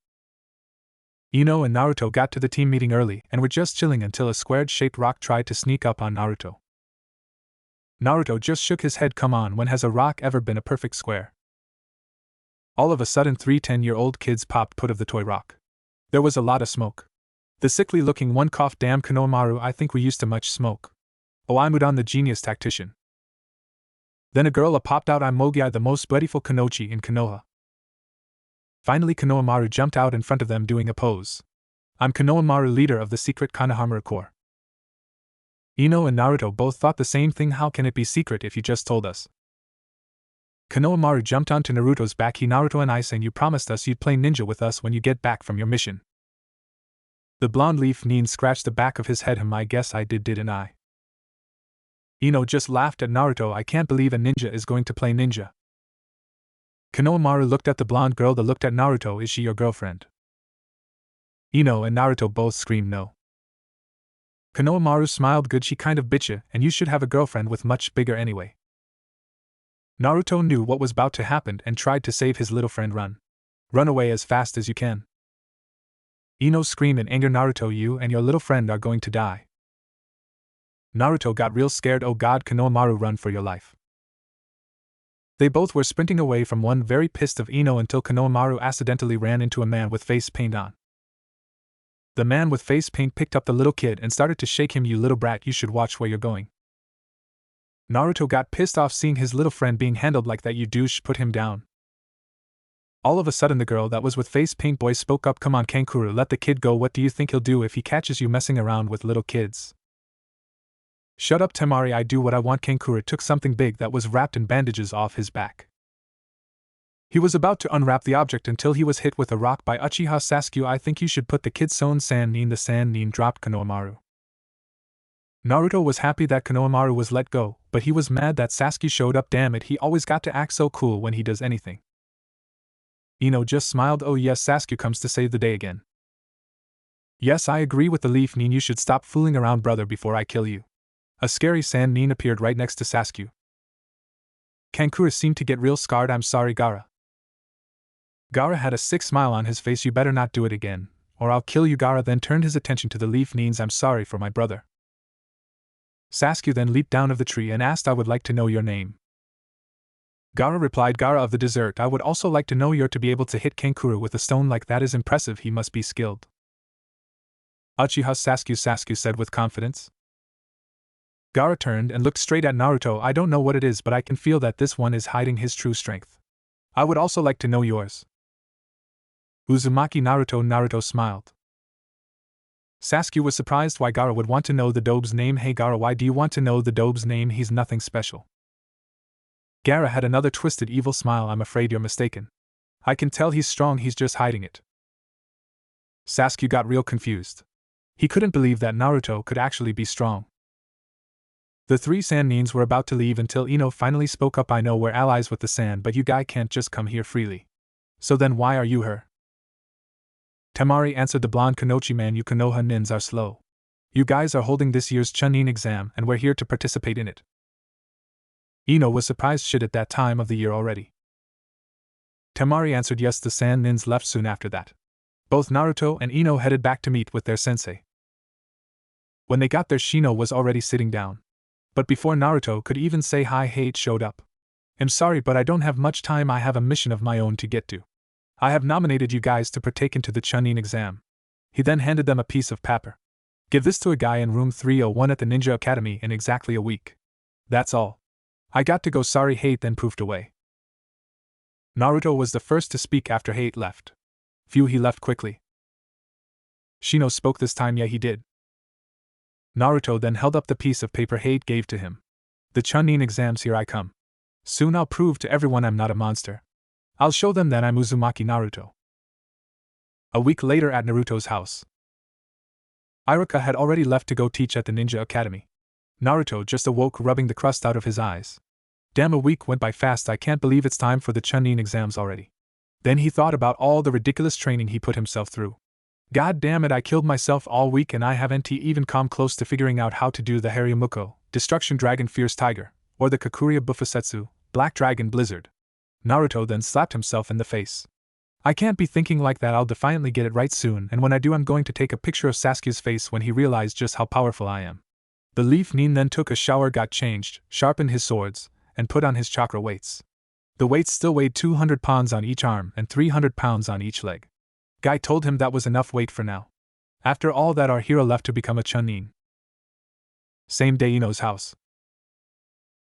Ino and Naruto got to the team meeting early and were just chilling until a squared-shaped rock tried to sneak up on Naruto. Naruto just shook his head. Come on, when has a rock ever been a perfect square? All of a sudden 3 10-year-old kids popped out of the toy rock. There was a lot of smoke. The sickly-looking one coughed, damn Konohamaru, I think we used too much smoke. Oh, I'm Udon, the genius tactician. Then a girl popped out. I'm Mogi, the most beautiful Konochi in Konoha. Finally Konohamaru jumped out in front of them doing a pose. I'm Konohamaru, leader of the secret Konohamaru Corps. Ino and Naruto both thought the same thing. How can it be secret if you just told us? Konohamaru jumped onto Naruto's back. Naruto and I saying you promised us you'd play ninja with us when you get back from your mission. The blonde leaf Nin scratched the back of his head. I guess I didn't I? Ino just laughed at Naruto. I can't believe a ninja is going to play ninja. Konohamaru looked at the blonde girl that looked at Naruto. Is she your girlfriend? Ino and Naruto both screamed no. Konohamaru smiled. Good, she kind of bitcha, and you should have a girlfriend with much bigger anyway. Naruto knew what was about to happen and tried to save his little friend. Run away as fast as you can. Ino screamed in anger. Naruto, you and your little friend are going to die. Naruto got real scared. Oh god, Konohamaru, run for your life. They both were sprinting away from one, very pissed of Ino, until Konohamaru accidentally ran into a man with face paint on. The man with face paint picked up the little kid and started to shake him. You little brat, you should watch where you're going. Naruto got pissed off seeing his little friend being handled like that. You douche, put him down. All of a sudden the girl that was with face paint boy spoke up. Come on Kankuro, let the kid go. What do you think he'll do if he catches you messing around with little kids? Shut up Temari, I do what I want. Kankuro took something big that was wrapped in bandages off his back. He was about to unwrap the object until he was hit with a rock by Uchiha Sasuke. I think you should put the kid's own sand Nin. The sand Nin dropped Konohamaru. Naruto was happy that Konohamaru was let go, but he was mad that Sasuke showed up. Damn it, he always got to act so cool when he does anything. Ino just smiled. Oh yes, Sasuke comes to save the day again. Yes, I agree with the leaf Nin. You should stop fooling around, brother, before I kill you. A scary sand Nin appeared right next to Sasuke. Kankuro seemed to get real scarred. I'm sorry, Gaara. Gaara had a sick smile on his face. You better not do it again, or I'll kill you. Gaara then turned his attention to the leaf Nins. I'm sorry for my brother. Sasuke then leaped down of the tree and asked, I would like to know your name. Gaara replied, Gaara of the desert. I would also like to know your to be able to hit Kankuro with a stone like that is impressive. He must be skilled. Uchiha Sasuke said with confidence. Gaara turned and looked straight at Naruto. I don't know what it is, but I can feel that this one is hiding his true strength. I would also like to know yours. Uzumaki Naruto smiled. Sasuke was surprised why Gaara would want to know the Dobe's name. Hey Gaara, why do you want to know the Dobe's name? He's nothing special. Gaara had another twisted evil smile. I'm afraid you're mistaken. I can tell he's strong, he's just hiding it. Sasuke got real confused. He couldn't believe that Naruto could actually be strong. The three sand Nins were about to leave until Ino finally spoke up. I know we're allies with the sand, but you guy can't just come here freely. So then why are you here? Temari answered the blonde Konochi man. You Konoha Nins are slow. You guys are holding this year's Chunin exam and we're here to participate in it. Ino was surprised shit at that time of the year already. Temari answered yes, the sand Nins left soon after that. Both Naruto and Ino headed back to meet with their sensei. When they got there, Shino was already sitting down. But before Naruto could even say hi, Hate showed up. I'm sorry, but I don't have much time. I have a mission of my own to get to. I have nominated you guys to partake into the Chunin exam. He then handed them a piece of paper. Give this to a guy in room 301 at the Ninja Academy in exactly a week. That's all. I got to go. Sorry. Hate then poofed away. Naruto was the first to speak after Hate left. Phew, he left quickly. Shino spoke this time. Yeah, he did. Naruto then held up the piece of paper Hate gave to him. The Chunin exams, here I come. Soon I'll prove to everyone I'm not a monster. I'll show them that I'm Uzumaki Naruto. A week later at Naruto's house. Iruka had already left to go teach at the Ninja Academy. Naruto just awoke, rubbing the crust out of his eyes. Damn, a week went by fast. I can't believe it's time for the Chunin exams already. Then he thought about all the ridiculous training he put himself through. God damn it, I killed myself all week and I haven't even come close to figuring out how to do the Haryamuko, Destruction Dragon Fierce Tiger, or the Kakuria Bufusetsu, Black Dragon Blizzard. Naruto then slapped himself in the face. I can't be thinking like that. I'll defiantly get it right soon, and when I do I'm going to take a picture of Sasuke's face when he realized just how powerful I am. The Leaf Nin then took a shower, got changed, sharpened his swords, and put on his chakra weights. The weights still weighed 200 pounds on each arm and 300 pounds on each leg. Guy told him that was enough weight for now. After all that, our hero left to become a Chunin. Same day, Ino's house.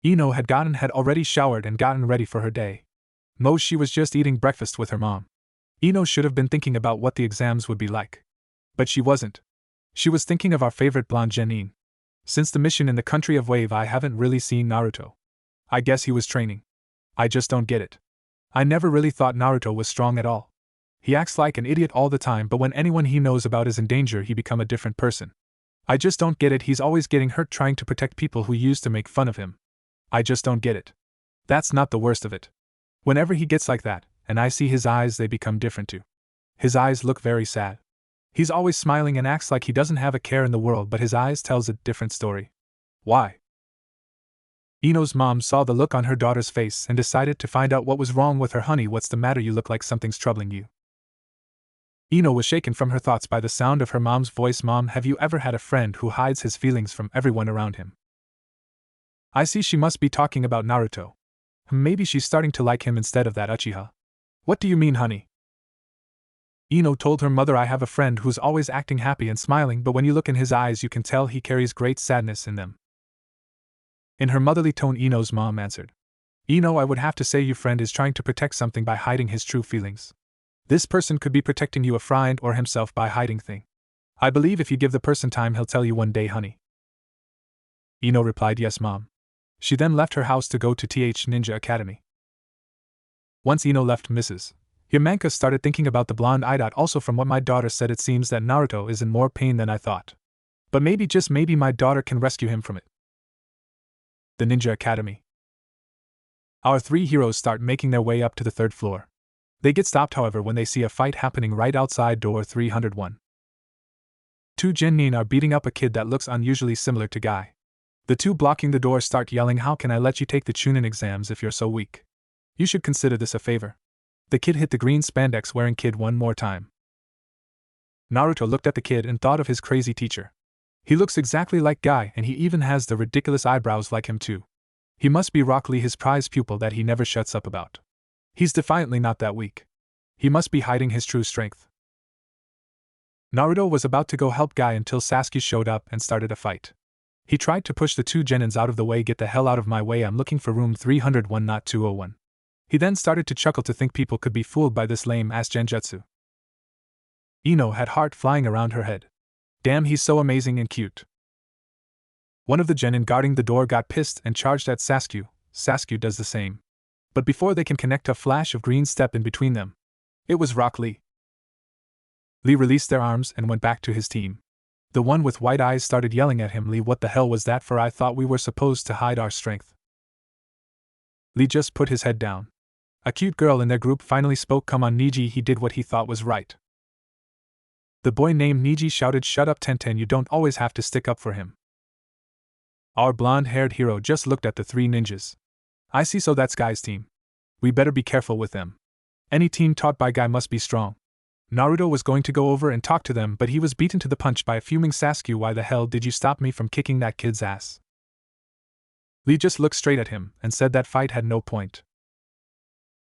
Ino had already showered and gotten ready for her day. She was just eating breakfast with her mom. Ino should have been thinking about what the exams would be like. But she wasn't. She was thinking of our favorite blonde Genin. Since the mission in the country of Wave, I haven't really seen Naruto. I guess he was training. I just don't get it. I never really thought Naruto was strong at all. He acts like an idiot all the time, but when anyone he knows about is in danger, he become a different person. I just don't get it. He's always getting hurt trying to protect people who used to make fun of him. I just don't get it. That's not the worst of it. Whenever he gets like that, and I see his eyes, they become different too. His eyes look very sad. He's always smiling and acts like he doesn't have a care in the world, but his eyes tells a different story. Why? Ino's mom saw the look on her daughter's face and decided to find out what was wrong with her. Honey, what's the matter? You look like something's troubling you. Ino was shaken from her thoughts by the sound of her mom's voice. Mom, have you ever had a friend who hides his feelings from everyone around him? I see, she must be talking about Naruto. Maybe she's starting to like him instead of that Uchiha. What do you mean, honey? Ino told her mother, I have a friend who's always acting happy and smiling, but when you look in his eyes you can tell he carries great sadness in them. In her motherly tone, Ino's mom answered. Ino, I would have to say your friend is trying to protect something by hiding his true feelings. This person could be protecting you, a friend, or himself by hiding thing. I believe if you give the person time, he'll tell you one day, honey. Ino replied, yes, mom. She then left her house to go to Ninja Academy. Once Ino left, Mrs. Yamanka started thinking about the blonde eye. Also, from what my daughter said, it seems that Naruto is in more pain than I thought. But maybe, just maybe, my daughter can rescue him from it. The Ninja Academy. Our three heroes start making their way up to the third floor. They get stopped, however, when they see a fight happening right outside door 301. Two genin are beating up a kid that looks unusually similar to Guy. The two blocking the door start yelling, how can I let you take the Chunin exams if you're so weak? You should consider this a favor. The kid hit the green spandex wearing kid one more time. Naruto looked at the kid and thought of his crazy teacher. He looks exactly like Guy, and he even has the ridiculous eyebrows like him too. He must be Rock Lee, his prize pupil that he never shuts up about. He's defiantly not that weak. He must be hiding his true strength. Naruto was about to go help Guy until Sasuke showed up and started a fight. He tried to push the two genins out of the way. Get the hell out of my way, I'm looking for room 301, not 201. He then started to chuckle to think people could be fooled by this lame-ass genjutsu. Ino had heart flying around her head. Damn, he's so amazing and cute. One of the genin guarding the door got pissed and charged at Sasuke. Sasuke does the same. But before they can connect, a flash of green step in between them. It was Rock Lee. Lee released their arms and went back to his team. The one with white eyes started yelling at him, Lee, what the hell was that for? I thought we were supposed to hide our strength. Lee just put his head down. A cute girl in their group finally spoke, come on Niji. He did what he thought was right. The boy named Niji shouted, shut up Tenten, you don't always have to stick up for him. Our blonde-haired hero just looked at the three ninjas. I see, so that's Guy's team. We better be careful with them. Any team taught by Guy must be strong. Naruto was going to go over and talk to them, but he was beaten to the punch by a fuming Sasuke. Why the hell did you stop me from kicking that kid's ass? Lee just looked straight at him and said that fight had no point.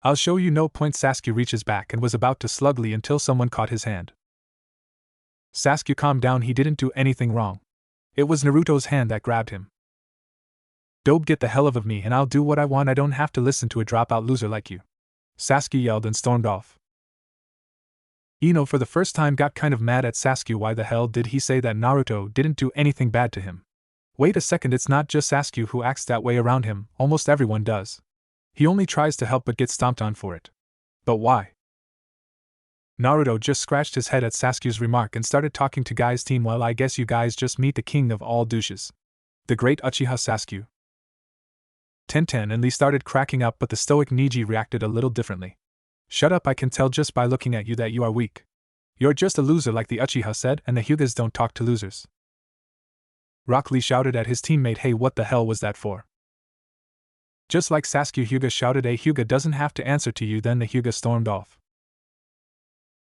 I'll show you no point. Sasuke reaches back and was about to slug Lee until someone caught his hand. Sasuke, calm down, he didn't do anything wrong. It was Naruto's hand that grabbed him. Dope, get the hell out of me and I'll do what I want. I don't have to listen to a dropout loser like you. Sasuke yelled and stormed off. Ino for the first time got kind of mad at Sasuke. Why the hell did he say that Naruto didn't do anything bad to him? Wait a second, it's not just Sasuke who acts that way around him, almost everyone does. He only tries to help but gets stomped on for it. But why? Naruto just scratched his head at Sasuke's remark and started talking to Guy's team. Well, I guess you guys just meet the king of all douches. The great Uchiha Sasuke. Tenten and Lee started cracking up, but the stoic Niji reacted a little differently. Shut up, I can tell just by looking at you that you are weak. You're just a loser like the Uchiha said, and the Hyugas don't talk to losers. Rock Lee shouted at his teammate, hey, what the hell was that for? Just like Sasuke, Hyuga shouted, a Hyuga doesn't have to answer to you. Then the Hyuga stormed off.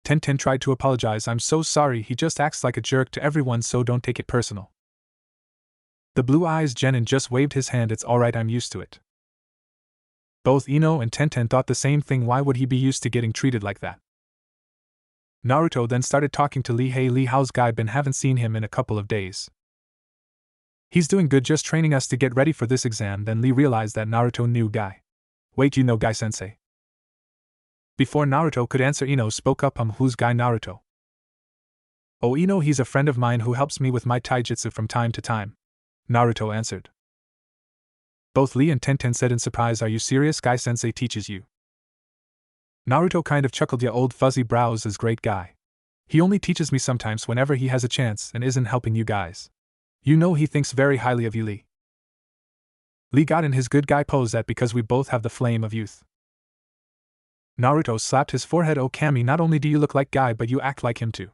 Tenten tried to apologize. I'm so sorry, he just acts like a jerk to everyone, so don't take it personal. The blue eyes genin just waved his hand. It's alright, I'm used to it. Both Ino and Tenten thought the same thing. Why would he be used to getting treated like that? Naruto then started talking to Lee. Hey Lee, how's Guy been? Haven't seen him in a couple of days. He's doing good, just training us to get ready for this exam. Then Lee realized that Naruto knew Guy. Wait, you know Guy sensei? Before Naruto could answer, Ino spoke up. Who's Guy? Naruto? Oh, Ino, he's a friend of mine who helps me with my taijutsu from time to time. Naruto answered. Both Lee and Tenten said in surprise, "Are you serious? Guy-sensei teaches you?" Naruto kind of chuckled. "Ya old fuzzy brows is great guy. He only teaches me sometimes whenever he has a chance and isn't helping you guys. You know he thinks very highly of you, Lee." Lee got in his good guy pose that because we both have the flame of youth. Naruto slapped his forehead. "Oh Kami, not only do you look like Guy but you act like him too."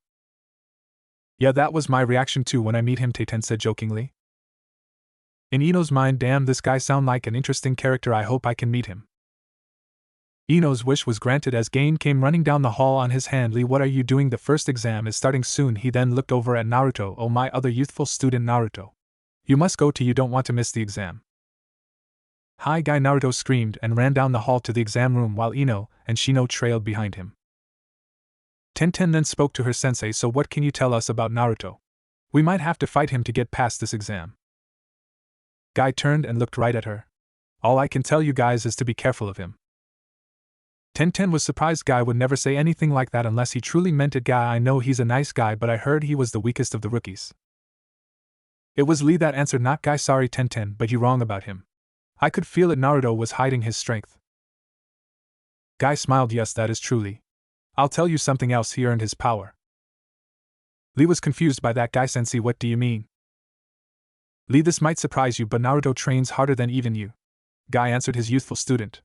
"Yeah, that was my reaction too when I meet him," Tenten said jokingly. In Ino's mind, "Damn, this guy sound like an interesting character, I hope I can meet him." Ino's wish was granted as Gain came running down the hall on his hand. "Lee, what are you doing? The first exam is starting soon." He then looked over at Naruto. "Oh, my other youthful student Naruto. You must go too, you don't want to miss the exam." "Hi Guy," Naruto screamed and ran down the hall to the exam room while Ino and Shino trailed behind him. Tenten then spoke to her sensei. "So what can you tell us about Naruto? We might have to fight him to get past this exam." Guy turned and looked right at her. "All I can tell you guys is to be careful of him." Tenten was surprised. Guy would never say anything like that unless he truly meant it. "Guy, I know he's a nice guy, but I heard he was the weakest of the rookies." It was Lee that answered, "Not Guy, sorry Tenten, but you're wrong about him. I could feel it, Naruto was hiding his strength." Guy smiled. "Yes, that is true, Lee. I'll tell you something else, he earned his power." Lee was confused by that. "Guy-sensei, what do you mean?" "Lee, this might surprise you, but Naruto trains harder than even you," Guy answered his youthful student.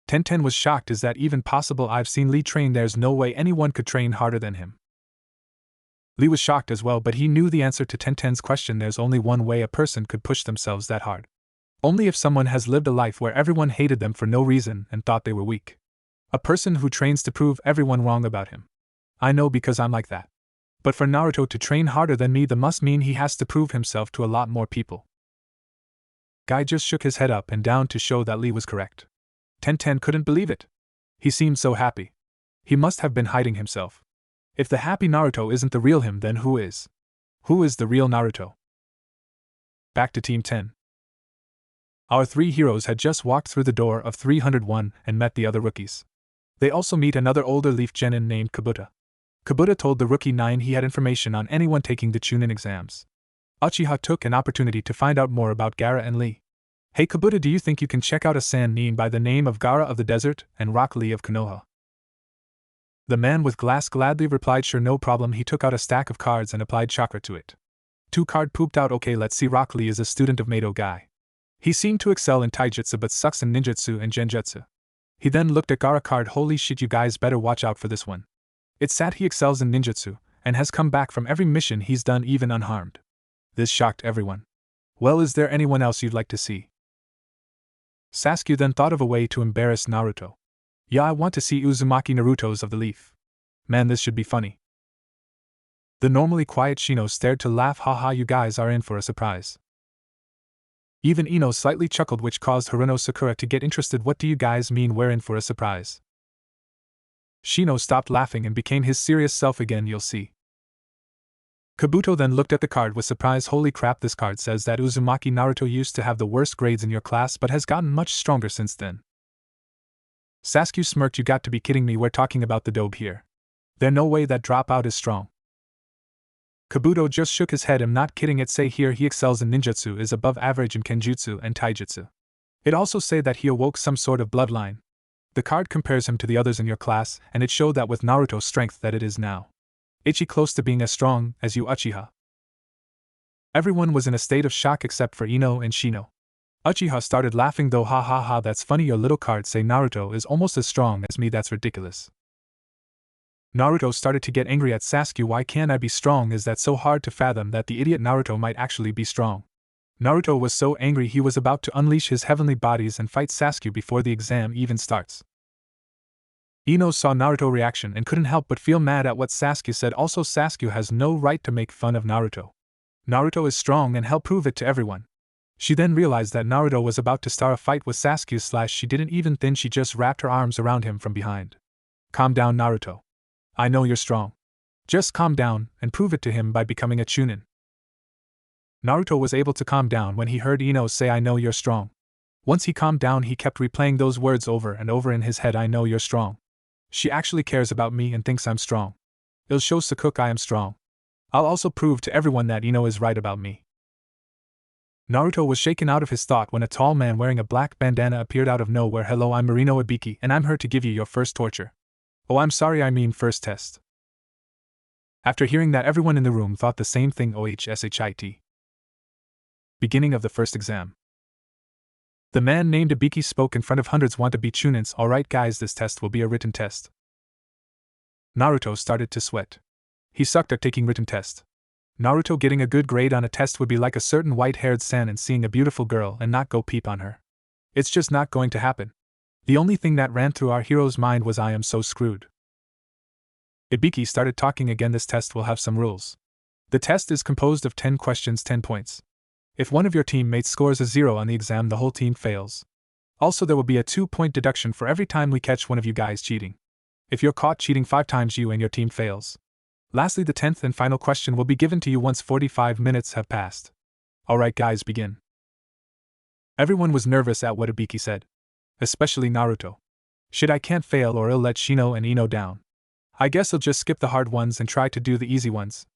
Tenten was shocked. "Is that even possible? I've seen Lee train, there's no way anyone could train harder than him." Lee was shocked as well, but he knew the answer to Tenten's question. There's only one way a person could push themselves that hard. Only if someone has lived a life where everyone hated them for no reason and thought they were weak. A person who trains to prove everyone wrong about him. I know because I'm like that. But for Naruto to train harder than me, that must mean he has to prove himself to a lot more people. Guy just shook his head up and down to show that Lee was correct. Tenten couldn't believe it. He seemed so happy. He must have been hiding himself. If the happy Naruto isn't the real him, then who is? Who is the real Naruto? Back to Team 10. Our three heroes had just walked through the door of 301 and met the other rookies. They also meet another older Leaf Genin named Kabuta. Kabuta told the rookie 9 he had information on anyone taking the Chunin exams. Uchiha took an opportunity to find out more about Gaara and Lee. "Hey Kabuta, do you think you can check out a Sannin by the name of Gaara of the Desert and Rock Lee of Konoha?" The man with glass gladly replied, "Sure, no problem." He took out a stack of cards and applied chakra to it. 2 card pooped out. "Okay, let's see. Rock Lee is a student of Mado Guy. He seemed to excel in taijutsu but sucks in ninjutsu and genjutsu." He then looked at Gaara card. "Holy shit, you guys better watch out for this one. It's sad he excels in ninjutsu and has come back from every mission he's done even unharmed." This shocked everyone. "Well, is there anyone else you'd like to see?" Sasuke then thought of a way to embarrass Naruto. "Yeah, I want to see Uzumaki Naruto's of the Leaf. Man, this should be funny." The normally quiet Shino stared to laugh. "Haha, you guys are in for a surprise." Even Ino slightly chuckled, which caused Haruno Sakura to get interested. "What do you guys mean we're in for a surprise?" Shino stopped laughing and became his serious self again. "You'll see." Kabuto then looked at the card with surprise. "Holy crap, this card says that Uzumaki Naruto used to have the worst grades in your class but has gotten much stronger since then." Sasuke smirked. "You got to be kidding me, we're talking about the dobe here. There's no way that dropout is strong." Kabuto just shook his head. "I'm not kidding, it say here he excels in ninjutsu, is above average in kenjutsu and taijutsu. It also say that he awoke some sort of bloodline. The card compares him to the others in your class, and it showed that with Naruto's strength that it is now. Ichi close to being as strong as you, Uchiha." Everyone was in a state of shock except for Ino and Shino. Uchiha started laughing though. "Ha ha ha, that's funny, your little card say Naruto is almost as strong as me, that's ridiculous." Naruto started to get angry at Sasuke. "Why can't I be strong? Is that so hard to fathom that the idiot Naruto might actually be strong?" Naruto was so angry he was about to unleash his heavenly bodies and fight Sasuke before the exam even starts. Ino saw Naruto's reaction and couldn't help but feel mad at what Sasuke said. Also, Sasuke has no right to make fun of Naruto. Naruto is strong and he'll prove it to everyone. She then realized that Naruto was about to start a fight with Sasuke. She didn't even think, she just wrapped her arms around him from behind. "Calm down, Naruto. I know you're strong. Just calm down and prove it to him by becoming a Chunin." Naruto was able to calm down when he heard Ino say, "I know you're strong." Once he calmed down, he kept replaying those words over and over in his head. "I know you're strong. She actually cares about me and thinks I'm strong. It'll show Sakuk I am strong. I'll also prove to everyone that Ino is right about me." Naruto was shaken out of his thought when a tall man wearing a black bandana appeared out of nowhere. "Hello, I'm Marino Ibiki, and I'm here to give you your first torture. Oh, I'm sorry, I mean first test." After hearing that, everyone in the room thought the same thing. OHSHIT. Beginning of the first exam. The man named Ibiki spoke in front of hundreds wannabe chunins. "Alright guys, this test will be a written test." Naruto started to sweat. He sucked at taking written test. Naruto getting a good grade on a test would be like a certain white-haired Sanin seeing a beautiful girl and not go peep on her. It's just not going to happen. The only thing that ran through our hero's mind was, I am so screwed. Ibiki started talking again. "This test will have some rules. The test is composed of 10 questions, 10 points. If one of your teammates scores a 0 on the exam, the whole team fails. Also, there will be a 2-point deduction for every time we catch one of you guys cheating. If you're caught cheating 5 times, you and your team fails. Lastly, the 10th and final question will be given to you once 45 minutes have passed. Alright guys, begin." Everyone was nervous at what Ibiki said. Especially Naruto. Shit, I can't fail or I'll let Shino and Ino down. I guess I'll just skip the hard ones and try to do the easy ones.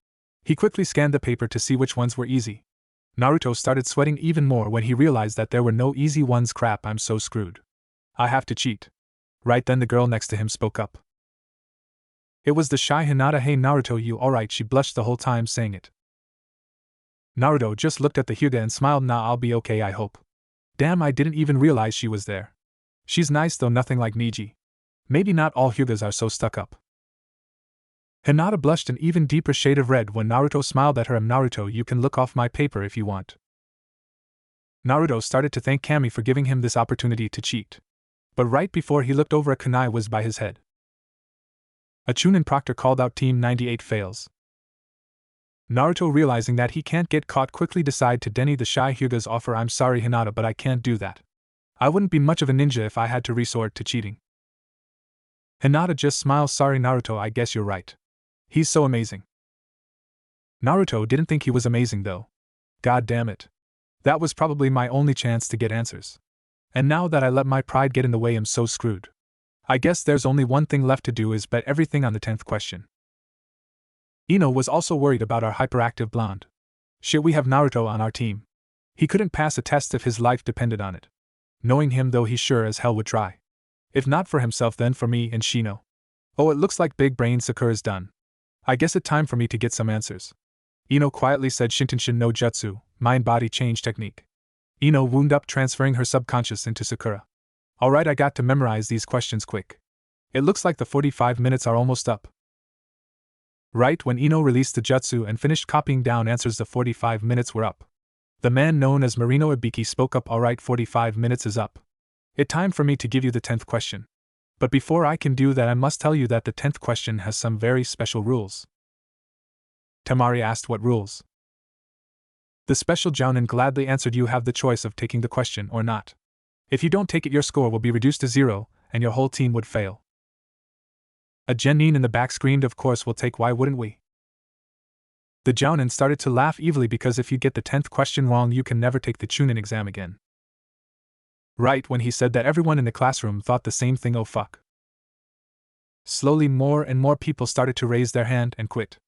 He quickly scanned the paper to see which ones were easy. Naruto started sweating even more when he realized that there were no easy ones. Crap, I'm so screwed. I have to cheat. Right then the girl next to him spoke up. It was the shy Hinata. "Hey Naruto, you alright?" She blushed the whole time saying it. Naruto just looked at the Hyuga and smiled. "Nah, I'll be okay, I hope." Damn, I didn't even realize she was there. She's nice though, nothing like Niji. Maybe not all Hyugas are so stuck up. Hinata blushed an even deeper shade of red when Naruto smiled at her. "Naruto, you can look off my paper if you want." Naruto started to thank Kami for giving him this opportunity to cheat. But right before he looked over, a kunai was by his head. A Chunin proctor called out, "Team 98 fails." Naruto, realizing that he can't get caught, quickly decided to deny the shy Hyuga's offer. "I'm sorry Hinata, but I can't do that. I wouldn't be much of a ninja if I had to resort to cheating." Hinata just smiles. "Sorry Naruto, I guess you're right. He's so amazing." Naruto didn't think he was amazing though. God damn it. That was probably my only chance to get answers. And now that I let my pride get in the way, I'm so screwed. I guess there's only one thing left to do, is bet everything on the 10th question. Ino was also worried about our hyperactive blonde. Shit, we have Naruto on our team. He couldn't pass a test if his life depended on it. Knowing him though, he sure as hell would try. If not for himself, then for me and Shino. Oh, it looks like Big Brain Sakura's done. I guess it's time for me to get some answers. Ino quietly said, "Shintenshin no Jutsu, mind-body change technique." Ino wound up, transferring her subconscious into Sakura. "Alright, I got to memorize these questions quick. It looks like the 45 minutes are almost up." Right when Ino released the jutsu and finished copying down answers, the 45 minutes were up. The man known as Marino Ibiki spoke up. "Alright, 45 minutes is up. It's time for me to give you the 10th question. But before I can do that, I must tell you that the 10th question has some very special rules." Temari asked, "What rules?" The special Jounin gladly answered, "You have the choice of taking the question or not. If you don't take it, your score will be reduced to 0, and your whole team would fail." A genin in the back screamed, "Of course we'll take, why wouldn't we?" The Jounin started to laugh evilly, because if you get the 10th question wrong, you can never take the Chunin exam again. Right when he said that, everyone in the classroom thought the same thing. Oh fuck. Slowly more and more people started to raise their hand and quit.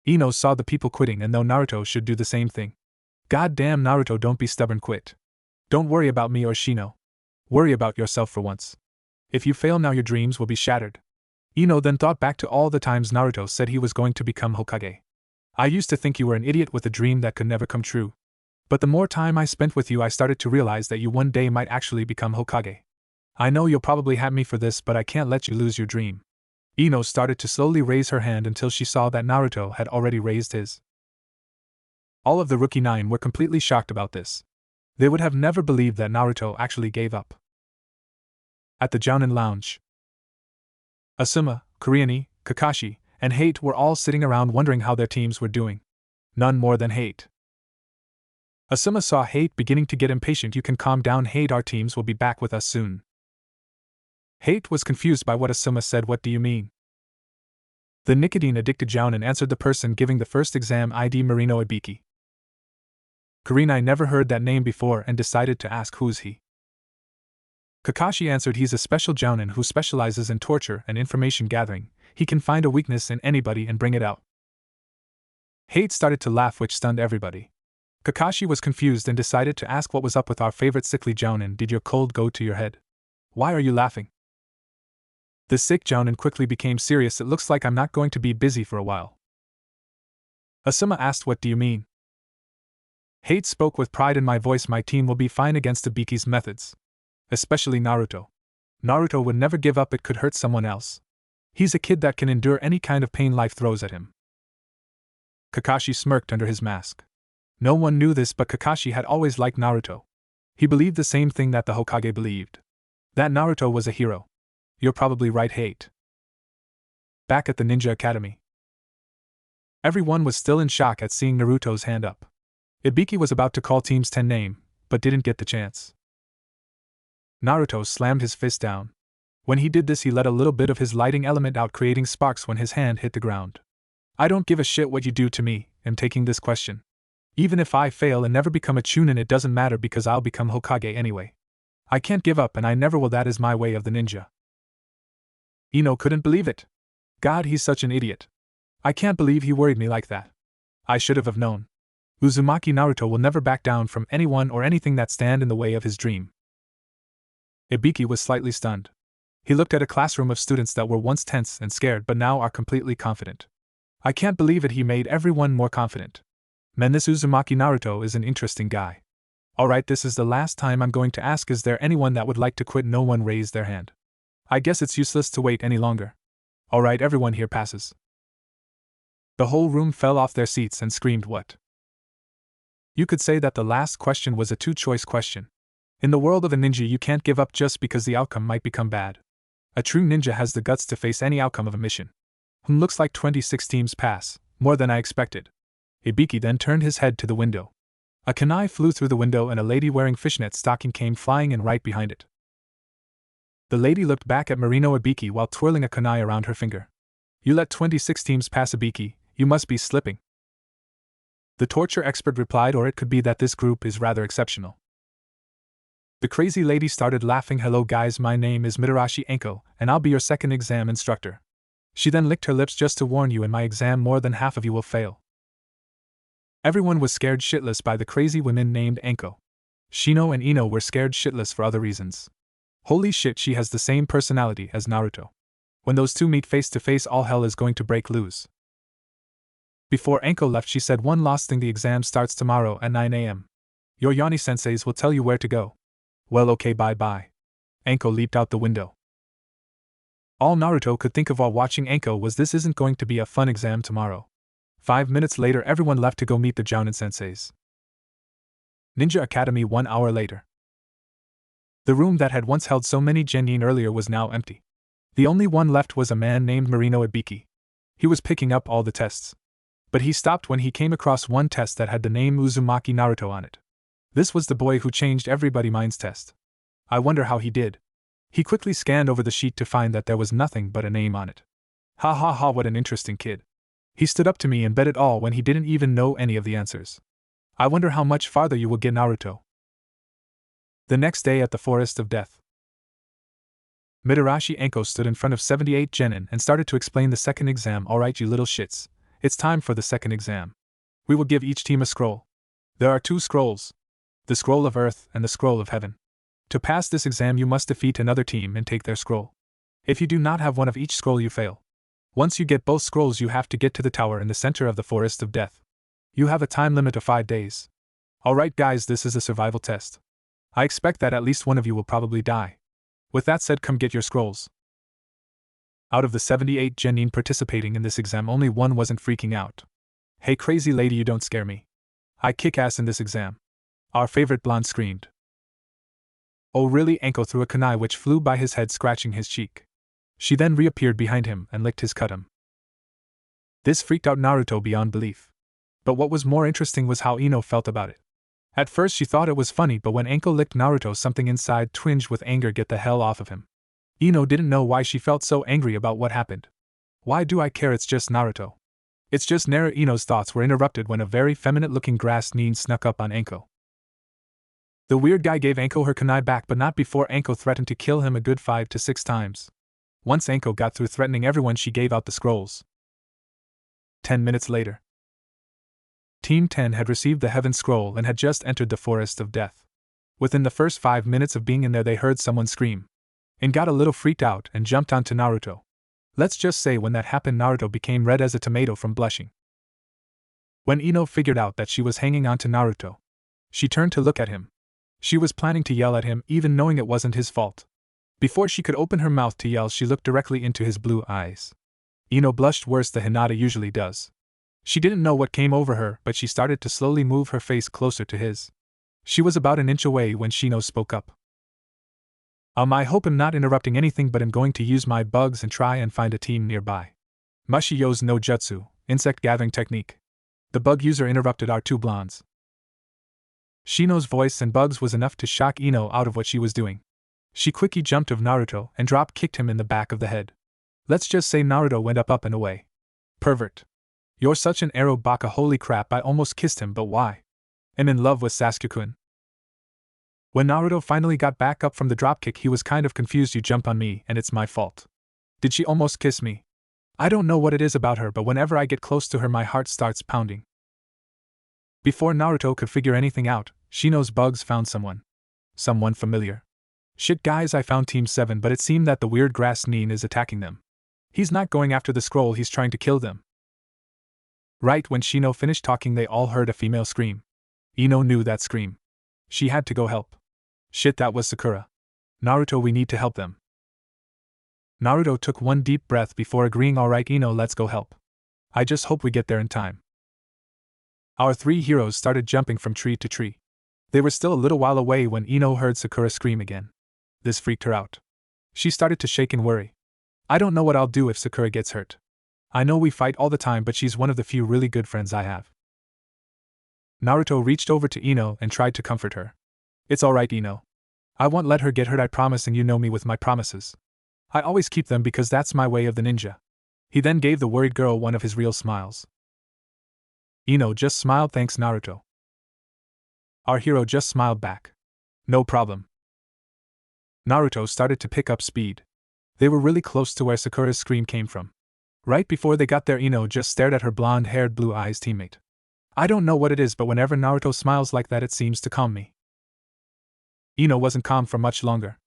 Ino saw the people quitting, and though Naruto should do the same thing. "God damn Naruto, don't be stubborn, quit. Don't worry about me or Shino. Worry about yourself for once. If you fail now, your dreams will be shattered." Ino then thought back to all the times Naruto said he was going to become Hokage. "I used to think you were an idiot with a dream that could never come true. But the more time I spent with you, I started to realize that you one day might actually become Hokage. I know you'll probably hate me for this, but I can't let you lose your dream." Ino started to slowly raise her hand until she saw that Naruto had already raised his. All of the Rookie 9 were completely shocked about this. They would have never believed that Naruto actually gave up. At the Jounin lounge, Asuma, Kuriani, Kakashi, and Hate were all sitting around wondering how their teams were doing. None more than Hate. Asuma saw Hate beginning to get impatient. "You can calm down, Hate, our teams will be back with us soon." Hate was confused by what Asuma said. "What do you mean?" The nicotine-addicted Jounin answered, "The person giving the first exam ID Marino Ibiki." Kurenai never heard that name before and decided to ask, "Who's he?" Kakashi answered, "He's a special Jounin who specializes in torture and information gathering. He can find a weakness in anybody and bring it out." Hate started to laugh, which stunned everybody. Kakashi was confused and decided to ask what was up with our favorite sickly jounin. Did your cold go to your head? Why are you laughing? The sick jounin quickly became serious. It looks like I'm not going to be busy for a while. Asuma asked, what do you mean? Hate spoke with pride in my voice. My team will be fine against Ibiki's methods. Especially Naruto. Naruto would never give up. It could hurt someone else. He's a kid that can endure any kind of pain life throws at him. Kakashi smirked under his mask. No one knew this, but Kakashi had always liked Naruto. He believed the same thing that the Hokage believed. That Naruto was a hero. You're probably right, Hate. Back at the Ninja Academy. Everyone was still in shock at seeing Naruto's hand up. Ibiki was about to call Team's 10 name, but didn't get the chance. Naruto slammed his fist down. When he did this, he let a little bit of his lighting element out, creating sparks when his hand hit the ground. I don't give a shit what you do to me. I'm taking this question. Even if I fail and never become a Chunin, it doesn't matter because I'll become Hokage anyway. I can't give up and I never will. That is my way of the ninja. Ino couldn't believe it. God, he's such an idiot. I can't believe he worried me like that. I should have known. Uzumaki Naruto will never back down from anyone or anything that stand in the way of his dream. Ibiki was slightly stunned. He looked at a classroom of students that were once tense and scared but now are completely confident. I can't believe it, he made everyone more confident. Man, this Uzumaki Naruto is an interesting guy. Alright, this is the last time I'm going to ask, is there anyone that would like to quit? No one raised their hand. I guess it's useless to wait any longer. Alright, everyone here passes. The whole room fell off their seats and screamed, what? You could say that the last question was a two-choice question. In the world of a ninja, you can't give up just because the outcome might become bad. A true ninja has the guts to face any outcome of a mission. Looks like 26 teams pass, more than I expected. Ibiki then turned his head to the window. A kunai flew through the window and a lady wearing fishnet stocking came flying in right behind it. The lady looked back at Marino Ibiki while twirling a kunai around her finger. You let 26 teams pass, Ibiki, you must be slipping. The torture expert replied, or it could be that this group is rather exceptional. The crazy lady started laughing. Hello guys, my name is Mitarashi Anko, and I'll be your second exam instructor. She then licked her lips. Just to warn you, in my exam more than half of you will fail. Everyone was scared shitless by the crazy women named Anko. Shino and Ino were scared shitless for other reasons. Holy shit, she has the same personality as Naruto. When those two meet face to face, all hell is going to break loose. Before Anko left, she said one last thing: the exam starts tomorrow at 9 a.m. Your Yanni-senseis will tell you where to go. Well, okay, bye-bye. Anko leaped out the window. All Naruto could think of while watching Anko was, this isn't going to be a fun exam tomorrow. 5 minutes later, everyone left to go meet the Jounin-senseis. Ninja Academy. 1 hour later. The room that had once held so many genin earlier was now empty. The only one left was a man named Marino Ibiki. He was picking up all the tests. But he stopped when he came across one test that had the name Uzumaki Naruto on it. This was the boy who changed everybody's mind's test. I wonder how he did. He quickly scanned over the sheet to find that there was nothing but a name on it. Ha ha ha, what an interesting kid. He stood up to me and bet it all when he didn't even know any of the answers. I wonder how much farther you will get, Naruto. The next day at the Forest of Death. Mitarashi Anko stood in front of 78 genin and started to explain the second exam. Alright, you little shits. It's time for the second exam. We will give each team a scroll. There are 2 scrolls. The scroll of earth and the scroll of heaven. To pass this exam, you must defeat another team and take their scroll. If you do not have one of each scroll, you fail. Once you get both scrolls, you have to get to the tower in the center of the Forest of Death. You have a time limit of 5 days. Alright guys, this is a survival test. I expect that at least one of you will probably die. With that said, come get your scrolls. Out of the 78 genin participating in this exam, only one wasn't freaking out. Hey crazy lady, you don't scare me. I kick ass in this exam. Our favorite blonde screamed. Oh really? Anko threw a kunai which flew by his head, scratching his cheek. She then reappeared behind him and licked his cutum. This freaked out Naruto beyond belief. But what was more interesting was how Ino felt about it. At first she thought it was funny, but when Anko licked Naruto, something inside twinged with anger. Get the hell off of him. Ino didn't know why she felt so angry about what happened. Why do I care? It's just Naruto. It's just Naruto. Ino's thoughts were interrupted when a very feminine-looking grass nin snuck up on Anko. The weird guy gave Anko her kunai back, but not before Anko threatened to kill him a good 5 to 6 times. Once Anko got through threatening everyone, she gave out the scrolls. 10 minutes later. Team 10 had received the Heaven Scroll and had just entered the Forest of Death. Within the first 5 minutes of being in there, they heard someone scream and got a little freaked out and jumped onto Naruto. Let's just say when that happened, Naruto became red as a tomato from blushing. When Ino figured out that she was hanging onto Naruto, she turned to look at him. She was planning to yell at him, even knowing it wasn't his fault. Before she could open her mouth to yell, she looked directly into his blue eyes. Ino blushed worse than Hinata usually does. She didn't know what came over her, but she started to slowly move her face closer to his. She was about an inch away when Shino spoke up. I hope I'm not interrupting anything, but I'm going to use my bugs and try and find a team nearby. Mushiyo's no jutsu, insect gathering technique. The bug user interrupted our two blondes. Shino's voice and bugs was enough to shock Ino out of what she was doing. She quickly jumped of Naruto and drop kicked him in the back of the head. Let's just say Naruto went up and away. Pervert. You're such an arrow, Baka. Holy crap, I almost kissed him, but why? I'm in love with Sasuke-kun. When Naruto finally got back up from the dropkick, he was kind of confused. You jump on me and it's my fault. Did she almost kiss me? I don't know what it is about her, but whenever I get close to her my heart starts pounding. Before Naruto could figure anything out, Shino's bugs found someone. Someone familiar. Shit guys, I found Team 7, but it seemed that the weird grass Nin is attacking them. He's not going after the scroll, he's trying to kill them. Right when Shino finished talking, they all heard a female scream. Ino knew that scream. She had to go help. Shit, that was Sakura. Naruto, we need to help them. Naruto took one deep breath before agreeing. Alright Ino, let's go help. I just hope we get there in time. Our three heroes started jumping from tree to tree. They were still a little while away when Ino heard Sakura scream again. This freaked her out. She started to shake in worry. I don't know what I'll do if Sakura gets hurt. I know we fight all the time, but she's one of the few really good friends I have. Naruto reached over to Ino and tried to comfort her. It's alright, Ino. I won't let her get hurt, I promise, and you know me with my promises. I always keep them because that's my way of the ninja. He then gave the worried girl one of his real smiles. Ino just smiled. Thanks, Naruto. Our hero just smiled back. No problem. Naruto started to pick up speed. They were really close to where Sakura's scream came from. Right before they got there, Ino just stared at her blonde-haired, blue-eyes teammate. I don't know what it is, but whenever Naruto smiles like that, it seems to calm me. Ino wasn't calm for much longer.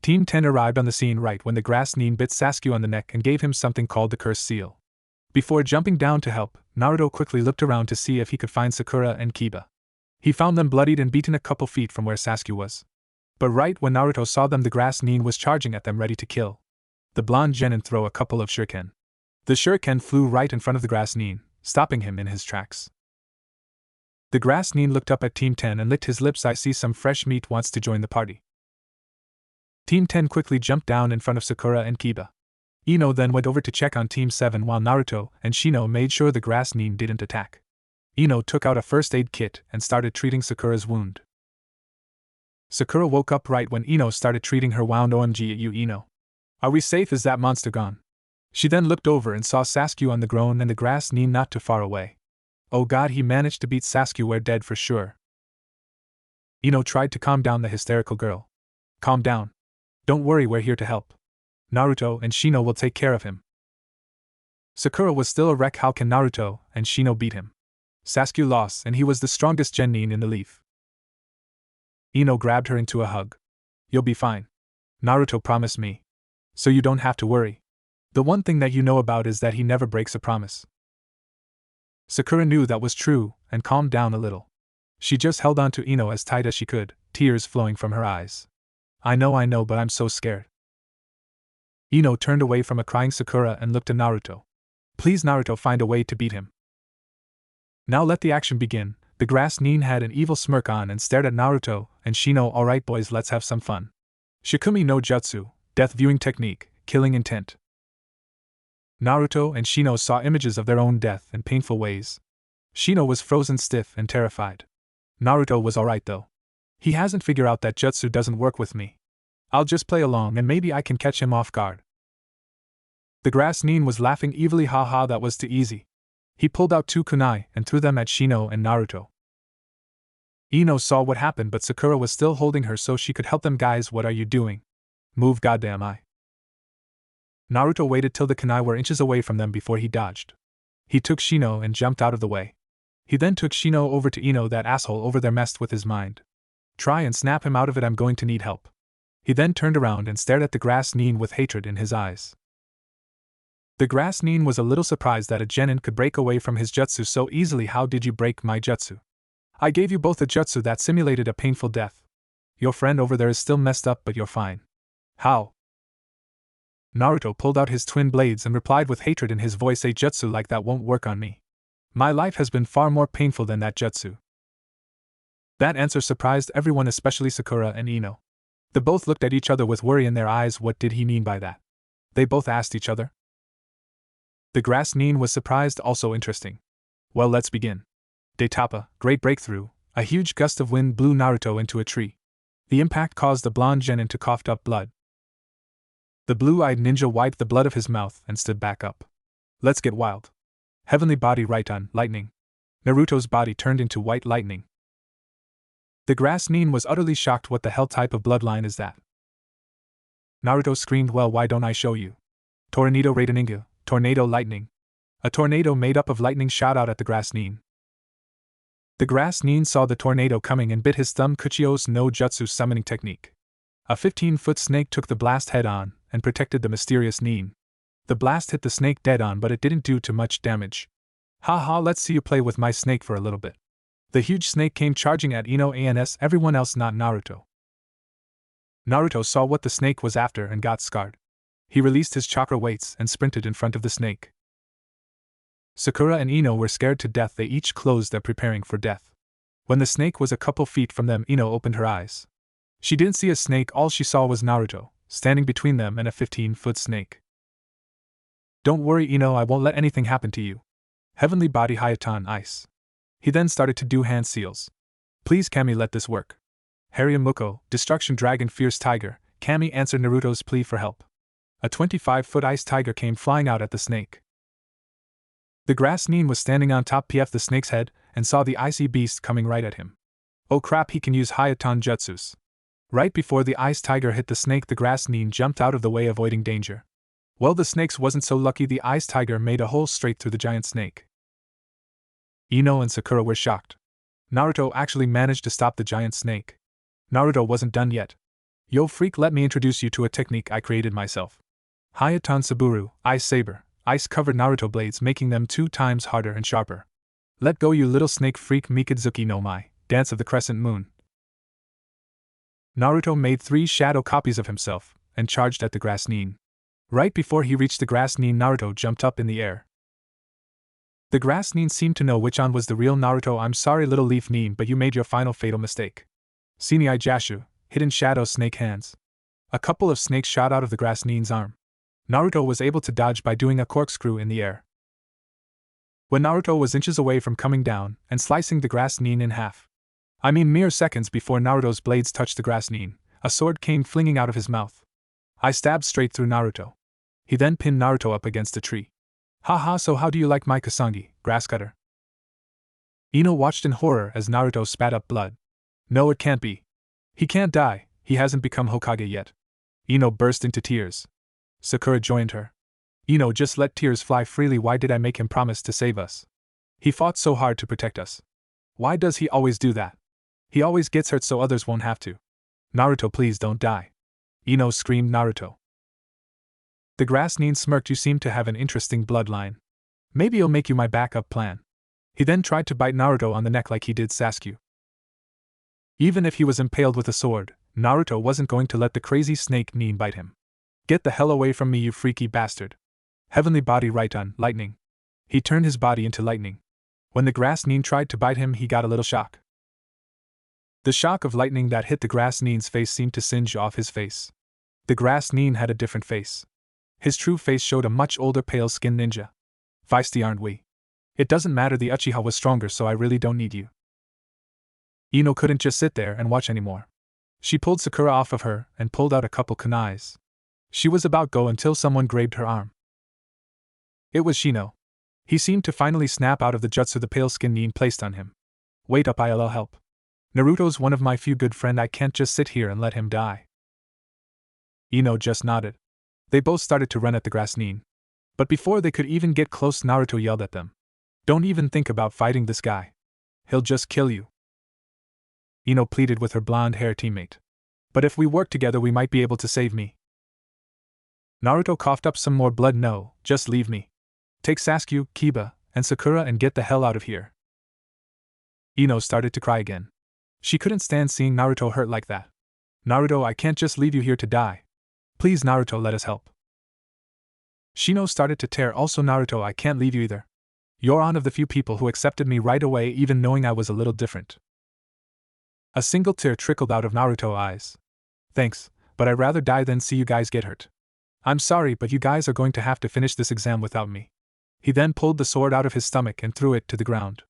Team 10 arrived on the scene right when the grass Nin bit Sasuke on the neck and gave him something called the Cursed Seal. Before jumping down to help, Naruto quickly looked around to see if he could find Sakura and Kiba. He found them bloodied and beaten a couple feet from where Sasuke was. But right when Naruto saw them, the grass Nin was charging at them ready to kill. The blonde genin threw a couple of shuriken. The shuriken flew right in front of the grass Nin, stopping him in his tracks. The grass Nin looked up at Team 10 and licked his lips. I see some fresh meat wants to join the party. Team 10 quickly jumped down in front of Sakura and Kiba. Ino then went over to check on Team 7 while Naruto and Shino made sure the grass Nin didn't attack. Ino took out a first aid kit and started treating Sakura's wound. Sakura woke up right when Ino started treating her wound. OMG at you, Ino. Are we safe? Is that monster gone? She then looked over and saw Sasuke on the ground and the grass Nin not too far away. Oh god, he managed to beat Sasuke. We're dead for sure. Ino tried to calm down the hysterical girl. Calm down. Don't worry, we're here to help. Naruto and Shino will take care of him. Sakura was still a wreck. How can Naruto and Shino beat him? Sasuke lost and he was the strongest genin in the leaf. Ino grabbed her into a hug. You'll be fine. Naruto promised me. So you don't have to worry. The one thing that you know about is that he never breaks a promise. Sakura knew that was true and calmed down a little. She just held on to Ino as tight as she could, tears flowing from her eyes. I know, but I'm so scared. Ino turned away from a crying Sakura and looked at Naruto. Please, Naruto, find a way to beat him. Now let the action begin. The grass Nin had an evil smirk on and stared at Naruto and Shino. Alright boys, let's have some fun. Shikumi no Jutsu, death viewing technique, killing intent. Naruto and Shino saw images of their own death in painful ways. Shino was frozen stiff and terrified. Naruto was alright though. He hasn't figured out that jutsu doesn't work with me. I'll just play along and maybe I can catch him off guard. The grass Nin was laughing evilly. Haha, that was too easy. He pulled out two kunai and threw them at Shino and Naruto. Ino saw what happened, but Sakura was still holding her so she could help them. Guys, what are you doing? Move, goddamn I. Naruto waited till the kunai were inches away from them before he dodged. He took Shino and jumped out of the way. He then took Shino over to Ino. That asshole over there messed with his mind. Try and snap him out of it, I'm going to need help. He then turned around and stared at the grass Nin with hatred in his eyes. The grass Nin was a little surprised that a genin could break away from his jutsu so easily. How did you break my jutsu? I gave you both a jutsu that simulated a painful death. Your friend over there is still messed up, but you're fine. How? Naruto pulled out his twin blades and replied with hatred in his voice, a jutsu like that won't work on me. My life has been far more painful than that jutsu. That answer surprised everyone, especially Sakura and Ino. They both looked at each other with worry in their eyes. What did he mean by that? They both asked each other. The grass Nin was surprised, also interesting. Well, let's begin. Detapa, great breakthrough. A huge gust of wind blew Naruto into a tree. The impact caused the blonde genin to cough up blood. The blue-eyed ninja wiped the blood of his mouth and stood back up. Let's get wild. Heavenly body right on, lightning. Naruto's body turned into white lightning. The grass Nin was utterly shocked. What the hell type of bloodline is that? Naruto screamed, well, why don't I show you? Tornado Raiden, tornado lightning. A tornado made up of lightning shot out at the grass Nin. The grass Nin saw the tornado coming and bit his thumb. Kuchio's no jutsu summoning technique. A 15-foot snake took the blast head on and protected the mysterious Nin. The blast hit the snake dead on, but it didn't do too much damage. Haha, let's see you play with my snake for a little bit. The huge snake came charging at Ino and everyone else, not Naruto. Naruto saw what the snake was after and got scarred. He released his chakra weights and sprinted in front of the snake. Sakura and Ino were scared to death. They each closed their preparing for death. When the snake was a couple feet from them, Ino opened her eyes. She didn't see a snake, all she saw was Naruto, standing between them and a 15-foot snake. Don't worry, Ino, I won't let anything happen to you. Heavenly body Hayatan ice. He then started to do hand seals. Please Kami, let this work. Harrier Muko, destruction dragon fierce tiger, Kami answered Naruto's plea for help. A 25-foot ice tiger came flying out at the snake. The grass Nin was standing on top of the snake's head and saw the icy beast coming right at him. Oh crap, he can use Hayatan jutsus. Right before the ice tiger hit the snake, the grass Nin jumped out of the way, avoiding danger. Well, the snakes wasn't so lucky. The ice tiger made a hole straight through the giant snake. Ino and Sakura were shocked. Naruto actually managed to stop the giant snake. Naruto wasn't done yet. Yo freak, let me introduce you to a technique I created myself. Hayatan Saburu, Ice Saber, ice-covered Naruto blades, making them 2 times harder and sharper. Let go, you little snake freak. Mikidzuki no Mai, Dance of the Crescent Moon. Naruto made 3 shadow copies of himself and charged at the grass Nin. Right before he reached the grass Nin, Naruto jumped up in the air. The grass Nin seemed to know which one was the real Naruto. I'm sorry, little leaf Nin, but you made your final fatal mistake. Sinai Jashu, hidden shadow snake hands. A couple of snakes shot out of the grass Nin's arm. Naruto was able to dodge by doing a corkscrew in the air. When Naruto was inches away from coming down and slicing the grass Nin in half, mere seconds before Naruto's blades touched the grass Nin, a sword came flinging out of his mouth. I stabbed straight through Naruto. He then pinned Naruto up against a tree. Haha, so how do you like my Kasangi, grasscutter? Ino watched in horror as Naruto spat up blood. No, it can't be. He can't die, he hasn't become Hokage yet. Ino burst into tears. Sakura joined her. Ino, just let tears fly freely. Why did I make him promise to save us? He fought so hard to protect us. Why does he always do that? He always gets hurt so others won't have to. Naruto, please don't die. Ino screamed. Naruto. The grass Nin smirked. You seem to have an interesting bloodline. Maybe I'll make you my backup plan. He then tried to bite Naruto on the neck like he did Sasuke. Even if he was impaled with a sword, Naruto wasn't going to let the crazy snake Nin bite him. Get the hell away from me, you freaky bastard. Heavenly body right on, lightning. He turned his body into lightning. When the grass Nin tried to bite him, he got a little shock. The shock of lightning that hit the grass Nin's face seemed to singe off his face. The grass Nin had a different face. His true face showed a much older, pale-skinned ninja. Feisty, aren't we? It doesn't matter, the Uchiha was stronger, so I really don't need you. Ino couldn't just sit there and watch anymore. She pulled Sakura off of her and pulled out a couple kunais. She was about go until someone grabbed her arm. It was Shino. He seemed to finally snap out of the jutsu the pale-skinned Nin placed on him. Wait up, I'll help. Naruto's one of my few good friend, I can't just sit here and let him die. Ino just nodded. They both started to run at the grass Nin. But before they could even get close, Naruto yelled at them. Don't even think about fighting this guy. He'll just kill you. Ino pleaded with her blonde-haired teammate. But if we work together we might be able to save me. Naruto coughed up some more blood. No, just leave me. Take Sasuke, Kiba, and Sakura and get the hell out of here. Ino started to cry again. She couldn't stand seeing Naruto hurt like that. Naruto, I can't just leave you here to die. Please Naruto, let us help. Shino started to tear. Also Naruto, I can't leave you either. You're one of the few people who accepted me right away even knowing I was a little different. A single tear trickled out of Naruto's eyes. Thanks, but I'd rather die than see you guys get hurt. I'm sorry, but you guys are going to have to finish this exam without me. He then pulled the sword out of his stomach and threw it to the ground.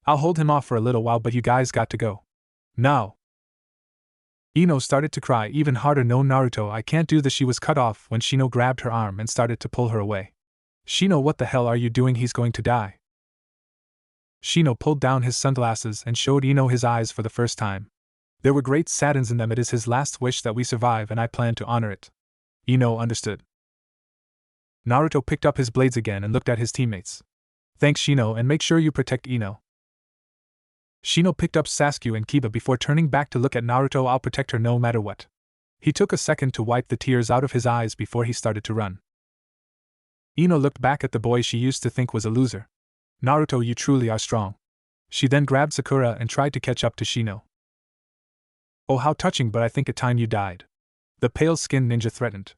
I'll hold him off for a little while, but you guys got to go. Now. Ino started to cry even harder. No Naruto, I can't do this. She was cut off when Shino grabbed her arm and started to pull her away. Shino, what the hell are you doing? He's going to die. Shino pulled down his sunglasses and showed Ino his eyes for the first time. There were great sadness in them. It is his last wish that we survive and I plan to honor it. Ino understood. Naruto picked up his blades again and looked at his teammates. Thanks Shino, and make sure you protect Ino. Shino picked up Sasuke and Kiba before turning back to look at Naruto. I'll protect her no matter what. He took a second to wipe the tears out of his eyes before he started to run. Ino looked back at the boy she used to think was a loser. Naruto, you truly are strong. She then grabbed Sakura and tried to catch up to Shino. Oh, how touching, but I think it's time you died. The pale-skinned ninja threatened.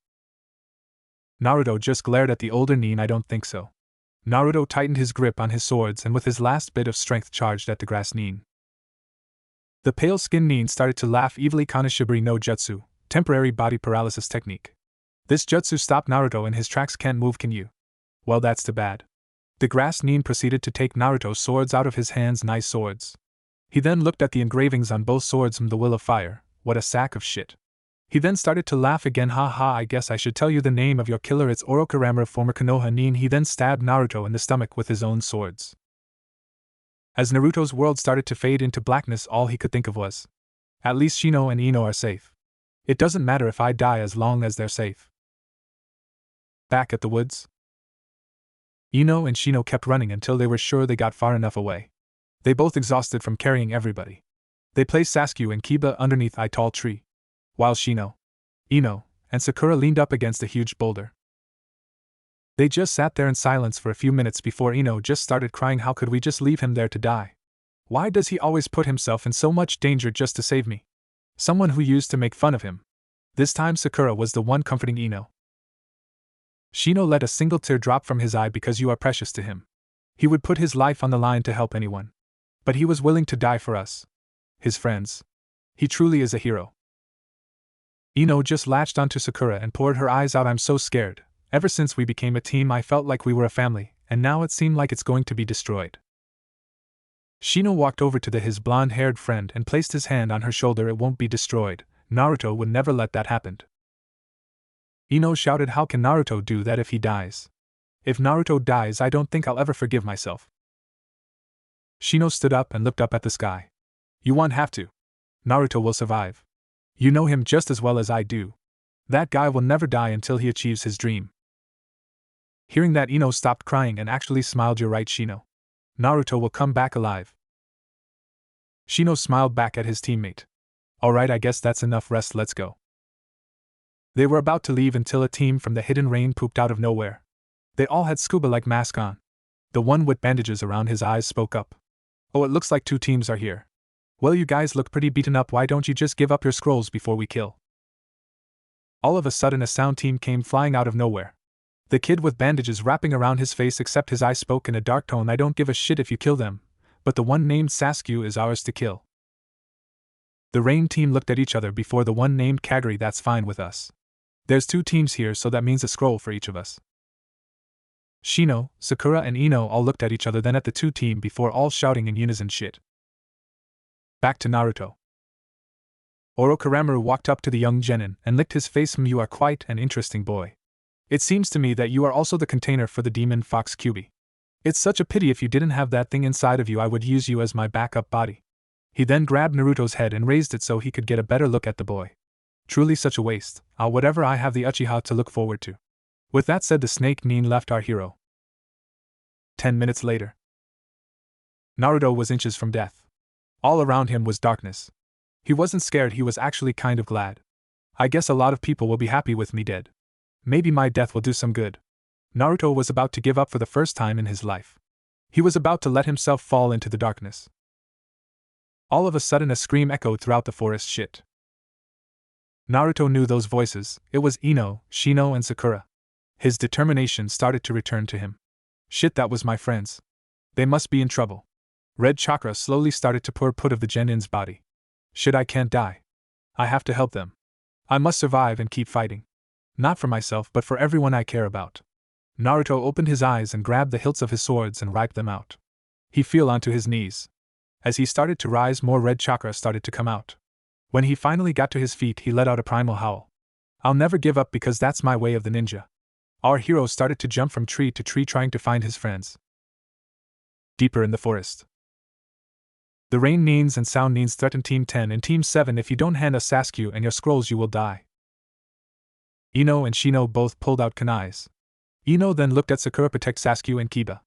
Naruto just glared at the older nin. I don't think so. Naruto tightened his grip on his swords and with his last bit of strength charged at the grass nin. The pale-skinned nin started to laugh evilly. Kanashibari no Jutsu, temporary body paralysis technique. This jutsu stopped Naruto in his tracks. Can't move, can you? Well, that's too bad. The grass nin proceeded to take Naruto's swords out of his hands. Nice swords. He then looked at the engravings on both swords from the Will of Fire. What a sack of shit. He then started to laugh again. Ha ha, I guess I should tell you the name of your killer. It's Orochimaru, former Konoha nin. He then stabbed Naruto in the stomach with his own swords. As Naruto's world started to fade into blackness, all he could think of was, at least Shino and Ino are safe. It doesn't matter if I die as long as they're safe. Back at the woods, Ino and Shino kept running until they were sure they got far enough away. They both exhausted from carrying everybody. They placed Sasuke and Kiba underneath a tall tree, while Shino, Ino, and Sakura leaned up against a huge boulder. They just sat there in silence for a few minutes before Ino just started crying. How could we just leave him there to die? Why does he always put himself in so much danger just to save me? Someone who used to make fun of him. This time Sakura was the one comforting Ino. Shino let a single tear drop from his eye. Because you are precious to him. He would put his life on the line to help anyone. But he was willing to die for us, his friends. He truly is a hero. Ino just latched onto Sakura and poured her eyes out. I'm so scared. Ever since we became a team I felt like we were a family, and now it seemed like it's going to be destroyed. Shino walked over to his blonde-haired friend and placed his hand on her shoulder. It won't be destroyed. Naruto would never let that happen. Ino shouted, how can Naruto do that if he dies? If Naruto dies, I don't think I'll ever forgive myself. Shino stood up and looked up at the sky. You won't have to. Naruto will survive. You know him just as well as I do. That guy will never die until he achieves his dream. Hearing that, Ino stopped crying and actually smiled. You're right, Shino. Naruto will come back alive. Shino smiled back at his teammate. Alright, I guess that's enough rest, let's go. They were about to leave until a team from the hidden rain pooped out of nowhere. They all had scuba-like masks on. The one with bandages around his eyes spoke up. Oh, it looks like 2 teams are here. Well, you guys look pretty beaten up. Why don't you just give up your scrolls before we kill? All of a sudden a sound team came flying out of nowhere. The kid with bandages wrapping around his face except his eyes spoke in a dark tone. I don't give a shit if you kill them, but the one named Sasuke is ours to kill. The rain team looked at each other before the one named Kagari. That's fine with us. There's 2 teams here, so that means a scroll for each of us. Shino, Sakura and Ino all looked at each other, then at the 2 team before all shouting in unison, shit. Back to Naruto. Orochimaru walked up to the young genin and licked his face. You are quite an interesting boy. It seems to me that you are also the container for the demon fox Kyuubi. It's such a pity. If you didn't have that thing inside of you, I would use you as my backup body. He then grabbed Naruto's head and raised it so he could get a better look at the boy. Truly such a waste. Whatever, I have the Uchiha to look forward to. With that said, the snake nin left our hero. 10 minutes later. Naruto was inches from death. All around him was darkness. He wasn't scared, he was actually kind of glad. I guess a lot of people will be happy with me dead. Maybe my death will do some good. Naruto was about to give up for the first time in his life. He was about to let himself fall into the darkness. All of a sudden a scream echoed throughout the forest. Shit. Naruto knew those voices. It was Ino, Shino and Sakura. His determination started to return to him. Shit, that was my friends. They must be in trouble. Red chakra slowly started to pour out of the genin's body. Shit, I can't die. I have to help them. I must survive and keep fighting. Not for myself but for everyone I care about. Naruto opened his eyes and grabbed the hilts of his swords and ripped them out. He fell onto his knees. As he started to rise, more red chakra started to come out. When he finally got to his feet, he let out a primal howl. I'll never give up because that's my way of the ninja. Our hero started to jump from tree to tree trying to find his friends. Deeper in the forest. The rain Nins and sound Nins threaten Team 10 and Team 7. If you don't hand us Sasuke and your scrolls, you will die. Ino and Shino both pulled out kunais. Ino then looked at Sakura. Protect Sasuke and Kiba.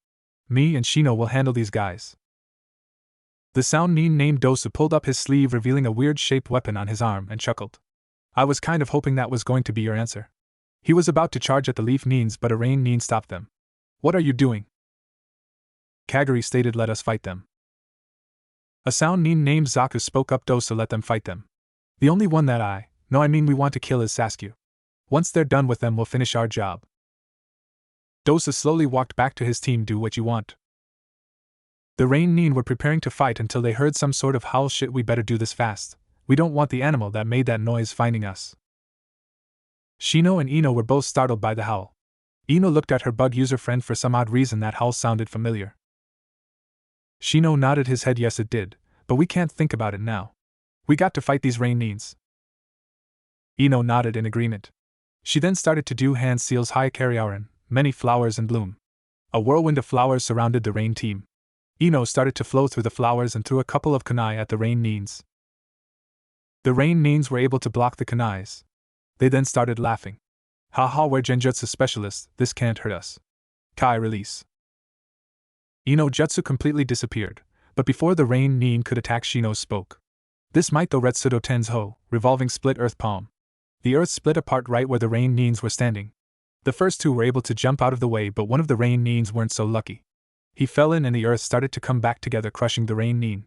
Me and Shino will handle these guys. The sound Nin named Dosu pulled up his sleeve, revealing a weird-shaped weapon on his arm, and chuckled. I was kind of hoping that was going to be your answer. He was about to charge at the leaf Nins, but a rain Nin stopped them. What are you doing? Kagari stated, let us fight them. A sound Nin named Zaku spoke up. Dosu, let them fight them. The only one that we want to kill is Sasuke. Once they're done with them, we'll finish our job. Dosu slowly walked back to his team. Do what you want. The rain Nin were preparing to fight until they heard some sort of howl. Shit, we better do this fast. We don't want the animal that made that noise finding us. Shino and Ino were both startled by the howl. Ino looked at her bug user friend. For some odd reason that howl sounded familiar. Shino nodded his head. Yes, it did, but we can't think about it now. We got to fight these rain Nins. Ino nodded in agreement. She then started to do hand seals. High Karyaran, many flowers and bloom. A whirlwind of flowers surrounded the rain team. Ino started to flow through the flowers and threw a couple of kunai at the rain Nins. The rain Nins were able to block the kunais. They then started laughing. Haha, we're Genjutsu specialists, this can't hurt us. Kai release. Ino jutsu completely disappeared, but before the rain Nin could attack, Shino spoke. This might the Retsudo Tensho, revolving split earth palm. The earth split apart right where the rain Nins were standing. The first two were able to jump out of the way, but one of the rain Nins weren't so lucky. He fell in and the earth started to come back together, crushing the rain Nin.